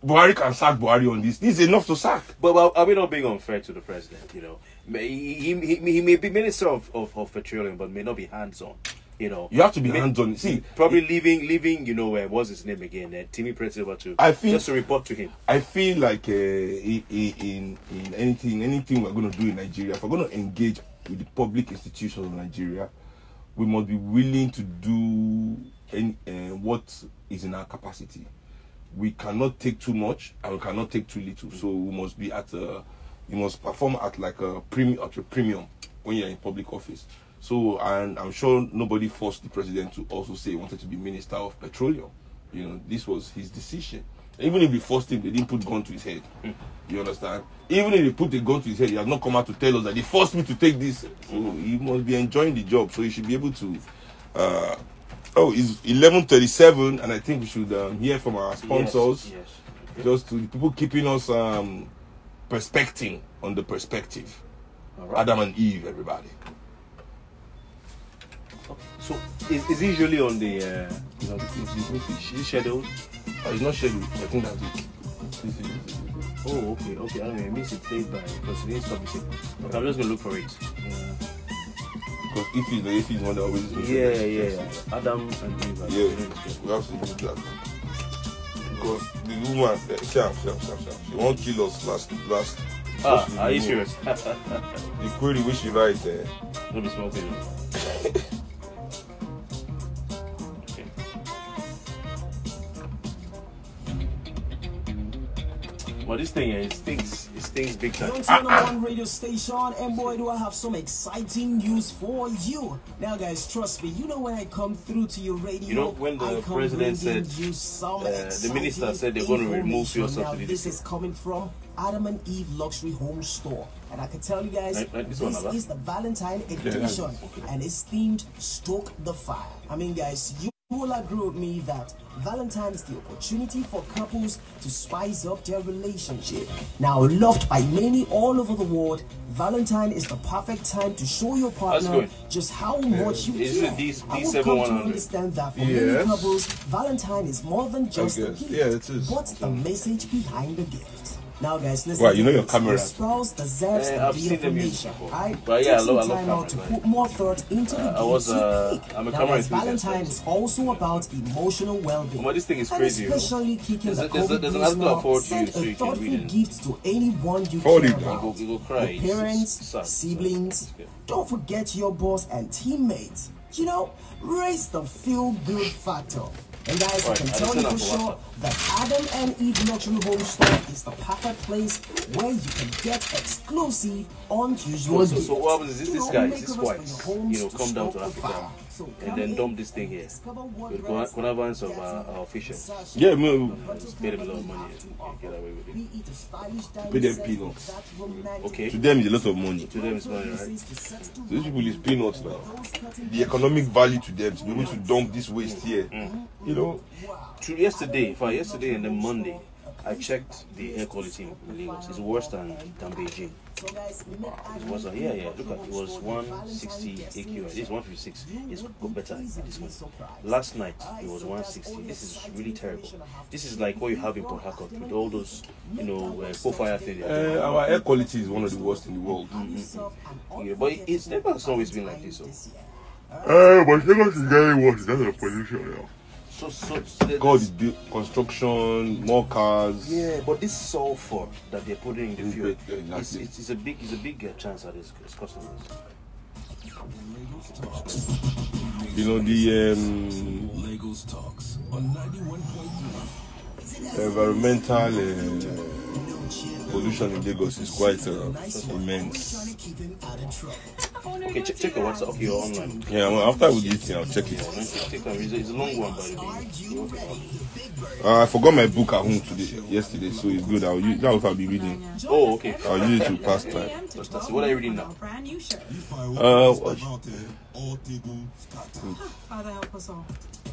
Buhari can sack Buhari on this. This is enough to sack. But are we not being unfair to the president? You know, he may be minister of petroleum, but may not be hands-on. You know, you have to be hands-on. See, probably leaving. You know, what's his name again? Timmy President to just to report to him. I feel like in anything we're going to do in Nigeria, if we're going to engage with the public institutions of Nigeria, we must be willing to do what is in our capacity. We cannot take too much and we cannot take too little. So we must be you must perform at like a premium when you're in public office. So, and I'm sure nobody forced the president to also say he wanted to be Minister of Petroleum. You know, this was his decision. Even if they forced him, they didn't put gun to his head. You understand? Even if they put a gun to his head, he has not come out to tell us that they forced me to take this. So he must be enjoying the job. So he should be able to. It's 11:37, and I think we should hear from our sponsors. Yes. Just to the people keeping us perspecting on the perspective. Right. Adam and Eve, everybody. So is usually on the is it scheduled? It's not scheduled. I think that's it. Oh, okay. I mean, it means it's played by because it is publishing. Okay, I'm just gonna look for it. Because if he's one that always yeah. Adam and Eve. We have to do that. Because the woman, she won't kill us last. Are you serious? The query which she writes. Don't be smoking. Well, this thing it stinks big time. You're on one radio station, and boy, do I have some exciting news for you. Now, guys, trust me, you know when I come through to your radio, you know when the president said, the minister said they're going to remove fuel subsidy. This is coming from Adam and Eve Luxury Home Store, and I can tell you guys, this is the Valentine edition, and it's themed "Stoke the Fire." I mean, guys, you will agree with me that Valentine is the opportunity for couples to spice up their relationship. Now, loved by many all over the world, Valentine is the perfect time to show your partner just how much you care. I will come to understand that for many couples, Valentine is more than just a gift. What's the message behind the gift? Now, guys, listen. Well, you know your camera. The spouse deserves the information, right? But yeah, I love time out to put more thought into the gifts you pick. I'm a now, guys, Valentine is also about emotional well-being. Well, this thing is crazy. Especially kicking the there's an article forward to you, so you can read it. Gift to anyone you care about. You go cry. Parents, siblings. Don't forget your boss and teammates. You know, raise the feel-good factor. And guys, I can tell you for sure that Adam and Eve Luxury Home Store is the perfect place where you can get exclusive, unusual gifts. So what happens is this guy, this wife, come down to Africa and then dump this thing here with connivance of our officials. Yeah, man. Pay them a lot of money and get away with it. Pay them peanuts. Okay. To them, it's a lot of money. To them, it's money, right? Those people is peanuts now. The economic value to them to be able to dump this waste here. You know. Yesterday and then Monday, I checked the air quality in Lagos. It's worse than Beijing. It was look at it was 160 AQI. This is 156. It's got better this month. Last night it was 160. This is really terrible. This is like what you have in Port Harcourt with all those, coal fire things. Our air quality is one of the worst in the world. Yeah, but it's never always been like this. But Lagos is getting worse. That's the pollution now. So God is construction, more cars. Yeah, but this sulfur that they're putting in the fuel, it's a big chance that it's causing this. You know the Lagos Talks on 91.3. Environmental pollution in Lagos is quite immense. Okay, check your WhatsApp. Okay, you're online. Yeah, well, after we eat, I'll check it. It's a long one, by the way. I forgot my book at home yesterday, so it's good. That's what I'll be reading. Oh, okay. I'll use it to pass time. What are you reading now?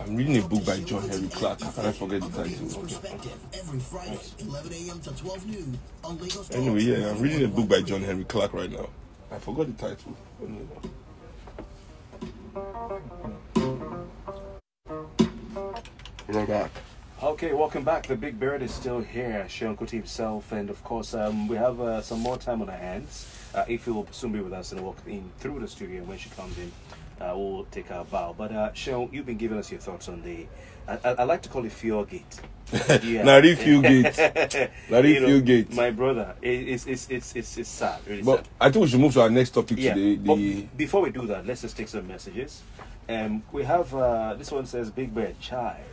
I'm reading a book by John Henry Clark. How can I forget the title? Anyway, yeah, I'm reading a book by John Henry Clark right now. I forgot the title. We're back. Okay, welcome back. The Big Bird is still here, Seun Kuti himself, and of course, we have some more time on our hands. If you will soon be with us and walk in through the studio, when she comes in, we'll take our bow. But Seun, you've been giving us your thoughts on the, I like to call it Fuel Gate. Yeah. Nari Fuel Gate. Nari Fuel Gate. My brother, it's sad, really but sad. I think we should move to our next topic today. But before we do that, let's just take some messages. We have this one says, Big Bird, chai.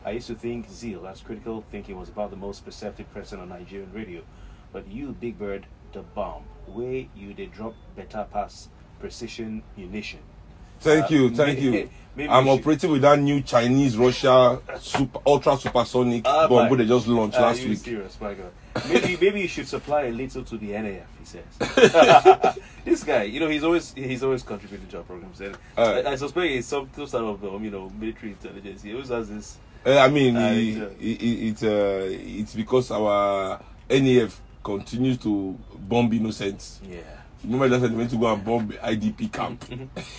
I used to think Zeal, that's critical thinking, was about the most perceptive person on Nigerian radio. But you, Big Bird, the bomb. Where you they drop better pass precision munition. Thank you. I'm operating with that new Chinese Russia ultra supersonic bomb they just launched last week. Serious, my God. Maybe you should supply a little to the NAF, he says. This guy, he's always contributing to our programs. And I suspect it's some sort of military intelligence. He always has this. I mean, it's because our NAF continues to bomb innocents. Yeah. Remember that they went to go and bomb IDP camp.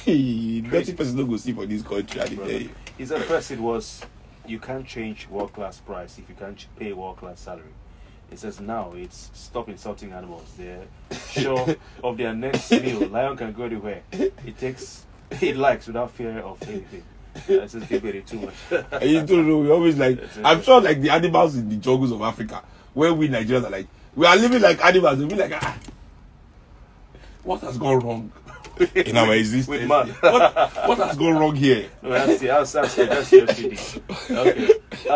Dirty person don't go see for this country. He said first it was, you can't change world-class price if you can't pay world-class salary. It says now it's stop insulting animals. They're sure of their next meal. Lion can go anywhere. It likes without fear of anything. I just give it too much. You don't know, we always like, I'm sure like the animals in the jungles of Africa, where we Nigerians are like, we are living like animals. We'll be like, what has gone wrong in our existence? With man. What has gone wrong here? No, that's okay.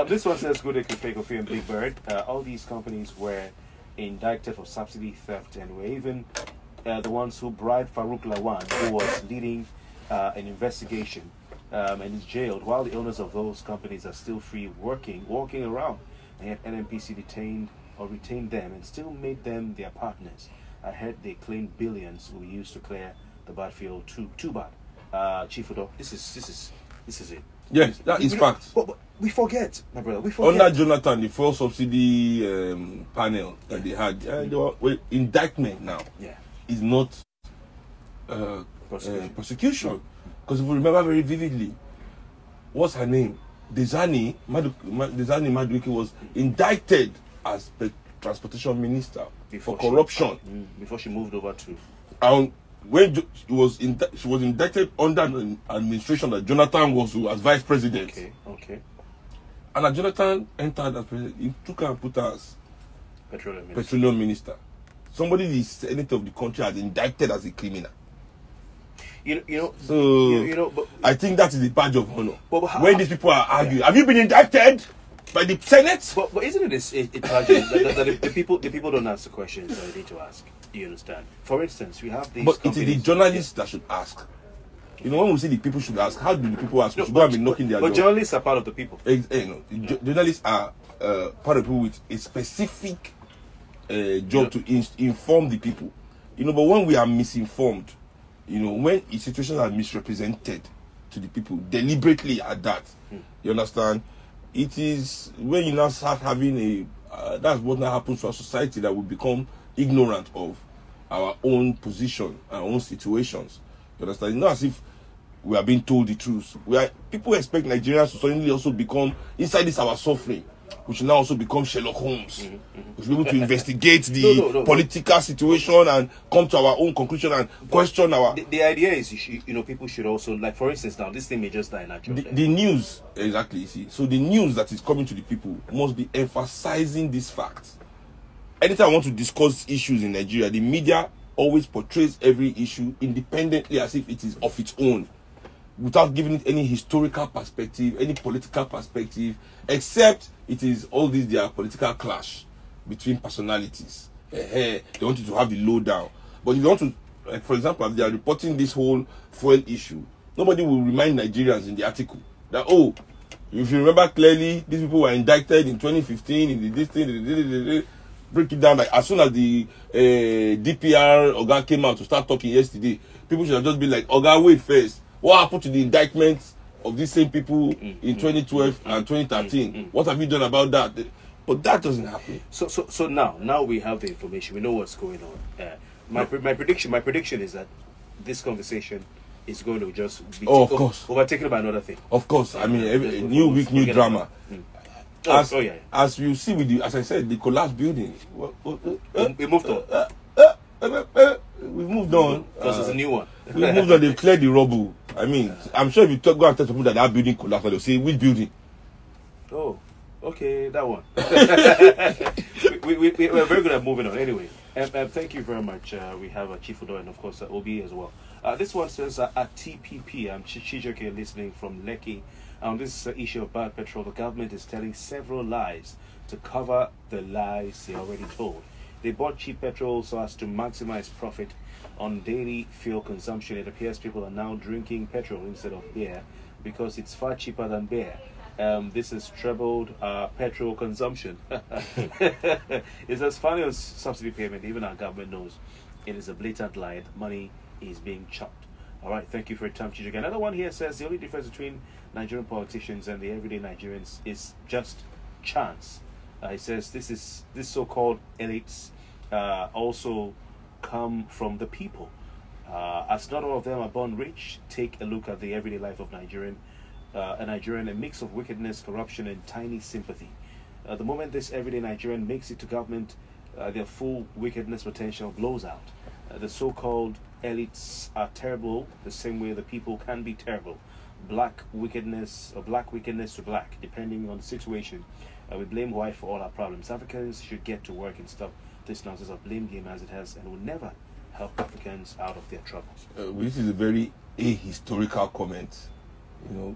This one says, good day, Kofi and Big Bird. All these companies were indicted for subsidy theft and were even the ones who bribed Farouk Lawan, who was leading an investigation and is jailed, while the owners of those companies are still free walking around. And yet NNPC retained them and still made them their partners. I heard they claimed billions we used to clear the bad field too bad. Chief Udo, this is it. Yes, that is fact. But we forget, my brother. Under Jonathan, the fuel subsidy panel that they had, indictment now is not prosecution. Because if we remember very vividly, what's her name? Dezani Madueke was indicted as the transportation minister for corruption before she moved over to. And when she was indicted under an administration that Jonathan was as vice president. Okay. And as Jonathan entered as president, he took her and put her as petroleum minister. Somebody the senator of the country has indicted as a criminal. But I think that is the badge of honor. When these people are arguing, have you been indicted by the Senate? But isn't it a tragedy that the people don't ask the questions that they need to ask? Do you understand? For instance, we have these. But it is the journalists that should ask. You know, when we say the people should ask, how do the people ask? We should go and be knocking their door. But journalists are part of the people. Journalists are part of people with a specific job to inform the people. You know, but when we are misinformed, you know, when situations are misrepresented to the people, deliberately at that, you understand? It is when you now start having a, that's what now happens to our society, that we become ignorant of our own position, our own situations. You understand? It's not as if we are being told the truth. People expect Nigerians to suddenly also become, inside this our suffering, we should now also become Sherlock Holmes. We should be able to investigate the political situation and come to our own conclusion and question our... The idea is, you know, people should also, like, for instance, now, this thing may just die naturally. The news, exactly, you see. So the news that is coming to the people must be emphasizing these facts. Anytime I want to discuss issues in Nigeria, the media always portrays every issue independently as if it is of its own, without giving it any historical perspective, any political perspective, except it is all this their political clash between personalities. They want you to have the lowdown. But if you want to, like, for example, if they are reporting this whole fuel issue, nobody will remind Nigerians in the article that, oh, if you remember clearly, these people were indicted in 2015 in this thing, break it down. Like, as soon as the DPR Oga came out to start talking yesterday, people should have just been like, Oga, wait first. What happened to the indictments of these same people in 2012 and 2013? What have you done about that? But that doesn't happen. So now we have the information. We know what's going on. My prediction is that this conversation is going to just be of course overtaken by another thing. Of course, I mean, every new week, new drama. As you see with the, as I said, the collapsed building. We moved on. We've moved on. Because it's a new one. We've moved on. They've cleared the rubble. I mean, I'm sure if you go and tell people that building collapsed, they'll say, which building? Oh, okay, that one. We're very good at moving on. Anyway, thank you very much. We have Chief Udo and, of course, Obi as well. This one says, at TPP, I'm Chijoke listening from Lekki. On this issue of bad petrol, the government is telling several lies to cover the lies they already told. They bought cheap petrol so as to maximize profit on daily fuel consumption. It appears people are now drinking petrol instead of beer because it's far cheaper than beer. This has trebled petrol consumption. It's as funny as subsidy payment. Even our government knows it is a blatant lie. Money is being chopped. All right, thank you for your time, Chijoke. Another one here says the only difference between Nigerian politicians and the everyday Nigerians is just chance. It says this so-called elites also come from the people. As not all of them are born rich, take a look at the everyday life of a Nigerian, a mix of wickedness, corruption, and tiny sympathy. The moment this everyday Nigerian makes it to government, their full wickedness potential blows out. The so-called elites are terrible the same way the people can be terrible. Black wickedness to black, depending on the situation. We blame white for all our problems. Africans should get to work and stop this nonsense of blame game as it has and will never help Africans out of their troubles. This is a very ahistorical comment. You know,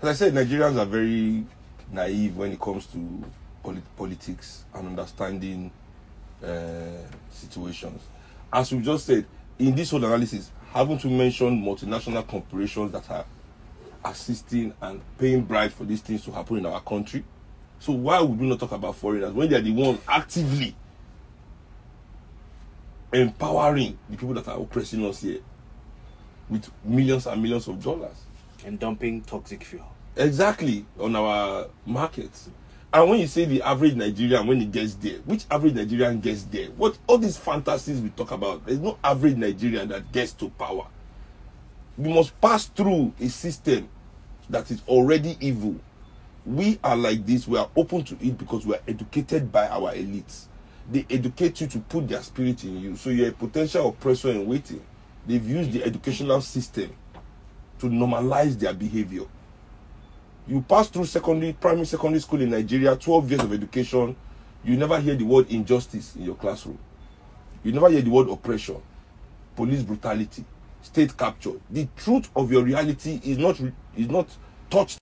as I said, Nigerians are very naive when it comes to politics and understanding situations. As we just said, in this whole analysis, haven't we mentioned multinational corporations that are assisting and paying bribes for these things to happen in our country? So why would we not talk about foreigners when they are the ones actively empowering the people that are oppressing us here with millions and millions of dollars? And dumping toxic fuel. Exactly, on our markets. And when you say the average Nigerian, when he gets there, which average Nigerian gets there? What all these fantasies we talk about, there's no average Nigerian that gets to power. We must pass through a system that is already evil. We are like this, we are open to it because we are educated by our elites. They educate you to put their spirit in you. So you're a potential oppressor in waiting. They've used the educational system to normalize their behavior. You pass through primary, secondary school in Nigeria, 12 years of education, you never hear the word injustice in your classroom. You never hear the word oppression, police brutality, state capture. The truth of your reality is not touched